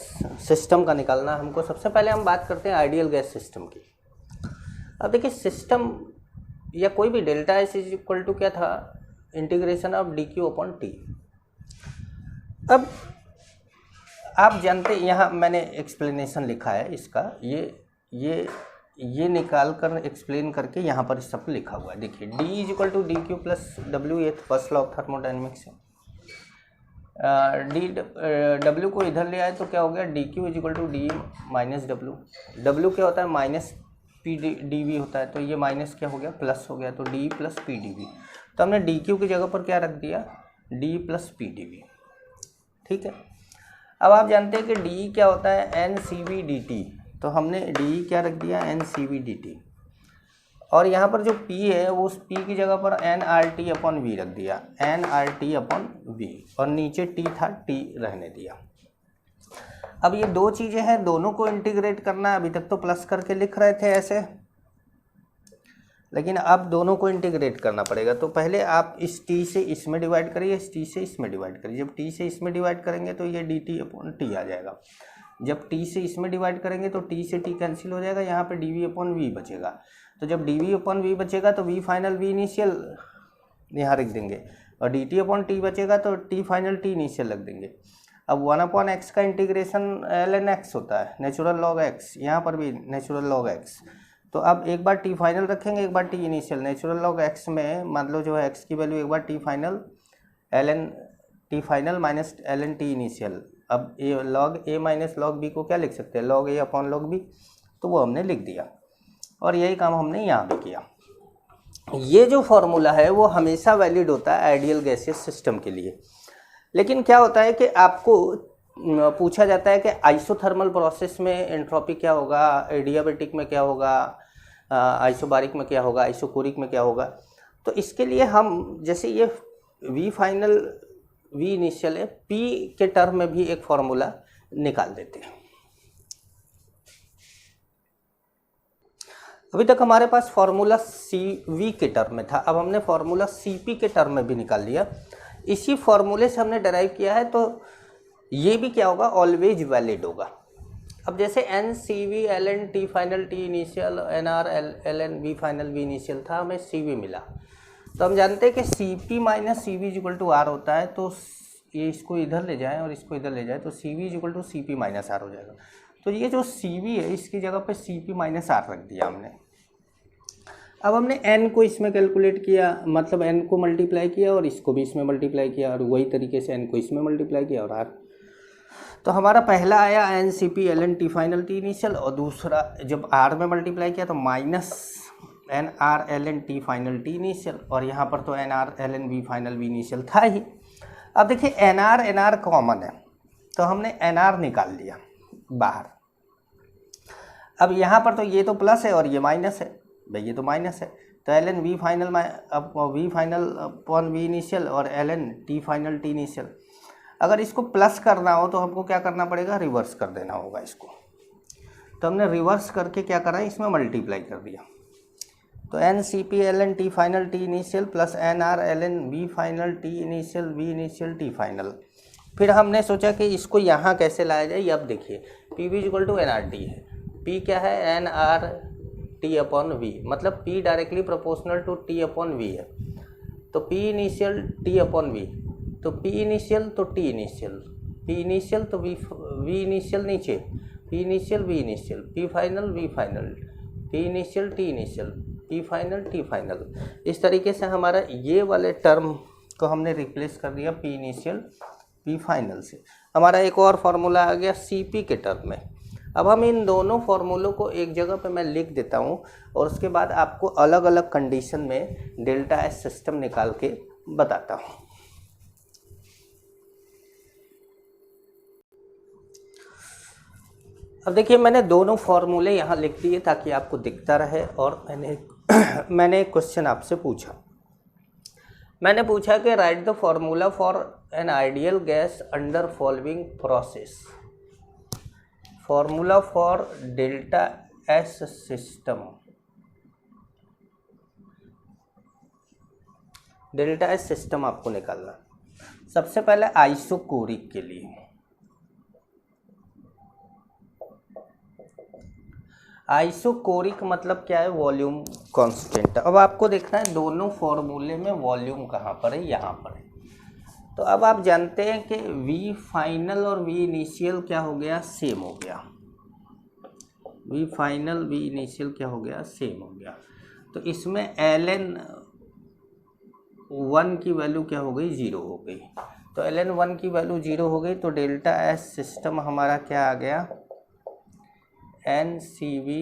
system का निकालना हमको, सबसे पहले हम बात करते हैं आइडियल गैस सिस्टम की। अब देखिए सिस्टम या कोई भी delta S is equal to क्या था, इंटीग्रेशन ऑफ dQ/T। अब आप जानते हैं, यहाँ मैंने एक्सप्लेनेशन लिखा है इसका, ये निकाल कर एक्सप्लेन करके यहाँ पर सब लिखा हुआ है। देखिए D is equal to DQ + W, ये फर्स्ट लॉ ऑफ थर्मोडायनेमिक्स है। डी डब्ल्यू को इधर ले आए तो क्या हो गया, D Q is equal to D minus W. W क्या होता है, माइनस पी डी वी होता है, तो ये माइनस क्या हो गया, प्लस हो गया, तो D plus P D V. तो हमने डी क्यू की जगह पर क्या रख दिया, D plus P D V. ठीक है, अब आप जानते हैं कि डी क्या होता है, N C V D T, तो हमने डी क्या रख दिया, N C V D T. और यहाँ पर जो P है वो उस P की जगह पर N R T upon V रख दिया, N R T upon V, और नीचे T था, T रहने दिया। अब ये दो चीज़ें हैं, दोनों को इंटीग्रेट करना है। अभी तक तो प्लस करके लिख रहे थे ऐसे, लेकिन अब दोनों को इंटीग्रेट करना पड़ेगा। तो पहले आप इस T से इसमें डिवाइड करिए, इस T से इसमें डिवाइड करिए। जब T से इसमें डिवाइड करेंगे तो ये डी टी अपॉन टी आ जाएगा। जब T से इसमें डिवाइड करेंगे तो T से T कैंसिल हो जाएगा, यहाँ पे डी वी अपॉन वी बचेगा। तो जब डी वी अपॉन वी बचेगा तो वी फाइनल वी इनिशियल यहाँ रख देंगे, और डी टी अपॉन टी बचेगा तो टी फाइनल टी इनिशियल रख देंगे। अब 1/x का इंटीग्रेशन ln x होता है, नेचुरल लॉग x, यहाँ पर भी नेचुरल लॉग x। तो अब एक बार टी फाइनल रखेंगे, एक बार T initial. Natural log x में मान लो जो है x की वैल्यू, एक बार T final ln T final minus ln T initial. अब A log A minus log B को क्या लिख सकते हैं, log A upon log B, तो वो हमने लिख दिया। और यही काम हमने यहाँ पे किया। ये जो फॉर्मूला है वो हमेशा वैलिड होता है आइडियल गैसियस सिस्टम के लिए। लेकिन क्या होता है कि आपको पूछा जाता है कि आइसोथर्मल प्रोसेस में एंट्रोपी क्या होगा, एडियाबेटिक में क्या होगा, आइसोबारिक में क्या होगा, आइसोकोरिक में क्या होगा। तो इसके लिए हम जैसे ये वी फाइनल वी इनिशियल है, पी के टर्म में भी एक फॉर्मूला निकाल देते हैं। अभी तक हमारे पास फार्मूला सी वी के टर्म में था, अब हमने फार्मूला सी पी के टर्म में भी निकाल लिया। इसी फार्मूले से हमने डराइव किया है, तो ये भी क्या होगा, ऑलवेज वैलिड होगा। अब जैसे N C V L N T final T initial, N R L N V final V initial था, हमें सी वी मिला। तो हम जानते हैं कि C P minus C V equal to R होता है। तो ये इसको इधर ले जाएं और इसको इधर ले जाए तो C V equal to C P minus R हो जाएगा। तो ये जो सी वी है इसकी जगह पे सी पी माइनस आर रख दिया हमने। अब हमने n को इसमें कैलकुलेट किया, मतलब n को मल्टीप्लाई किया और इसको भी इसमें मल्टीप्लाई किया, और वही तरीके से n को इसमें मल्टीप्लाई किया और r। तो हमारा पहला आया N C P L N T final T initial, और दूसरा जब r में मल्टीप्लाई किया तो minus N R L N T final T initial, और यहाँ पर तो N R L N V final V initial था ही। अब देखिए एन आर कॉमन है, तो हमने एन आर निकाल लिया बाहर। अब यहाँ पर तो ये तो प्लस है और ये माइनस है, भाई ये तो माइनस है, तो एल एन वी फाइनल अब V final upon V initial और L N T final T initial. अगर इसको प्लस करना हो तो हमको क्या करना पड़ेगा, रिवर्स कर देना होगा इसको। तो हमने रिवर्स करके क्या करा, इसमें मल्टीप्लाई कर दिया। तो N C P L N T final T initial plus N R L N V final T initial V initial T final. फिर हमने सोचा कि इसको यहाँ कैसे लाया जाए। अब देखिए P V equal to N R T है, पी क्या है, N R T upon V, मतलब P directly proportional to T upon V है। तो P initial T upon V, तो P इनिशियल तो T इनिशियल, P इनिशियल तो V initial नीचे, P initial V initial, P final V final, P initial T initial, P final T final. इस तरीके से हमारा ये वाले टर्म को हमने रिप्लेस कर दिया P इनिशियल P फाइनल से। हमारा एक और फार्मूला आ गया CP के टर्म में। अब हम इन दोनों फार्मूलों को एक जगह पे मैं लिख देता हूँ, और उसके बाद आपको अलग अलग कंडीशन में डेल्टा एस सिस्टम निकाल के बताता हूँ। अब देखिए मैंने दोनों फार्मूले यहाँ लिख दिए ताकि आपको दिखता रहे। और मैंने एक क्वेश्चन आपसे पूछा, मैंने पूछा कि right the formula for an ideal gas under following process. Formula for delta S system, delta S system आपको निकालना। सबसे पहले आइसोकोरिक के लिए, आइसोकोरिक मतलब क्या है, वॉल्यूम कांस्टेंट। अब आपको देखना है दोनों फॉर्मूले में वॉल्यूम कहाँ पर है, यहाँ पर है। तो अब आप जानते हैं कि V फाइनल और V इनिशियल क्या हो गया, सेम हो गया। V फाइनल V इनिशियल क्या हो गया, सेम हो गया। तो इसमें ln 1 की वैल्यू क्या हो गई, 0 हो गई। तो तो ln1 की वैल्यू 0 हो गई, तो डेल्टा एस सिस्टम हमारा क्या आ गया, NCV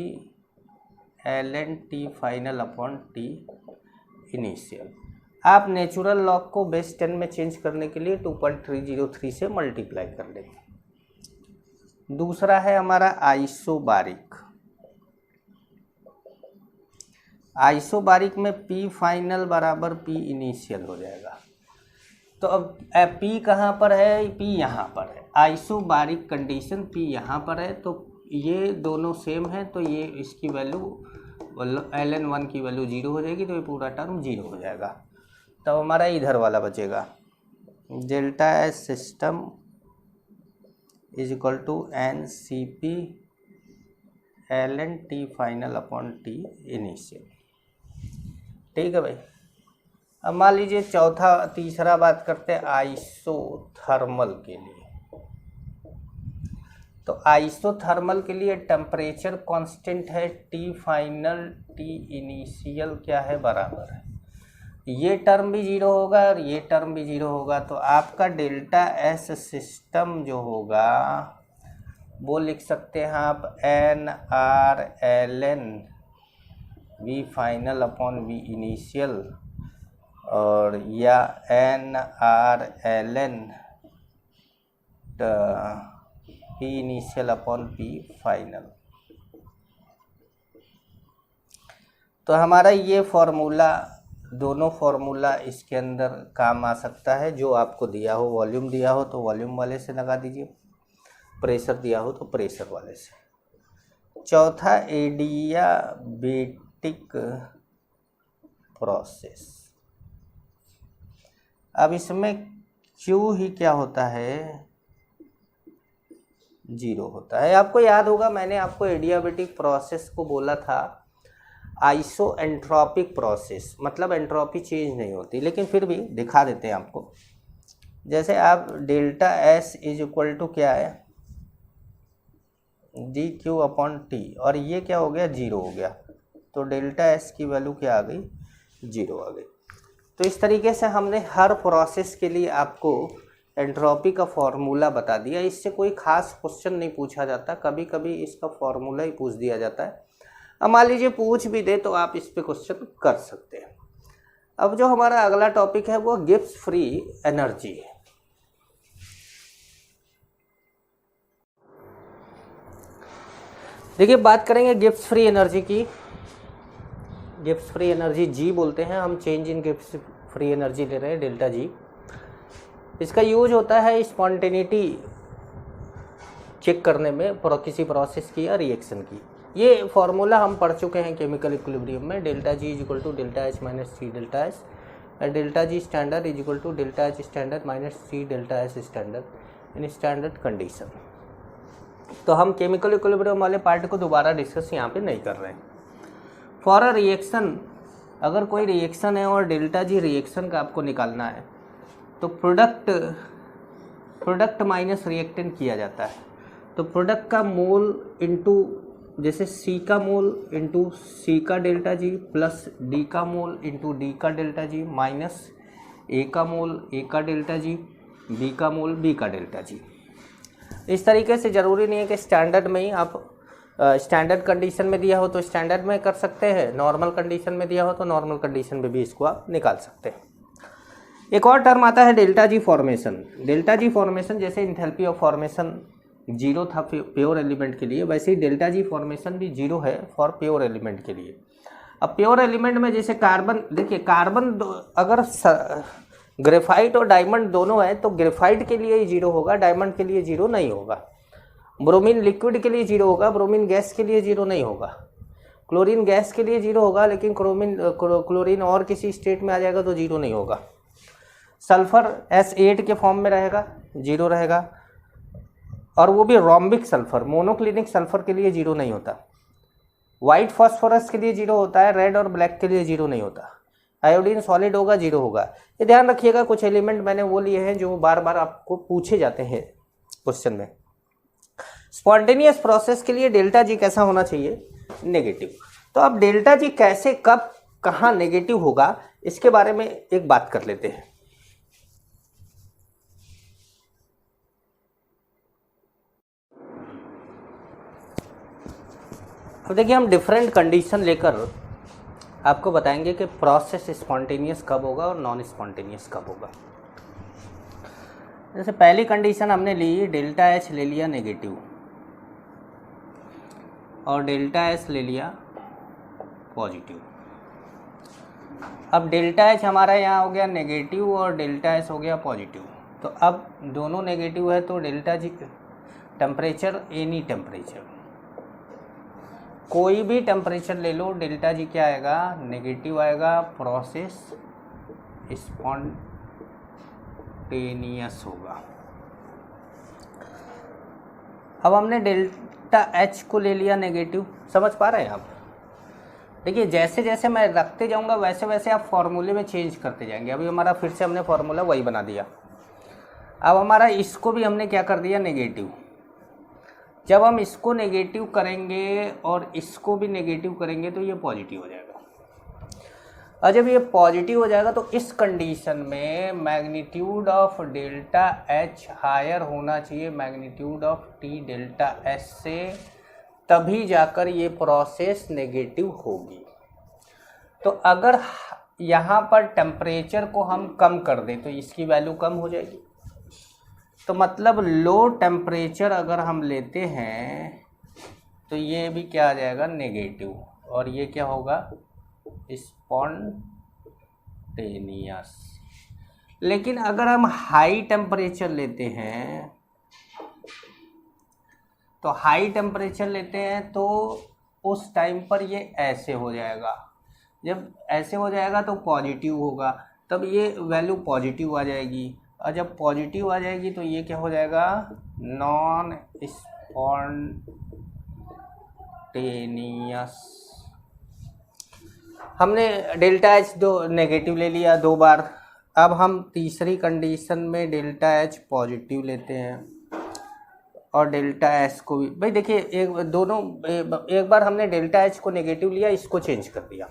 ln t final upon t initial. आप नेचुरल लॉग को बेस 10 में चेंज करने के लिए 2.303 से मल्टीप्लाई कर लेंगे। दूसरा है हमारा आइसोबारिक। आइसोबारिक में P फाइनल बराबर P इनिशियल हो जाएगा। तो अब P कहाँ पर है, P यहाँ पर है। आइसोबारिक कंडीशन P यहाँ पर है, तो ये दोनों सेम है, तो ये इसकी वैल्यू ln1 की वैल्यू 0 हो जाएगी, तो ये पूरा टर्म 0 हो जाएगा। तब हमारा इधर वाला बचेगा, delta S system is equal to NCP ln t final upon t initial. ठीक है भाई। अब मान लीजिए तीसरा बात करते हैं आइसोथर्मल के लिए। तो आइसोथर्मल के लिए टेम्परेचर कांस्टेंट है T फाइनल T इनिशियल क्या है, बराबर है। ये टर्म भी 0 होगा और ये टर्म भी 0 होगा, तो आपका डेल्टा एस सिस्टम जो होगा वो लिख सकते हैं आप NR ln V final upon V initial, और या NR ln P initial upon P final. तो हमारा ये फॉर्मूला, दोनों फॉर्मूला इसके अंदर काम आ सकता है। जो आपको दिया हो, वॉल्यूम दिया हो तो वॉल्यूम वाले से लगा दीजिए, प्रेशर दिया हो तो प्रेशर वाले से। चौथा एडियाबेटिक प्रोसेस। अब इसमें Q ही क्या होता है, 0 होता है। आपको याद होगा मैंने आपको एडियाबेटिक प्रोसेस को बोला था आइसो एंट्रोपिक प्रोसेस, मतलब एंट्रोपी चेंज नहीं होती, लेकिन फिर भी दिखा देते हैं आपको। जैसे आप delta S is equal to क्या है, dQ अपॉन टी, और ये क्या हो गया, 0 हो गया, तो डेल्टा एस की वैल्यू क्या आ गई, 0 आ गई। तो इस तरीके से हमने हर प्रोसेस के लिए आपको एंट्रोपी का फॉर्मूला बता दिया। इससे कोई खास क्वेश्चन नहीं पूछा जाता, कभी कभी इसका फॉर्मूला ही पूछ दिया जाता है। अब मान लीजिए पूछ भी दे तो आप इस पे क्वेश्चन कर सकते हैं। अब जो हमारा अगला टॉपिक है वो गिब्स फ्री एनर्जी है। देखिए बात करेंगे गिब्स फ्री एनर्जी की। गिब्स फ्री एनर्जी जी बोलते हैं हम, change in Gibbs free energy ले रहे हैं, डेल्टा जी। इसका यूज होता है स्पॉन्टेनिटी चेक करने में किसी प्रोसेस की या रिएक्शन की। ये फॉर्मूला हम पढ़ चुके हैं केमिकल इक्विलिब्रियम में, delta G is equal to delta H minus C delta S, and delta G standard is equal to delta H standard minus C delta S standard in standard condition. तो हम chemical equilibrium वाले part को दोबारा discuss यहाँ पे नहीं कर रहे हैं। फॉर अ रिएक्शन, अगर कोई रिएक्शन है और डेल्टा जी रिएक्शन का आपको निकालना है, तो प्रोडक्ट माइनस रिएक्टेंट किया जाता है। तो प्रोडक्ट का मोल इंटू, जैसे सी का मोल इंटू सी का डेल्टा जी, प्लस डी का मोल इंटू डी का डेल्टा जी, माइनस ए का मोल ए का डेल्टा जी, बी का मोल बी का डेल्टा जी। इस तरीके से ज़रूरी नहीं है कि स्टैंडर्ड में ही आप स्टैंडर्ड कंडीशन में दिया हो तो स्टैंडर्ड में कर सकते हैं, नॉर्मल कंडीशन में दिया हो तो नॉर्मल कंडीशन में भी इसको आप निकाल सकते हैं। एक और टर्म आता है delta G formation. Delta G formation, जैसे इंथैल्पी ऑफ फॉर्मेशन 0 था प्योर एलिमेंट के लिए, वैसे ही डेल्टा जी फॉर्मेशन भी 0 है फॉर प्योर एलिमेंट के लिए। अब प्योर एलिमेंट में जैसे कार्बन, देखिए कार्बन अगर ग्रेफाइट और डायमंड दोनों है तो ग्रेफाइट के लिए ही 0 होगा, डायमंड के लिए 0 नहीं होगा। ब्रोमीन लिक्विड के लिए 0 होगा, ब्रोमीन गैस के लिए 0 नहीं होगा। क्लोरीन गैस के लिए 0 होगा, लेकिन क्लोरीन और किसी स्टेट में आ जाएगा तो 0 नहीं होगा। सल्फर S8 के फॉर्म में रहेगा, 0 रहेगा, और वो भी रोम्बिक सल्फर। मोनोक्लिनिक सल्फर के लिए 0 नहीं होता। वाइट फॉस्फोरस के लिए 0 होता है, रेड और ब्लैक के लिए 0 नहीं होता। आयोडीन सॉलिड होगा, 0 होगा। ये ध्यान रखिएगा, कुछ एलिमेंट मैंने वो लिए हैं जो बार बार आपको पूछे जाते हैं क्वेश्चन में। स्पॉन्टेनियस प्रोसेस के लिए डेल्टा जी कैसा होना चाहिए, नेगेटिव। तो अब डेल्टा जी कैसे, कब, कहाँ नेगेटिव होगा, इसके बारे में एक बात कर लेते हैं। अब देखिए हम डिफरेंट कंडीशन लेकर आपको बताएंगे कि प्रोसेस स्पॉन्टेनियस कब होगा और नॉन स्पॉन्टेनियस कब होगा। जैसे पहली कंडीशन हमने ली, डेल्टा एच ले लिया नेगेटिव और डेल्टा एस ले लिया पॉजिटिव। अब डेल्टा एच हमारा यहाँ हो गया नेगेटिव और डेल्टा एस हो गया पॉजिटिव। तो अब दोनों नेगेटिव है तो delta G temperature, any temperature, कोई भी टेम्परेचर ले लो, डेल्टा जी क्या आएगा, नेगेटिव आएगा, प्रोसेस स्पॉन्टेनियस होगा। अब हमने डेल्टा एच को ले लिया नेगेटिव, समझ पा रहे हैं आप। देखिए जैसे जैसे मैं रखते जाऊंगा वैसे वैसे आप फॉर्मूले में चेंज करते जाएंगे। अभी हमारा फिर से हमने फॉर्मूला वही बना दिया। अब हमारा इसको भी हमने क्या कर दिया, नेगेटिव। जब हम इसको नेगेटिव करेंगे और इसको भी नेगेटिव करेंगे तो ये पॉजिटिव हो जाएगा। और जब ये पॉजिटिव हो जाएगा तो इस कंडीशन में magnitude of delta H higher होना चाहिए magnitude of T delta S से, तभी जाकर ये प्रोसेस नेगेटिव होगी। तो अगर यहाँ पर टेम्परेचर को हम कम कर दें तो इसकी वैल्यू कम हो जाएगी। तो मतलब लो टेम्परेचर अगर हम लेते हैं तो ये भी क्या आ जाएगा, नेगेटिव, और ये क्या होगा, स्पॉन्टेनियस। लेकिन अगर हम हाई टेम्परेचर लेते हैं तो हाई टेम्परेचर लेते हैं तो उस टाइम पर ये ऐसे हो जाएगा। जब ऐसे हो जाएगा तो पॉजिटिव होगा, तब ये वैल्यू पॉजिटिव आ जाएगी। और जब पॉजिटिव आ जाएगी तो ये क्या हो जाएगा, नॉन स्पॉन्टेनियस। हमने डेल्टा एच दो नेगेटिव ले लिया दो बार। अब हम तीसरी कंडीशन में डेल्टा एच पॉजिटिव लेते हैं और डेल्टा एस को भी, भाई देखिए एक बार हमने डेल्टा एच को नेगेटिव लिया, इसको चेंज कर दिया।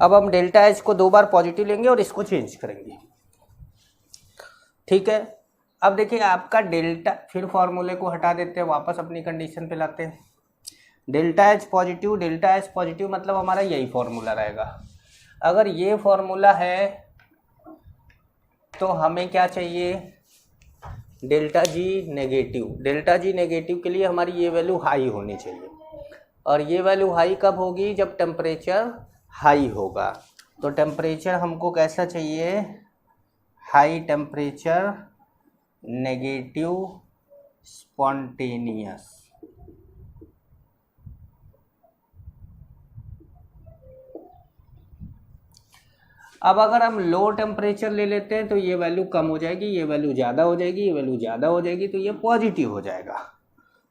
अब हम डेल्टा एच को दो बार पॉजिटिव लेंगे और इसको चेंज करेंगे, ठीक है। अब देखिए आपका डेल्टा, फिर फॉर्मूले को हटा देते हैं, वापस अपनी कंडीशन पे लाते हैं। Delta H positive, delta S positive, मतलब हमारा यही फॉर्मूला रहेगा। अगर ये फॉर्मूला है तो हमें क्या चाहिए, delta G negative. Delta G negative के लिए हमारी ये वैल्यू हाई होनी चाहिए, और ये वैल्यू हाई कब होगी, जब टेम्परेचर हाई होगा। तो टेम्परेचर हमको कैसा चाहिए, हाई टेम्परेचर नेगेटिव स्पॉन्टेनियस। अब अगर हम लो टेम्परेचर ले लेते हैं तो ये वैल्यू कम हो जाएगी, ये वैल्यू ज़्यादा हो जाएगी, ये वैल्यू ज़्यादा हो जाएगी, तो ये पॉजिटिव हो जाएगा।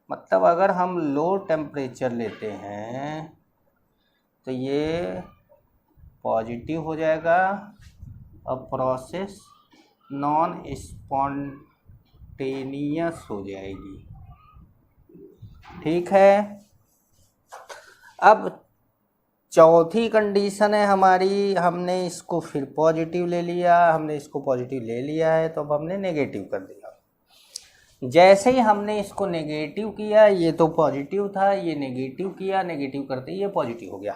मतलब अगर हम लो टेम्परेचर लेते हैं तो ये पॉजिटिव हो जाएगा और प्रोसेस नॉन स्पॉन्टेनियस हो जाएगी, ठीक है। अब चौथी कंडीशन है हमारी, हमने इसको फिर पॉजिटिव ले लिया, हमने इसको पॉजिटिव ले लिया है तो अब हमने नेगेटिव कर दिया। जैसे ही हमने इसको नेगेटिव किया, ये तो पॉजिटिव था, ये नेगेटिव किया, नेगेटिव करते ये पॉजिटिव हो गया।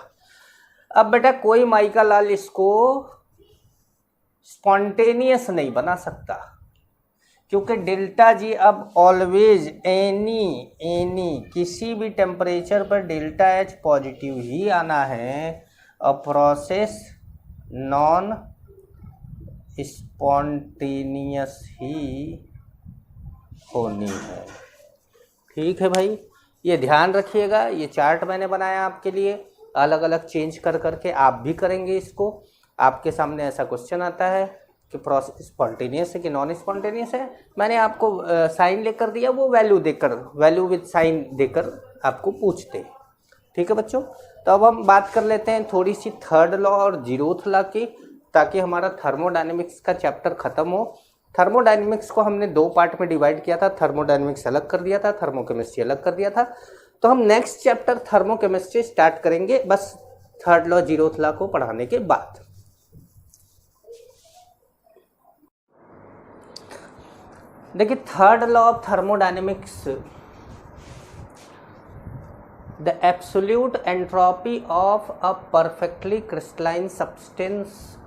अब बेटा कोई माइका लाल इसको स्पॉन्टेनियस नहीं बना सकता, क्योंकि डेल्टा जी अब ऑलवेज एनी किसी भी टेम्परेचर पर डेल्टा एच पॉजिटिव ही आना है और प्रोसेस नॉन स्पॉन्टेनियस ही होनी है, ठीक है भाई। ये ध्यान रखिएगा, ये चार्ट मैंने बनाया आपके लिए, अलग अलग चेंज कर करके आप भी करेंगे इसको। आपके सामने ऐसा क्वेश्चन आता है कि प्रोसेस स्पॉन्टेनियस है कि नॉन स्पॉन्टेनियस है, मैंने आपको साइन लेकर दिया, वो वैल्यू देकर, वैल्यू विद साइन देकर आपको पूछते हैं, ठीक है बच्चों। तो अब हम बात कर लेते हैं थोड़ी सी थर्ड लॉ और जीरोथ लॉ की, ताकि हमारा थर्मोडायनेमिक्स का चैप्टर खत्म हो। थर्मोडायनेमिक्स को हमने दो पार्ट में डिवाइड किया था, थर्मोडायनेमिक्स अलग कर दिया था, थर्मोकेमिस्ट्री अलग कर दिया था। तो हम नेक्स्ट चैप्टर थर्मोकेमिस्ट्री स्टार्ट करेंगे, बस थर्ड लॉ जीरोथ लॉ को पढ़ाने के बाद। देखिए third law of thermodynamics, the absolute entropy of a perfectly crystalline substance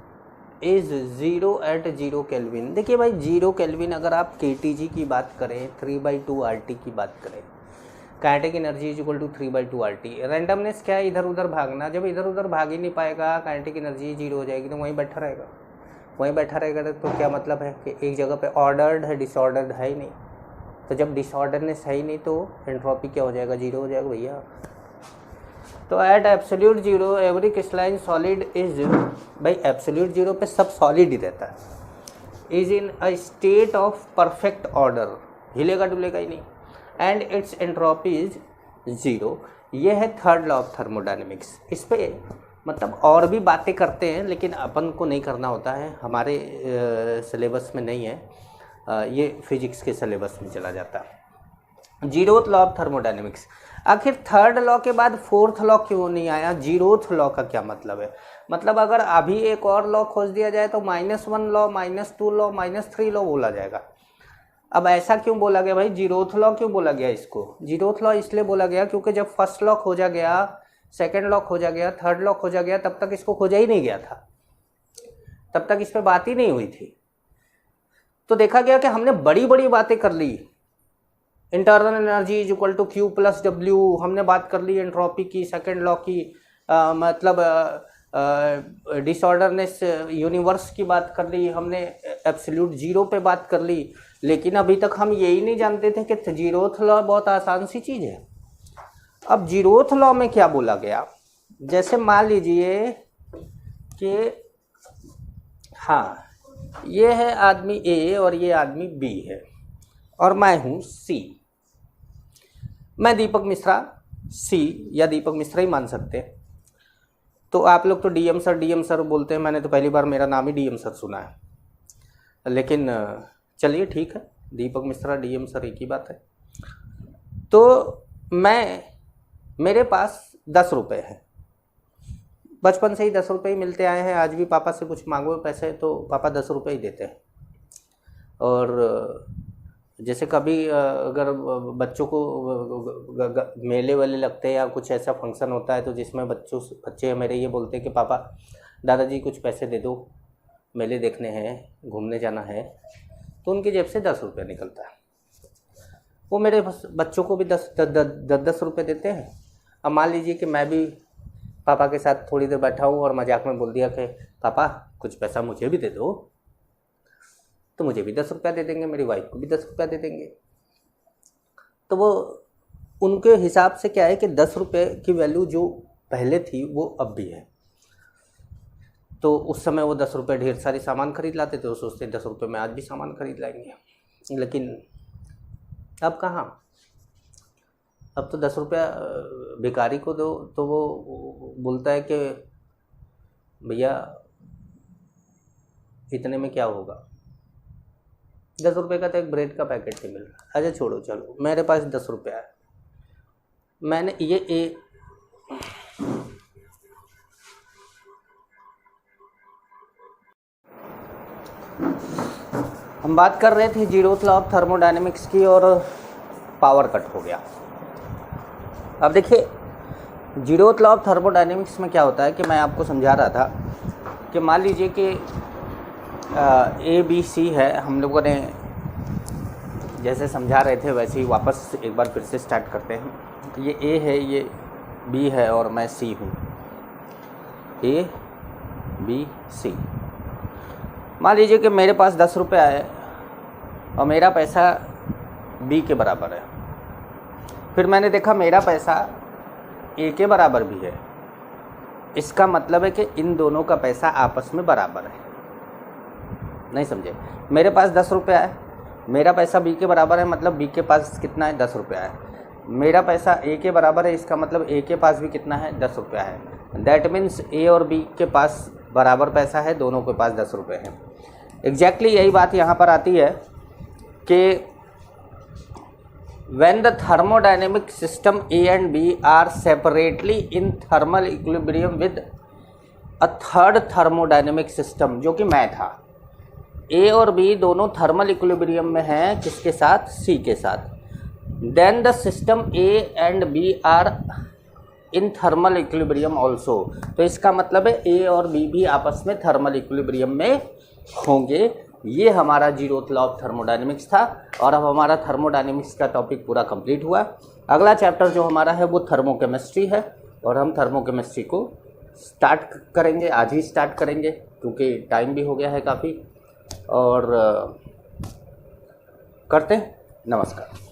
is 0 at 0 kelvin. देखिए भाई 0 केल्विन अगर आप KTG की बात करें, 3/2 RT की बात करें, kinetic energy is equal to 3/2 RT। Randomness क्या है, इधर उधर भागना। जब इधर उधर भाग ही नहीं पाएगा, काइनेटिक एनर्जी 0 हो जाएगी, तो वहीं बैठा रहेगा। वहीं बैठा रहेगा तो क्या मतलब है कि एक जगह पे ऑर्डर्ड है, डिसऑर्डर्ड है ही नहीं। तो जब डिसऑर्डरनेस है ही नहीं तो एंट्रोपी क्या हो जाएगा, 0 हो जाएगा भैया। तो at absolute 0 every crystalline solid is, भाई एब्सोल्यूट 0 पे सब सॉलिड ही रहता है, is in a state of perfect order, हिलेगा डुलेगा ही नहीं, एंड इट्स एंट्रोपी इज 0। ये है थर्ड लॉ ऑफ थर्मोडायनेमिक्स। इस पे मतलब और भी बातें करते हैं लेकिन अपन को नहीं करना होता है, हमारे सिलेबस में नहीं है, ये फिजिक्स के सिलेबस में चला जाता है। 0th law of thermodynamics. आखिर थर्ड लॉ के बाद 4th लॉ क्यों नहीं आया? 0th लॉ का क्या मतलब है? मतलब अगर अभी एक और लॉ खोज दिया जाए तो -1 लॉ, -2 लॉ, -3 लॉ बोला जाएगा। अब ऐसा क्यों बोला गया भाई? 0th लॉ क्यों बोला गया इसको? 0th लॉ इसलिए बोला गया क्योंकि जब फर्स्ट लॉ खोजा गया, सेकेंड लॉ खोजा गया, थर्ड लॉ खोजा गया, तब तक इसको खोजा ही नहीं गया था, तब तक इस पर बात ही नहीं हुई थी। तो देखा गया कि हमने बड़ी बड़ी बातें कर ली, internal energy is equal to Q + W, हमने बात कर ली एंट्रोपी की, सेकेंड लॉ की, मतलब डिसऑर्डरनेस यूनिवर्स की बात कर ली, हमने एब्सोल्यूट 0 पे बात कर ली, लेकिन अभी तक हम यही नहीं जानते थे कि 0th लॉ बहुत आसान सी चीज़ है। अब 0th लॉ में क्या बोला गया? जैसे मान लीजिए कि हाँ, ये है आदमी A और ये आदमी B है और मैं हूँ C। मैं दीपक मिश्रा C या दीपक मिश्रा ही मान सकते हैं। तो आप लोग तो DM सर बोलते हैं, मैंने तो पहली बार मेरा नाम ही DM सर सुना है, लेकिन चलिए ठीक है, दीपक मिश्रा DM सर एक ही बात है। तो मेरे पास 10 रुपये है, बचपन से ही 10 रुपये ही मिलते आए हैं, आज भी पापा से कुछ मांगो पैसे तो पापा 10 रुपये ही देते हैं। और जैसे कभी अगर बच्चों को मेले वाले लगते हैं या कुछ ऐसा फंक्शन होता है तो जिसमें बच्चे मेरे ये बोलते हैं कि पापा दादाजी कुछ पैसे दे दो, मेले देखने हैं, घूमने जाना है, तो उनकी जेब से 10 रुपये निकलता है। वो मेरे बच्चों को भी 10 रुपये देते हैं। अब मान लीजिए कि मैं भी पापा के साथ थोड़ी देर बैठा हूँ और मजाक में बोल दिया कि पापा कुछ पैसा मुझे भी दे दो, तो मुझे भी 10 रुपया दे देंगे, मेरी वाइफ को भी 10 रुपया दे देंगे। तो वो उनके हिसाब से क्या है कि 10 रुपये की वैल्यू जो पहले थी वो अब भी है। तो उस समय वो 10 रुपये ढेर सारी सामान खरीद लाते थे, वो सोचते 10 रुपये में आज भी सामान खरीद लाएंगे, लेकिन अब कहाँ, अब तो 10 रुपया भिखारी को दो तो वो बोलता है कि भैया इतने में क्या होगा, 10 रुपये का तो एक ब्रेड का पैकेट नहीं मिल रहा। अच्छा छोड़ो, चलो मेरे पास 10 रुपया है, मैंने ये हम बात कर रहे थे 0th लॉ ऑफ थर्मोडायनेमिक्स की और पावर कट हो गया। अब देखिए 0th लॉ ऑफ थर्मोडायनेमिक्स में क्या होता है कि मैं आपको समझा रहा था कि मान लीजिए कि ABC है, हम लोगों ने जैसे समझा रहे थे वैसे ही वापस एक बार फिर से स्टार्ट करते हैं। ये A है, ये B है और मैं C हूँ, A B C। मान लीजिए कि मेरे पास 10 रुपये है और मेरा पैसा B के बराबर है। फिर मैंने देखा मेरा पैसा A के बराबर भी है, इसका मतलब है कि इन दोनों का पैसा आपस में बराबर है। नहीं समझे? मेरे पास 10 रुपया है, मेरा पैसा B के बराबर है, मतलब B के पास कितना है, 10 रुपया है। मेरा पैसा A के बराबर है, इसका मतलब A के पास भी कितना है, 10 रुपया है। दैट मीन्स A और B के पास बराबर पैसा है, दोनों के पास 10 रुपये हैं। एग्जैक्टली यही बात यहाँ पर आती है कि when the thermodynamic system A and B are separately in thermal equilibrium with a third thermodynamic system, जो कि मैं था। A और B दोनों थर्मल इक्विलिब्रियम में हैं, किसके साथ, C के साथ। Then the system A and B are in thermal equilibrium also. तो इसका मतलब है ए और बी भी आपस में थर्मल इक्विलिब्रियम में होंगे। ये हमारा जीरोथ लॉ ऑफ थर्मोडायनेमिक्स था और अब हमारा थर्मोडायनेमिक्स का टॉपिक पूरा कंप्लीट हुआ। अगला चैप्टर जो हमारा है वो थर्मोकेमिस्ट्री है और हम थर्मोकेमिस्ट्री को स्टार्ट करेंगे, आज ही स्टार्ट करेंगे क्योंकि टाइम भी हो गया है काफ़ी। और करते हैं। नमस्कार।